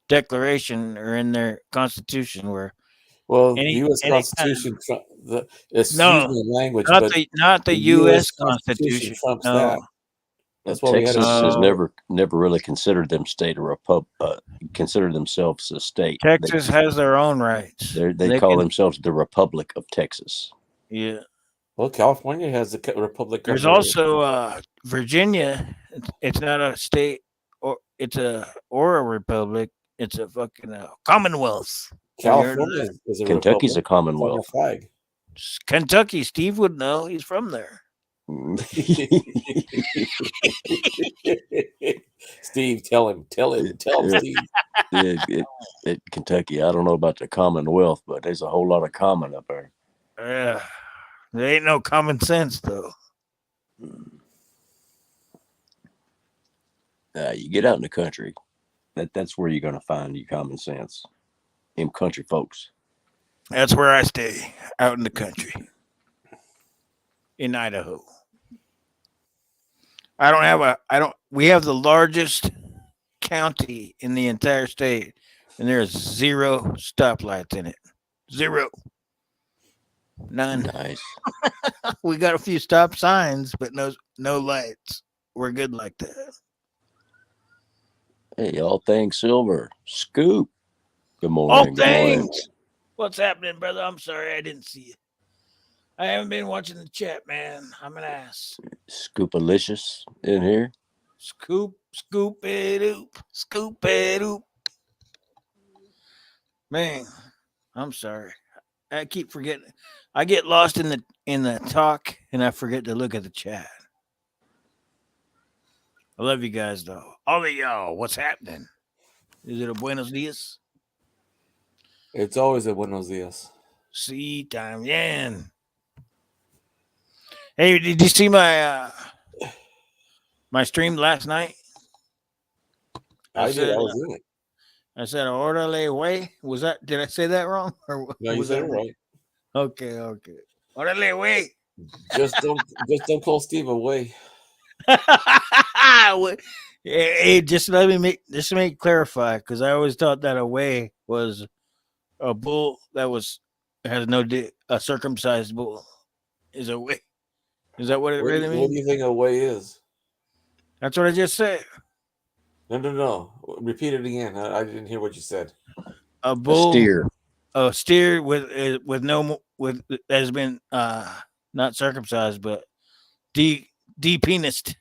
declaration or in their constitution where Well, the any U.S. any kind Constitution, excuse no, my language, not but the the U.S. U.S. Constitution Constitution. trumps No, that. That's why we had Texas has no. never really considered considered themselves a state. Texas has their own rights. They call themselves the Republic of Texas. Yeah. Well, California has the Republic. There's of also Virginia. It's not a state or a republic. It's a fucking Commonwealth. Have you heard of California that? is a Kentucky's a republic. It's on commonwealth. their flag. Kentucky. Steve would know. He's from there. Steve, tell him, Steve. Kentucky. I don't know about the Commonwealth, but there's a whole lot of common up there. Yeah. There ain't no common sense though. You get out in the country, that's where you're going to find your common sense. Them country folks. That's where I stay, out in the country, in Idaho. We have the largest county in the entire state, and there's 0 stoplights in it. 0. None. Nice. We got a few stop signs, but no lights. We're good like that. Hey, all things silver. Scoop. Good morning. Good morning. Thanks. What's happening, brother? I'm sorry I didn't see you. I haven't been watching the chat, man. I'm an ass. Scoopalicious in here. Scoop it oop. Man, I'm sorry. I keep forgetting. I get lost in the talk and I forget to look at the chat. I love you guys though. All of y'all, what's happening? Is it a buenos dias? It's always a Buenos Dias. See time, yeah. Hey, did you see my stream last night? I did. I was in it. I said orderly way. Was that? Did I say that wrong? Or No, you was said that it right. Okay. Orderly way. Just don't call Steve away. Hey, just let me clarify, because I always thought that a way was a bull that has no dick. A circumcised bull is a way. Is that what it really What means? do you think away is? That's what I just said. No. Repeat it again. I didn't hear what you said. A bull, A steer. a steer with has been not circumcised but de-penised.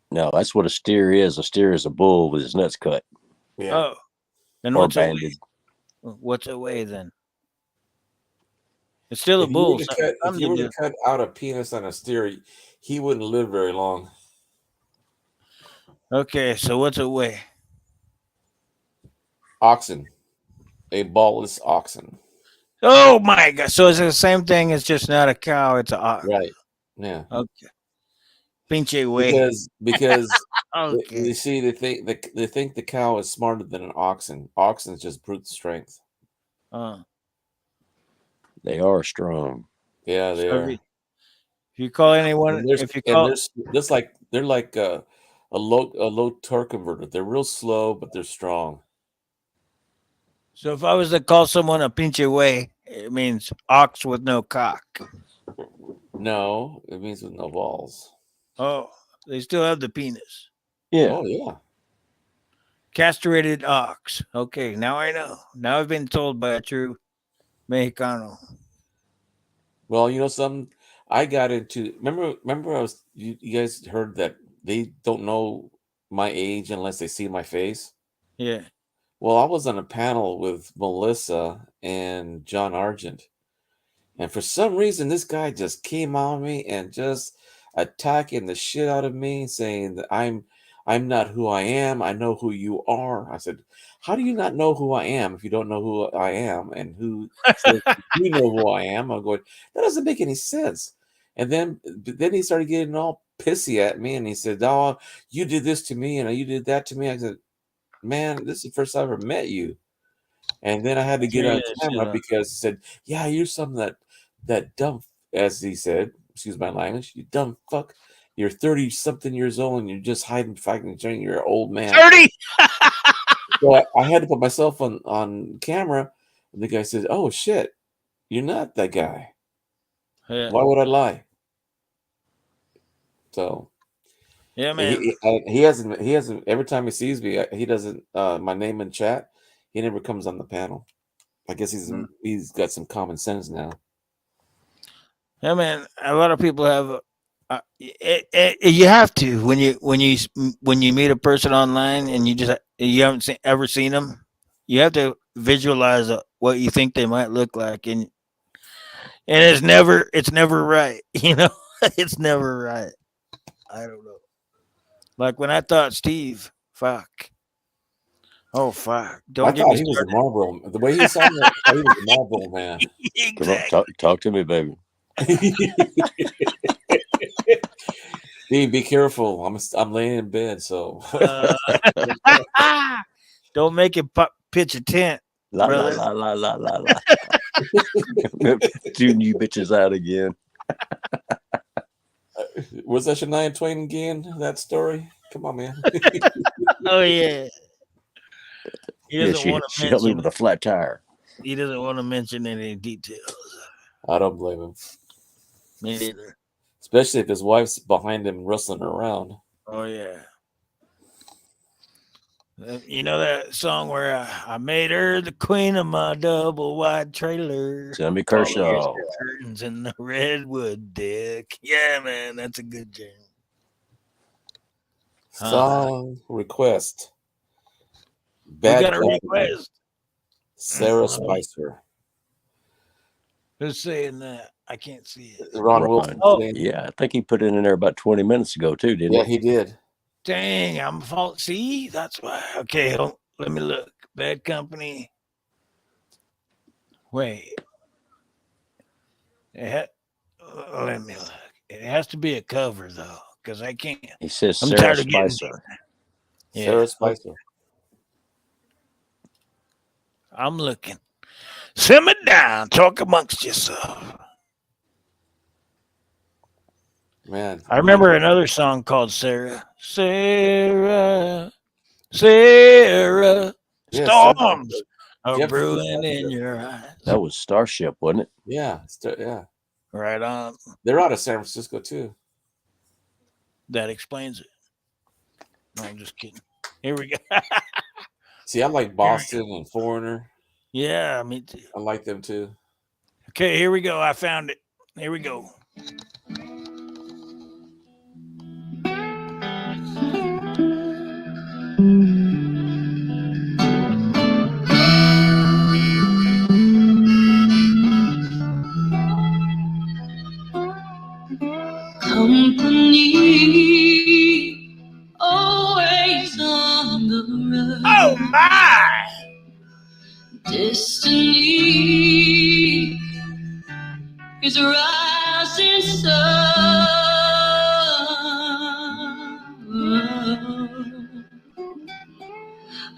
No, that's what a steer is. A steer is a bull with his nuts cut. Yeah. Oh, then Or what's a way? banded. What's a way then? It's still a If you bull. were to cut out a penis on a steer, he wouldn't live very long. Okay, so what's a way? Oxen. A ballless oxen. Oh my god! So it's the same thing. It's just not a cow. It's a ox. Right. Yeah. Okay. Pinche way. Because Okay. you see, they think the cow is smarter than an oxen. Oxen is just brute strength. They are strong. Yeah, they So are. if you call anyone, they're like a low torque converter. They're real slow, but they're strong. so if I was to call someone a pinche way, it means ox with no cock. No, it means with no balls. Oh, they still have the penis. Yeah. Oh yeah. Castrated ox. Okay, now I know. Now I've been told by a true Mexicano. Well, you know something. I got into remember I was you guys heard that they don't know my age unless they see my face. Yeah. Well, I was on a panel with Melissa and John Argent, and for some reason this guy just came on me and just attacking the shit out of me, saying that I'm not who I am. I know who you are. I said, how do you not know who I am if you don't know who I am? And who says you know who I am? I'm going, that doesn't make any sense. And then he started getting all pissy at me, and he said, oh, you did this to me and you did that to me. I said, man, this is the first time I ever met you. And then I had to get on camera because he said, yeah, you're something that dumb, as he said, excuse my language, you dumb fuck. You're 30 something years old and you're just hiding fucking showing you're an old man. 30. So I had to put myself on camera. And the guy says, oh shit, you're not that guy. Yeah. Why would I lie? So Yeah, man. he hasn't every time he sees me, he doesn't my name in chat, he never comes on the panel. I guess he's got some common sense now. Yeah, man. A lot of people have. You have to when you meet a person online and you haven't ever seen them. You have to visualize what you think they might look like, and it's never right. You know, it's never right. I don't know. Like when I thought Steve, fuck. Oh fuck! I thought he was a Marlboro. The way he sounded, I thought he was a Marlboro man. Exactly. Come on, talk to me, baby. Steve, be careful. I'm laying in bed, so don't make it pitch a tent. La la brother. la la la la. Tune you bitches out again. Was that Shania Twain again? That story? Come on, man. Oh yeah. He doesn't want to she helped me mention. with a flat tire. He doesn't want to mention any details. I don't blame him. Me neither. Especially if his wife's behind him rustling around. Oh yeah. You know that song where I made her the queen of my double wide trailer. Sammy Kershaw. Curtains in the redwood deck. Yeah, man, that's a good jam. Song request. We got a Company. request. Sarah Spicer. Who's saying that? I can't see it. Ron Wilson. Oh. Yeah, I think he put it in there about 20 minutes ago too, didn't he? Yeah, he did. Dang, I'm fault. See, that's why. Okay, let me look. Bad Company. Wait. Let me look. It has to be a cover though, because I can't. He says I'm Sarah tired of getting. Spicer. Yeah, Sarah Spicer. I'm looking. Simmer down. Talk amongst yourself. Man. I remember another song called Sarah. Sarah. Sarah. Yeah, Storms are Yep. brewing in your eyes. That was Starship, wasn't it? Yeah. Yeah. Right on. They're out of San Francisco too. That explains it. No, I'm just kidding. Here we go. See, I like Boston and Foreigner. Yeah, me too. I like them too. Okay, here we go. I found it. Here we go. Company always on the run. Oh my! Destiny is a rising sun.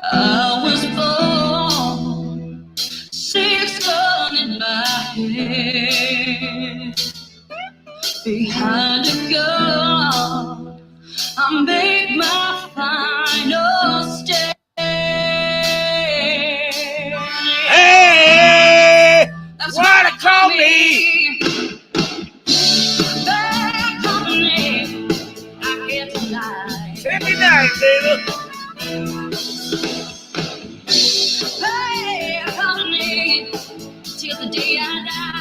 I was born 6 gun in my hand. Behind a gun, I made my final stand. Hey! That's Why they call me? Bad company, I can't deny. Every night, baby. Bad company, till the day I die.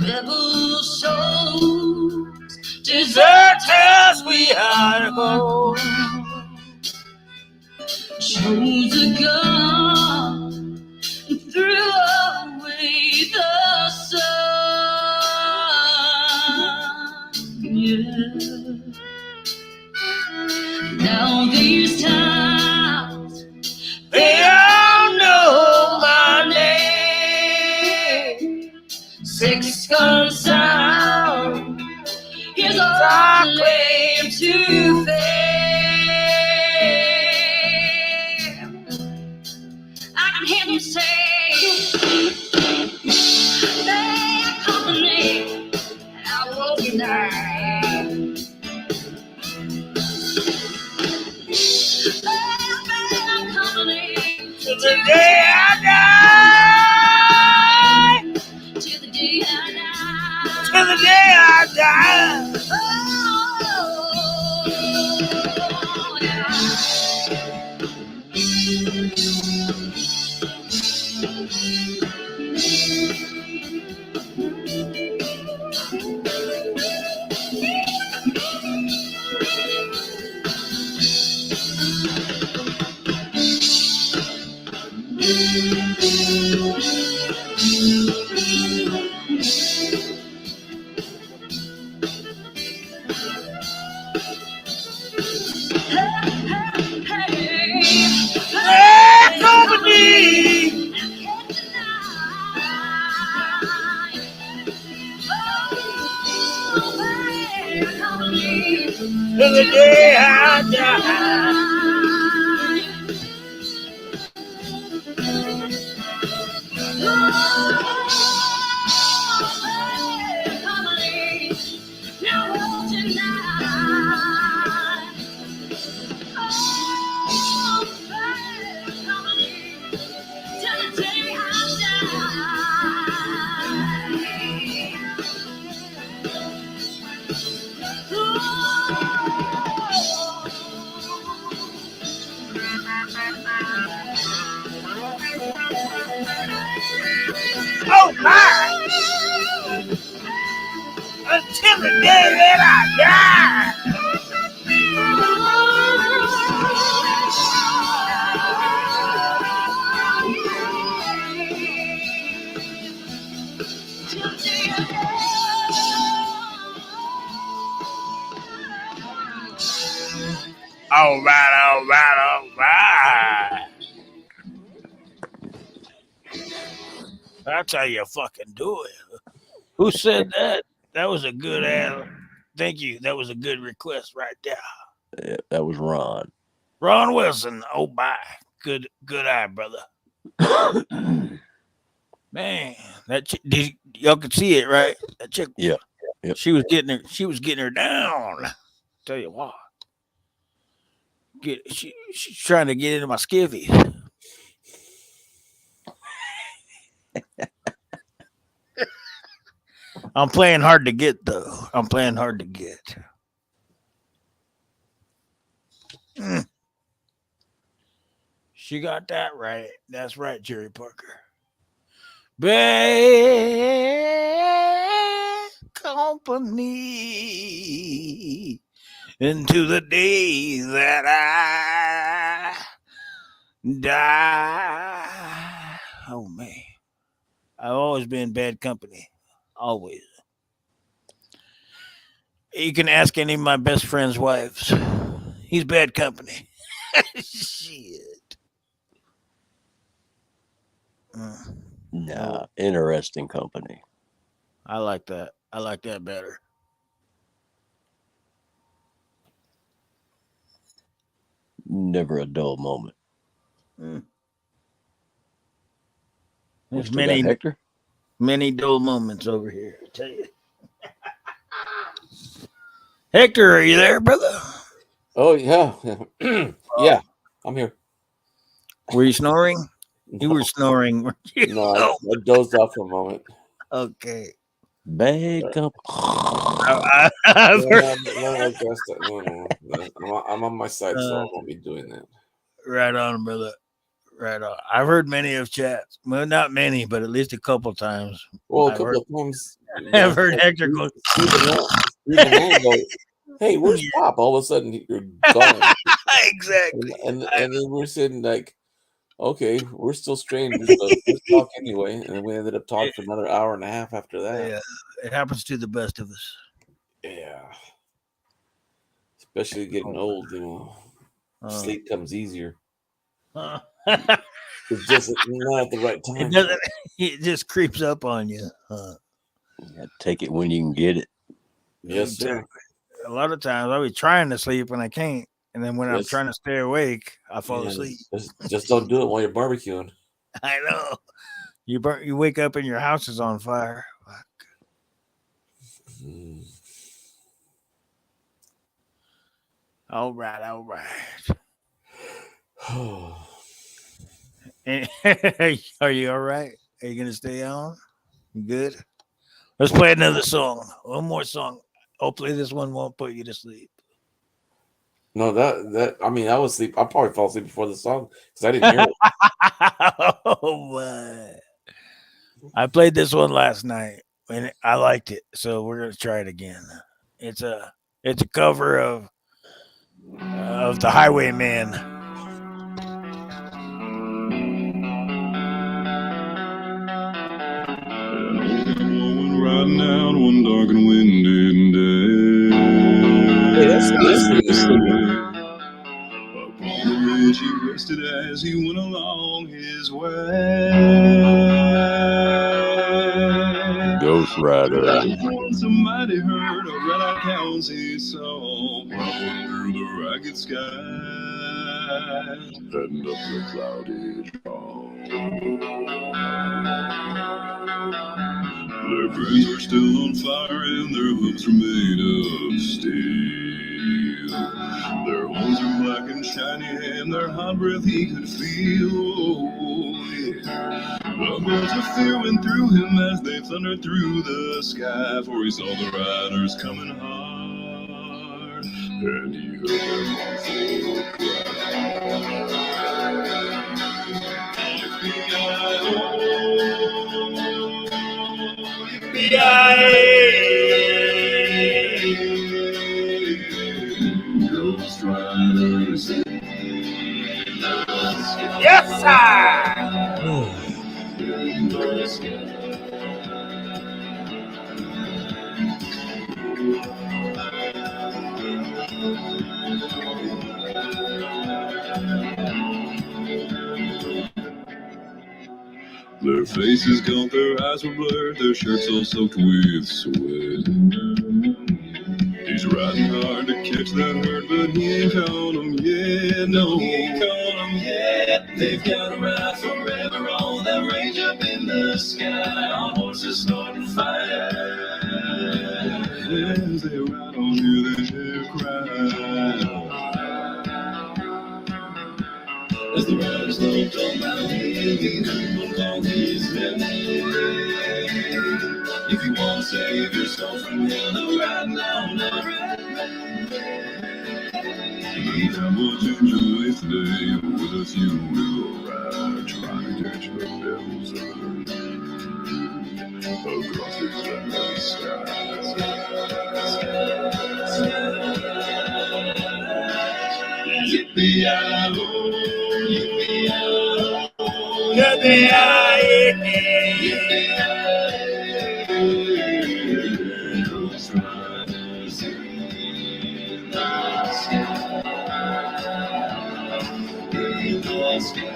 Rebel souls, deserters we are to go. Chose a gun and threw away the sun. Yeah. Now these times, they all know my name. Six gun sound is our claim to fame. I can hear them say, bad company, I won't deny. Bad company, till the day I die. Till the day I die. Till the day I die. Oh, yeah. Till the day I die. Now won't deny. Oh, bad company, till the day I oh my! Until the day that I die. All right. That's how you fucking do it. Who said that? That was a good ass. Thank you. That was a good request right there. Yeah, that was Ron. Ron Wilson. Oh, bye. Good eye, brother. Man, that chick, y'all could see it, right? That chick. Yeah. Yep. She was getting her down. Tell you what. She's trying to get into my skivvy. I'm playing hard to get, though. I'm playing hard to get. She got that right. That's right, Jerry Parker. Bad company into the day that I die. Oh, man. I've always been bad company. Always. You can ask any of my best friends' wives. He's bad company. Shit. Nah, interesting company. I like that. I like that better. Never a dull moment. There's Still got Hector? many dull moments over here, I tell you. Hector, are you there, brother? Oh yeah, yeah. I'm here. Were you snoring? You were snoring. Weren't you? No, I dozed off for a moment. Okay. Bad company. No, I'm on my side, so I won't be doing that. Right on, brother. Right on. I've heard many of chats. Well, not many, but at least a couple times. Well, a I've couple heard, of times. I've heard Hector go, Steve and I go, "Hey, where's Yeah. Pop?" All of a sudden, you're gone, exactly. and then we're sitting like, "Okay, we're still strangers, but let's talk anyway." And then we ended up talking for another hour and a half after that. Yeah, it happens to the best of us. Yeah, especially getting old, sleep comes easier. It's just not at the right It time. doesn't. It just creeps up on you. You gotta take it when you can get it. Yes, sir. Exactly. A lot of times I'll be trying to sleep and I can't, and then when I'm Yes. trying to stay awake, I fall Yeah, asleep. just don't do it while you're barbecuing. I know. You wake up and your house is on fire. Fuck. Mm. All right. And- Are you all right? Are you gonna stay on? You good? Let's play another song. One more song. Hopefully this one won't put you to sleep. No, that I mean, I was asleep. I probably fall asleep before the song because I didn't hear it. Oh my. I played this one last night and I liked it, so we're gonna try it again. It's a cover of the Highwayman. Riding down one dark and windy day. Hey, that's Upon the ridge he rested as he went along his way. Ghost Rider. Once a mighty herd of red-eyed cows he saw plowing through the ragged sky, heading up the cloudy draw. Their brains were still on fire and their hooves were made of steel. Their horns were black and shiny and their hot breath he could feel. Oh, yeah. The bells of fear went through him as they thundered through the sky, for he saw the riders coming hard, and he heard their mournful cry. Ghost riders in the sky. Yes, sir. In the sky. Their faces gaunt, their eyes were blurred, their shirts all soaked with sweat. He's riding hard to catch that herd, but he ain't caught them yet. No, he ain't caught them yet. They've got to ride forever on that range up in the sky, on horses snorting fire. As they ride on, hear their cry. As the riders looked on Mount Hill, he heard along his name. If you want to save your soul from hell, no riding on the red man. How much in your ways today, with us you will ride, trying to catch the devil's herd across the clouded sky. Yippee-yi-oh, yippee-yi-oh, yippee-yi-yi, ghost riders in the sky, in the sky.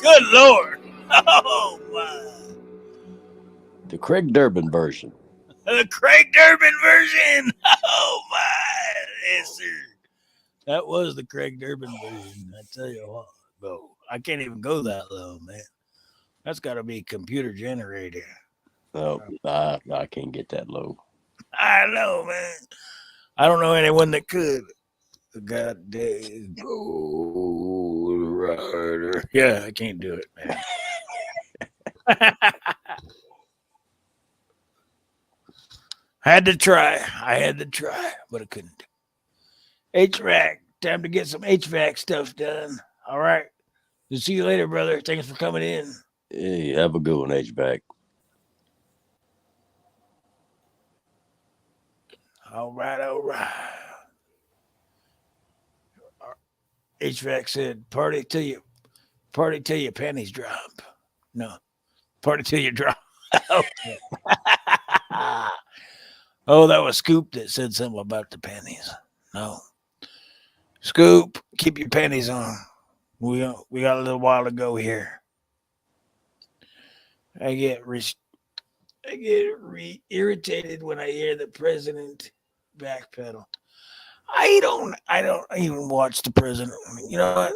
Good Lord. Oh my. The Craig Durbin version. The Craig Durbin version. Oh my. Yes, sir. That was the Craig Durbin version. I tell you what, bro. I can't even go that low, man. That's got to be computer generated. Oh, I can't get that low. I know, man. I don't know anyone that could. Goddamn Gold Rider. Yeah, I can't do it, man. Had to try. I had to try, but I couldn't. HVAC. Time to get some HVAC stuff done. All right. We'll see you later, brother. Thanks for coming in. Hey, have a good one, HVAC. All right, all right. HVAC said, party till your panties drop. No, party till you drop. Okay. Oh, that was Scoop that said something about the panties. No, Scoop, keep your panties on. We got a little while to go here. I get irritated when I hear the president backpedal. I don't even watch the president. You know what?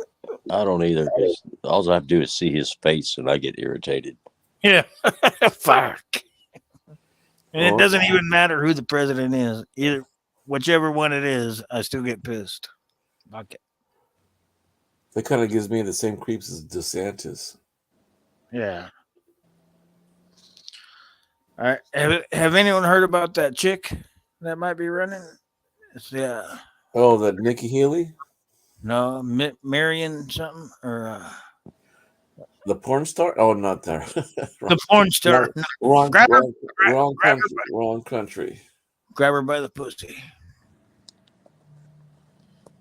I don't either, because all I have to do is see his face and I get irritated. Yeah. Fuck. And it doesn't even matter who the president is. Either whichever one it is, I still get pissed. Okay. That kind of gives me the same creeps as DeSantis. Yeah. All right. Have anyone heard about that chick that might be running? It's Oh, that Nikki Haley? no, Marion something or The porn star? Oh, not there. the porn star. Wrong Grab her, wrong country. grab her by the pussy.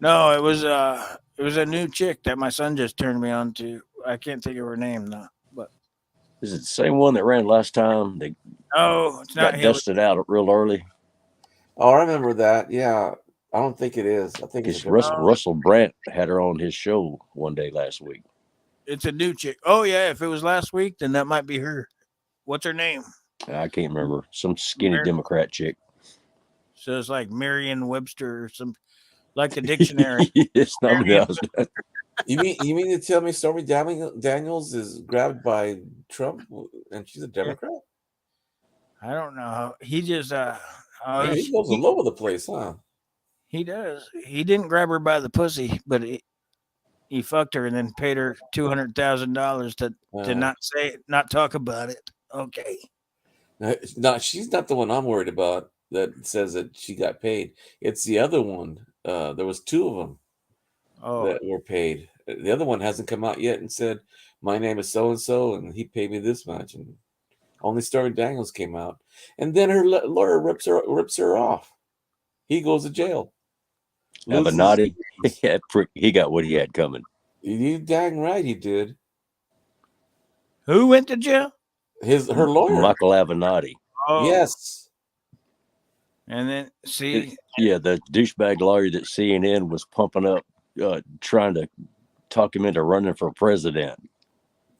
No, it was a new chick that my son just turned me on to. I can't think of her name though. But Is it the same one that ran last time? They no, it's not got Hillary. dusted out real early. Oh, I remember that. Yeah. I don't think it is. I think It's a Russell Brand had her on his show one day last week. It's a new chick. Oh yeah, if it was last week, then that might be her. What's her name? I can't remember. Some skinny Mar- Democrat chick. So it's like Merriam Webster or some, like the dictionary. It's not else. You mean to tell me Stormy Daniels is grabbed by Trump and she's a Democrat? I don't know. He just He goes all over the place, huh? he does. He didn't grab her by the pussy, but he fucked her and then paid her $200,000 to not talk about it. Okay. No, she's not the one I'm worried about that says that she got paid. It's the other one. There was two of them that were paid. The other one hasn't come out yet and said, my name is so-and-so, and he paid me this much. And only Stormy Daniels came out. And then her lawyer rips her off. He goes to jail. Avenatti, he got what he had coming. You dang right he did. Who went to jail? Her lawyer. Michael Avenatti. Oh. Yes. And then see, the douchebag lawyer that CNN was pumping up, trying to talk him into running for president.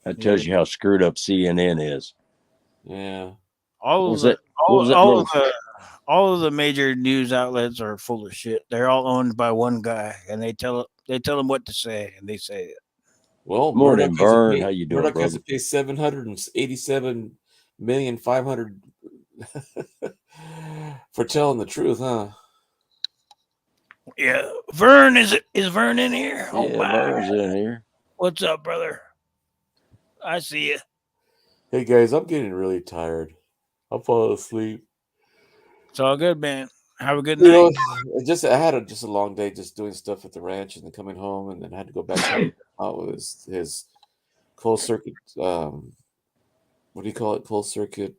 That tells you how screwed up CNN is. Yeah. all of the major news outlets are full of shit. They're all owned by one guy, and they tell them what to say, and they say it. Well, Morning, Vern. How you doing, Murdoch brother? has to pay $787,500,000 for telling the truth, huh? Yeah, Vern is Vern in here? Oh, Yeah, wow. Vern's in here. What's up, brother? I see you. Hey guys, I'm getting really tired. I'll fall asleep. It's all good, man. Have a good You know, night. I had a long day just doing stuff at the ranch and then coming home and then had to go back to his closed circuit. What do you call it? Closed circuit.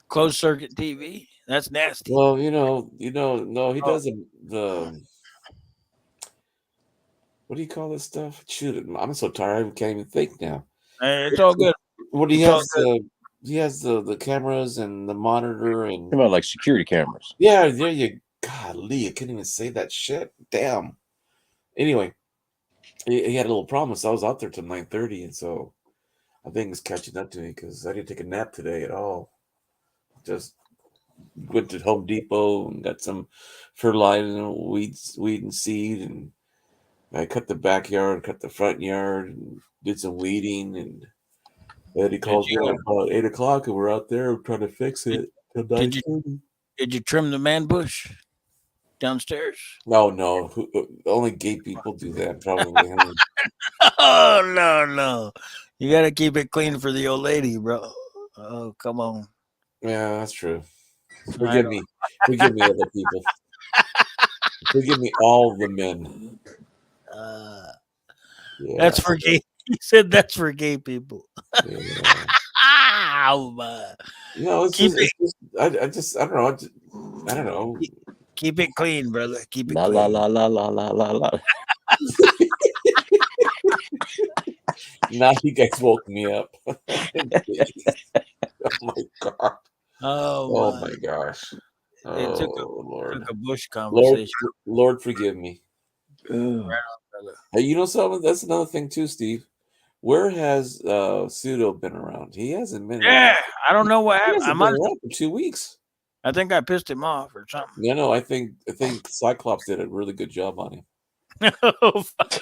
Closed circuit TV. That's nasty. Well, no, he does the. What do you call this stuff? Shoot, I'm so tired I can't even think now. It's all good. What he has he has the cameras and the monitor and About like security cameras. yeah, there you. Golly, I couldn't even say that shit. Damn. Anyway, he had a little problem, so I was out there till 9:30, and so I think it's catching up to me because I didn't take a nap today at all. Just went to Home Depot and got some fertilizer, weed and seed, and I cut the backyard, cut the front yard, and did some weeding. And Eddie calls me at about 8 o'clock, and we're out there trying to fix it. Did you trim the man bush? downstairs? No. Only gay people do that, probably. Huh? Oh no. You gotta keep it clean for the old lady, bro. Oh, come on. Yeah, that's true. I Forgive don't. me. Forgive me, other people. Forgive me, all the men. Uh, Yeah. that's for gay. He said that's for gay people. Yeah. Oh, my. It's Keep just, I don't know. I don't know. Keep it clean, brother. Keep it La la clean. la la la la la la. Now you guys woke me up. Oh my god. Oh Oh my. my gosh. It took Oh Lord. a bush Lord, conversation. Lord, forgive me. Oh, Brother. Hey, something? That's another thing too, Steve. Where has Pseudo been around? He hasn't been. Yeah, I don't know what He happened. hasn't been around for 2 weeks. I think I pissed him off or something. No, I think Cyclops did a really good job on him. Oh, fuck.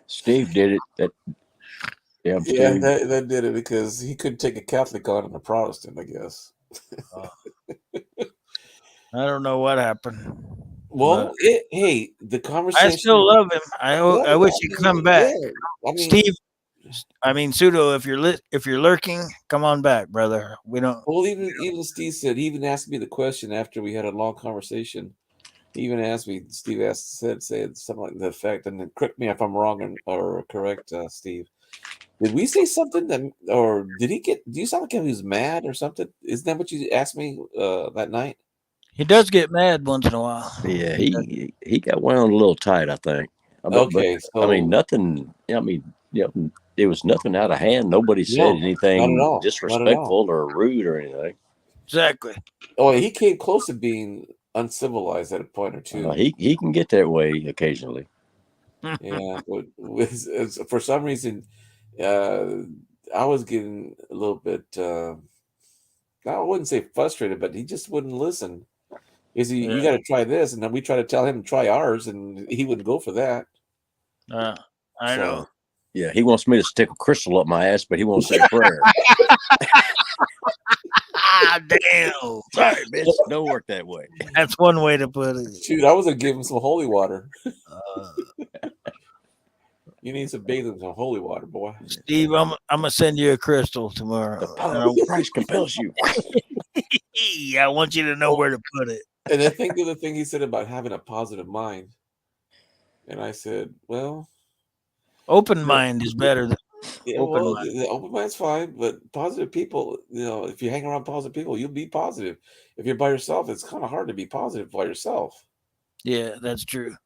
Steve did it. Yeah, Steve. that did it because he couldn't take a Catholic on and a Protestant, I guess. I don't know what happened. Well, hey, the I conversation. still love him. I wish he'd come back. I mean, Steve, Pseudo, if you're lurking, come on back, brother. We don't. well, even Steve said, he even asked me the question after we had a long conversation. He even asked me. Steve said something like the effect, and then correct me if I'm wrong or correct, Steve. Did we say something or did he get? Do you sound like he was mad or something? Isn't that what you asked me that night? He does get mad once in a while. Yeah, he got wound a little tight, I think. Okay, I so mean, nothing. I mean, it was nothing out of hand. Nobody said no, not at anything all, not at all. disrespectful or rude or anything. Exactly. Oh, he came close to being uncivilized at a point or two. He can get that way occasionally. Yeah, but for some reason, I was getting a little bit. I wouldn't say frustrated, but he just wouldn't listen. You Yeah. got to try this, and then we try to tell him to try ours, and he wouldn't go for that. I know. Yeah, he wants me to stick a crystal up my ass, but he won't say a prayer. Damn. Sorry, bitch. Don't work that way. That's one way to put it. Shoot, I was gonna give him some holy water. Uh, You need some bathing in some holy water, boy. Steve, I'm gonna send you a crystal tomorrow. The power of Christ compels you. I want you to know where to put it. And I think the other thing he said about having a positive mind, and I said, well, Open mind is better than yeah, open well, mind. the open mind's fine, but positive people, if you hang around positive people, you'll be positive. If you're by yourself, it's kind of hard to be positive by yourself. Yeah, that's true.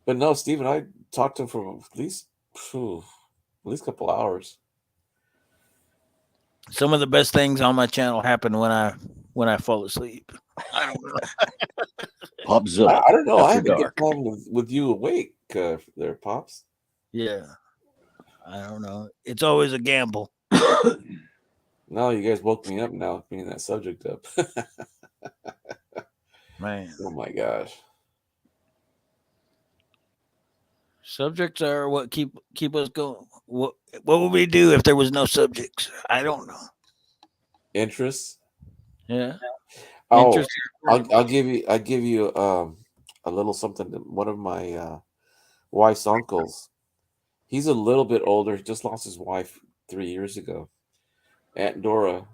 But no, Steve and I talked to him for at least a couple hours. Some of the best things on my channel happen when I fall asleep. I don't know. Popzilla. I don't know. I After have a dark. good time with you awake there, Pops. Yeah. I don't know. It's always a gamble. No, you guys woke me up now, bringing that subject up. Man. Oh my gosh. Subjects are what keep us going. What would we do if there was no subjects? I don't know. Interests. Yeah. Oh, Interest. I'll give you a little something. One of my wife's uncles. He's a little bit older. He just lost his wife 3 years ago. Aunt Dora.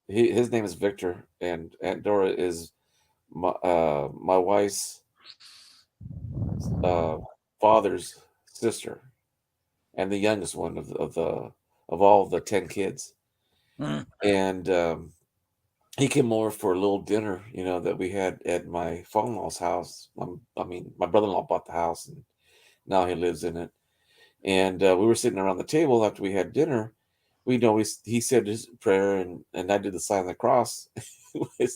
His name is Victor, and Aunt Dora is my wife's father's sister, and the youngest one of all the 10 kids. Mm. And he came over for a little dinner, that we had at my father-in-law's house. My brother-in-law bought the house, and now he lives in it. And we were sitting around the table after we had dinner. He said his prayer, and I did the sign of the cross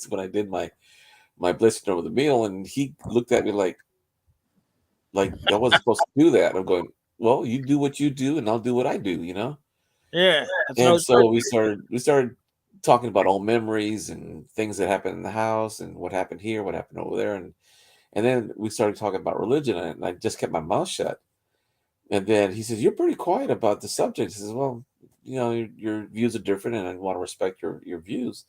when I did my blessing over the meal. And he looked at me like I wasn't supposed to do that. I'm going, well, you do what you do, and I'll do what I do, Yeah. And so we started talking about old memories and things that happened in the house and what happened here, what happened over there, and then we started talking about religion, and I just kept my mouth shut. And then he says, "You're pretty quiet about the subject." He says, "Well, your views are different, and I want to respect your views."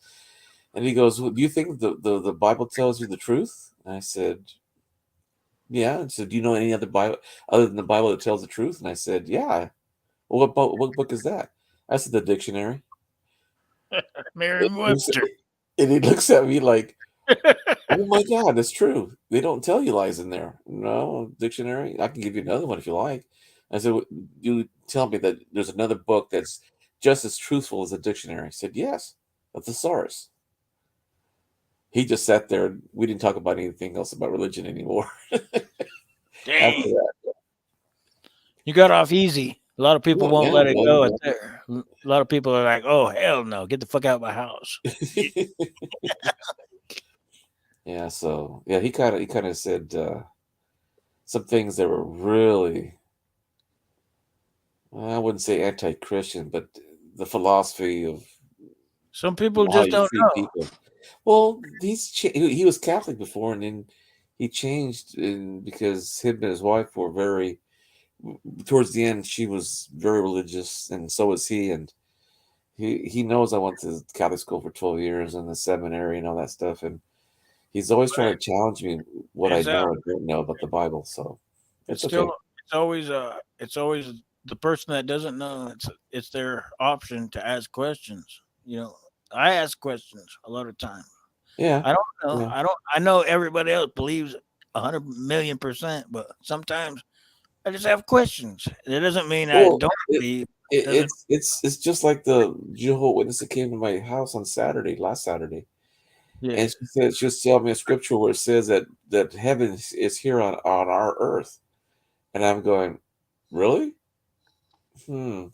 And he goes, well, do you think the Bible tells you the truth? And I said, yeah. And so, do you know any other Bible other than the Bible that tells the truth? And I said, yeah. Well, what book is that? I said, the dictionary. And Merriam-Webster. he looks at me like, oh my God, that's true. They don't tell you lies in there. No, dictionary. I can give you another one if you like. I said, you tell me that there's another book that's just as truthful as a dictionary. He said, yes, a thesaurus. He just sat there. We didn't talk about anything else about religion anymore. Dang. After that. You got off easy. A lot of people Yeah, won't yeah, let it yeah, go yeah. at there. A lot of people are like, "Oh hell no, get the fuck out of my house." Yeah, so yeah, he kind of said some things that were really, I wouldn't say anti-Christian, but the philosophy of Some people how just you don't treat know. people. Well, he was Catholic before, and then he changed because him and his wife were very. Towards the end, she was very religious, and so was he. And he knows I went to Catholic school for 12 years and the seminary and all that stuff, and he's always trying to challenge me what I It's know and don't know about the Bible. So it's it's okay. still it's always the person that doesn't know. It's their option to ask questions. You know, I ask questions a lot of time. Yeah, I don't know. yeah. I know everybody else believes 100,000,000%, but sometimes I just have questions. It doesn't mean I Well, don't it, believe. it Doesn't it's just like the Jehovah's Witness that came to my house on last Saturday, yeah. and she was telling me a scripture where it says that heaven is here on our earth, and I'm going, really? Hmm.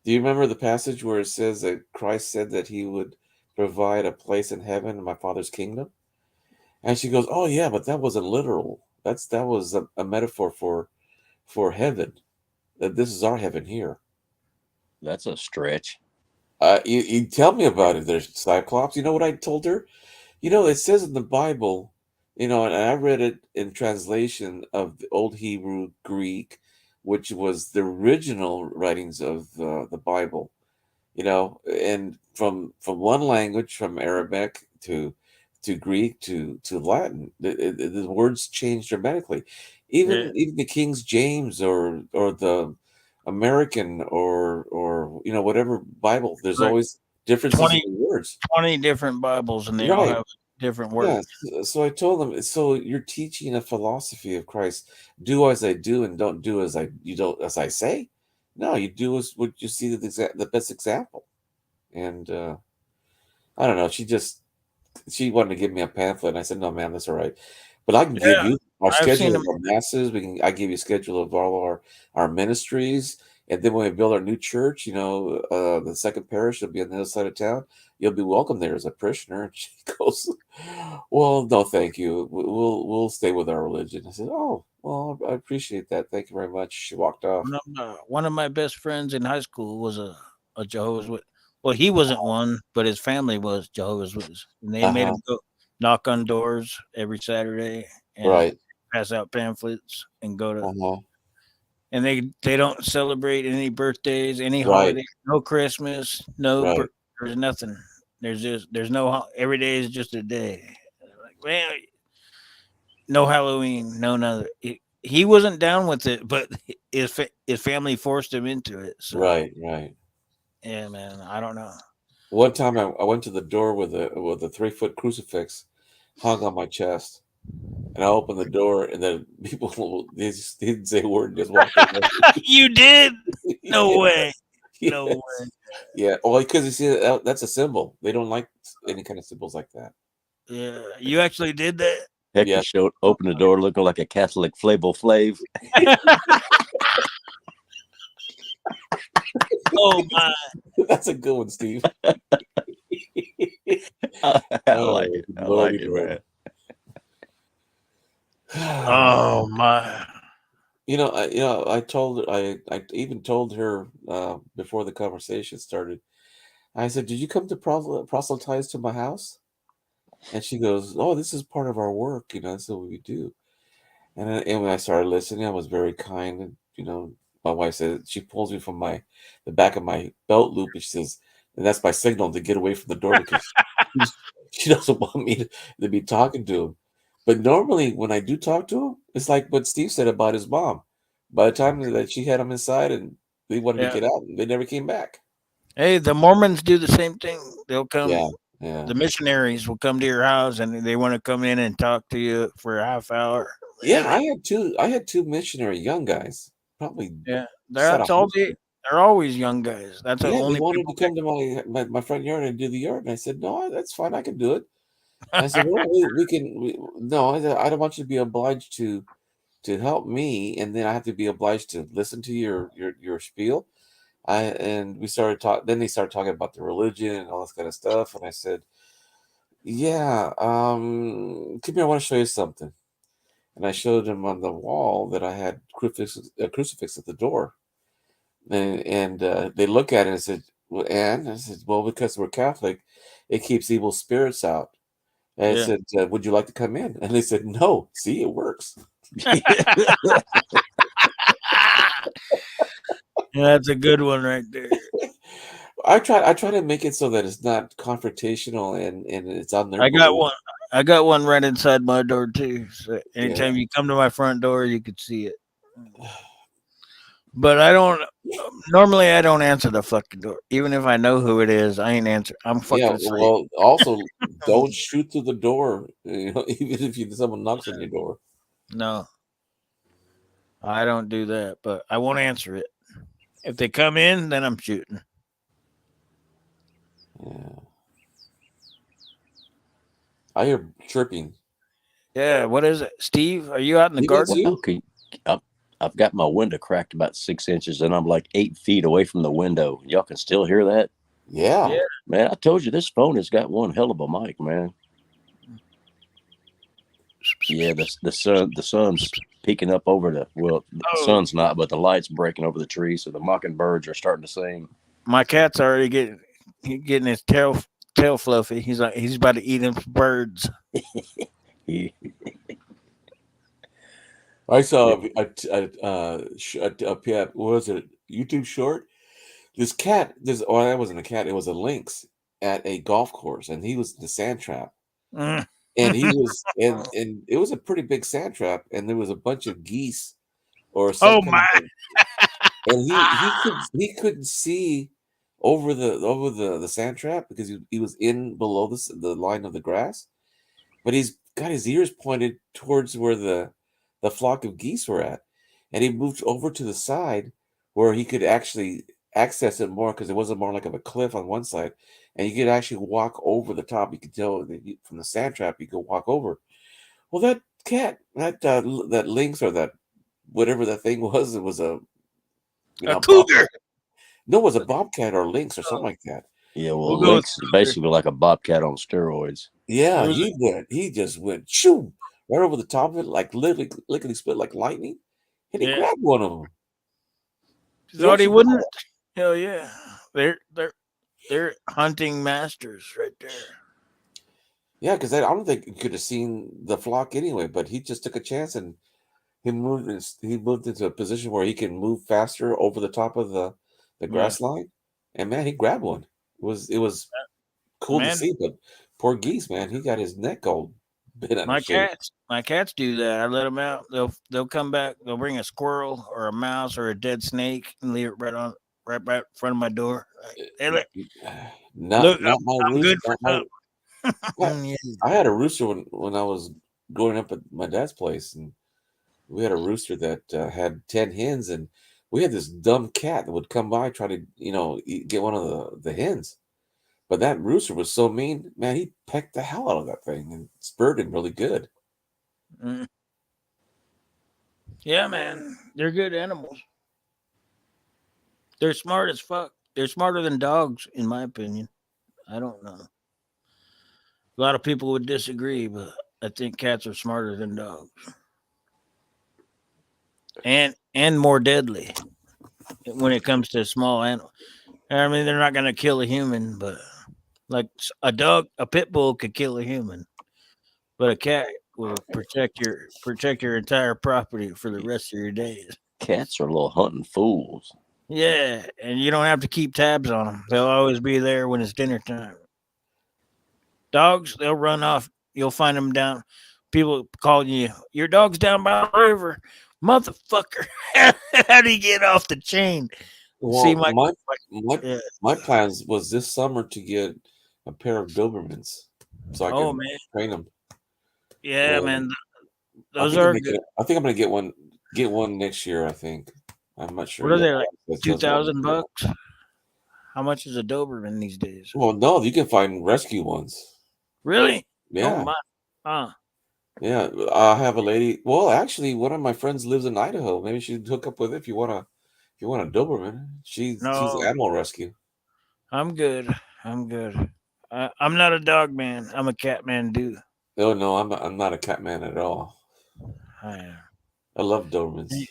Do you remember the passage where it says that Christ said that he would provide a place in heaven in my Father's kingdom? And she goes, "Oh yeah, but that wasn't literal. That was a metaphor for heaven. That this is our heaven here." That's a stretch. You tell me about it. There's Cyclops. You know what I told her? It says in the Bible, and I read it in translation of the Old Hebrew Greek, which was the original writings of the Bible. And from one language, from Arabic to Greek to Latin, the words change dramatically. Yeah. Even the King James or the American or whatever Bible, there's Like always differences in 20, the words. 20 different Bibles, and they all Right. have different Yeah. words. So I told them, so you're teaching a philosophy of Christ. Do as I do and don't do as I say. No, you do as what you see the best example. And I don't know. She wanted to give me a pamphlet, and I said, "No, man, that's all right. But I can give Yeah, you our I've seen schedule of them. our masses. I give you a schedule of all our ministries, and then when we build our new church, the second parish will be on the other side of town. You'll be welcome there as a parishioner." And she goes, "Well, no, thank you. We'll stay with our religion." I said, "Oh, well, I appreciate that. Thank you very much." She walked off. One of my best friends in high school was a Jehovah's Witness. Well, he wasn't one, but his family was Jehovah's Witness, and they Uh made huh. him go knock on doors every Saturday and Right. pass out pamphlets and go to. Uh huh. And they don't celebrate any birthdays, any Right. holiday, no Christmas, no Right. there's nothing. There's no every day is just a day. Like, man, no Halloween, no nothing. He wasn't down with it, but his family forced him into it. So Right. Right. yeah, man, I don't know. One time I went to the door with a 3-foot crucifix hung on my chest, and I opened the door, and then people they didn't say a word, just walked away. You did? No Yeah, way. No yes, way. yeah. Well, because you see that's a symbol. They don't like any kind of symbols like that. Yeah, you actually did that. Heck, Yeah. you opened the door looking like a Catholic Flavor Flav. Oh my. That's a good one, Steve. I Oh, like it. I Lordy like it, Lord. man. Oh my. I even told her before the conversation started. I said, "Did you come to proselytize to my house?" And she goes, "Oh, this is part of our work. This is what we do." And when I started listening, I was very kind. And my wife said she pulls me from the back of my belt loop, and she says, "And that's my signal to get away from the door because She doesn't want me to be talking to him. But normally, when I do talk to him, it's like what Steve said about his mom. By the time that she had him inside and they wanted to Yeah. get out, they never came back. Hey, the Mormons do the same thing. They'll come. Yeah, yeah, The missionaries will come to your house and they want to come in and talk to you for a half hour. yeah. I had two missionary young guys. Probably Yeah, set that's off. all they're always young guys. That's the Yeah, they only wanted people. to come to my front yard and do the yard, and I said, "No, that's fine. I can do it." I said, "Well, we can." No, I don't want you to be obliged to help me, and then I have to be obliged to listen to your spiel. And we started talking. Then they started talking about the religion and all this kind of stuff, and I said, "Yeah, come here. I want to show you something." And I showed him on the wall that I had a crucifix at the door. And they look at it and said, "Well, and I said, well, because we're Catholic, it keeps evil spirits out." And I Yeah. said, "Would you like to come in?" And they said, "No. See, it works." Yeah, that's a good one right there. I try to make it so that it's not confrontational and it's on their I got belief. one. I got one right inside my door too. So Yeah. anytime you come to my front door, you could see it. But I don't. Normally, I don't answer the fucking door, even if I know who it is. I ain't answer. I'm fucking Yeah. asleep. Well, also don't shoot through the door. You know, even if someone knocks on your door. No, I don't do that. But I won't answer it. If they come in, then I'm shooting. Yeah. I hear chirping. Yeah. What is it, Steve? Are you out in the You got garden? you? Okay. I've got my window cracked about 6 inches, and I'm like 8 feet away from the window. Y'all can still hear that? Yeah. Yeah. Man, I told you this phone has got one hell of a mic, man. Yeah, the sun's peeking up over the the Oh. sun's not, but the light's breaking over the tree, so the mockingbirds are starting to sing. My cat's already getting his tail fluffy. He's about to eat them birds. He, I saw what was it? YouTube short. That wasn't a cat. It was a lynx at a golf course, and he was in the sand trap. Mm. And he was, and it was a pretty big sand trap, and there was a bunch of geese or some Oh kind my! of, and he couldn't see over the sand trap because he was in below the line of the grass, but he's got his ears pointed towards where the flock of geese were at, and he moved over to the side where he could actually access it more because it wasn't more like of a cliff on one side, and you could actually walk over the top. You could tell from the sand trap you could walk over. Well, that cat, that lynx or that whatever that thing was, it was a A cougar. no, it was a bobcat or lynx or something like that. yeah, well, We'll go with lynx is cougar. basically like a bobcat on steroids. Yeah, It was- he just went shoo right over the top of it, like literally lickety split like lightning, and he Yeah. grabbed one of them. Thought he actually- wouldn't. Hell yeah! They're hunting masters right there. Yeah, because I don't think he could have seen the flock anyway, but he just took a chance and he moved into a position where he can move faster over the top of the grass line. And man, he grabbed one. It was cool to Man. see, but poor geese, man, he got his neck all bit out My of shape. cats do that. I let them out. They'll come back. They'll bring a squirrel or a mouse or a dead snake and leave it right in front of my door. Hey, look, Not my I'm rooster. good for not my- something. Yeah. I had a rooster when I was growing up at my dad's place, and we had a rooster that had 10 hens, and we had this dumb cat that would come by try to get one of the hens. But that rooster was so mean, man. He pecked the hell out of that thing and spurred him really good. Mm. Yeah, man. They're good animals. They're smart as fuck. They're smarter than dogs, in my opinion. I don't know. A lot of people would disagree, but I think cats are smarter than dogs. And more deadly when it comes to small animals. I mean, they're not going to kill a human, but like a pit bull could kill a human, but a cat will protect your entire property for the rest of your days. Cats are little hunting fools. Yeah, and you don't have to keep tabs on them. They'll always be there when it's dinner time. Dogs, they'll run off. You'll find them down. People calling you, your dog's down by the river, motherfucker. How do you get off the chain? See, Well, my yeah. my plans was this summer to get a pair of Dobermans so I Oh can man, train them. yeah, And man. I Those think I'm are making good. it. I think I'm gonna get one next year. I think. I'm not sure What are yet. they like? That's what I'm looking at. $2,000? How much is a Doberman these days? Well, no, you can find rescue ones. Really? Oh Yeah, my. Huh. yeah. I have a lady. Well, actually, one of my friends lives in Idaho. Maybe she'd hook up with it if you wanna. If you want a Doberman, she's No, animal rescue. I'm good. I'm good. I'm not a dog man. I'm a cat man, dude. No, no, I'm not a cat man at all. I am. I love Dobermans. They,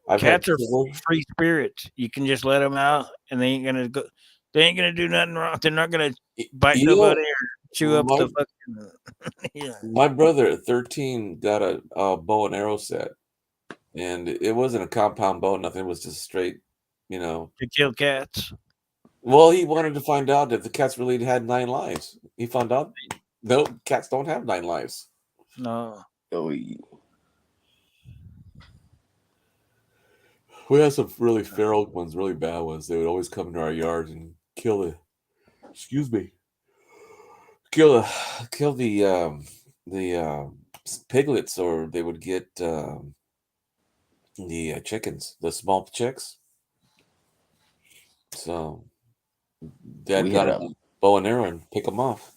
I've had cats are four. free spirits. You can just let them out, and they ain't gonna go. They ain't gonna do nothing wrong. They're not gonna bite You nobody know, or chew up my the fucking. Yeah. my brother at 13 got a bow and arrow set, and it wasn't a compound bow, nothing. It was just straight, you know. To kill cats. Well, he wanted to find out if the cats really had 9 lives. He found out, no, cats don't have 9 lives. No. Oh, We had some really feral ones, really bad ones. They would always come into our yard and excuse me, kill the piglets, or they would get the chickens, the small chicks. So Dad we got had a bow and arrow and pick them off.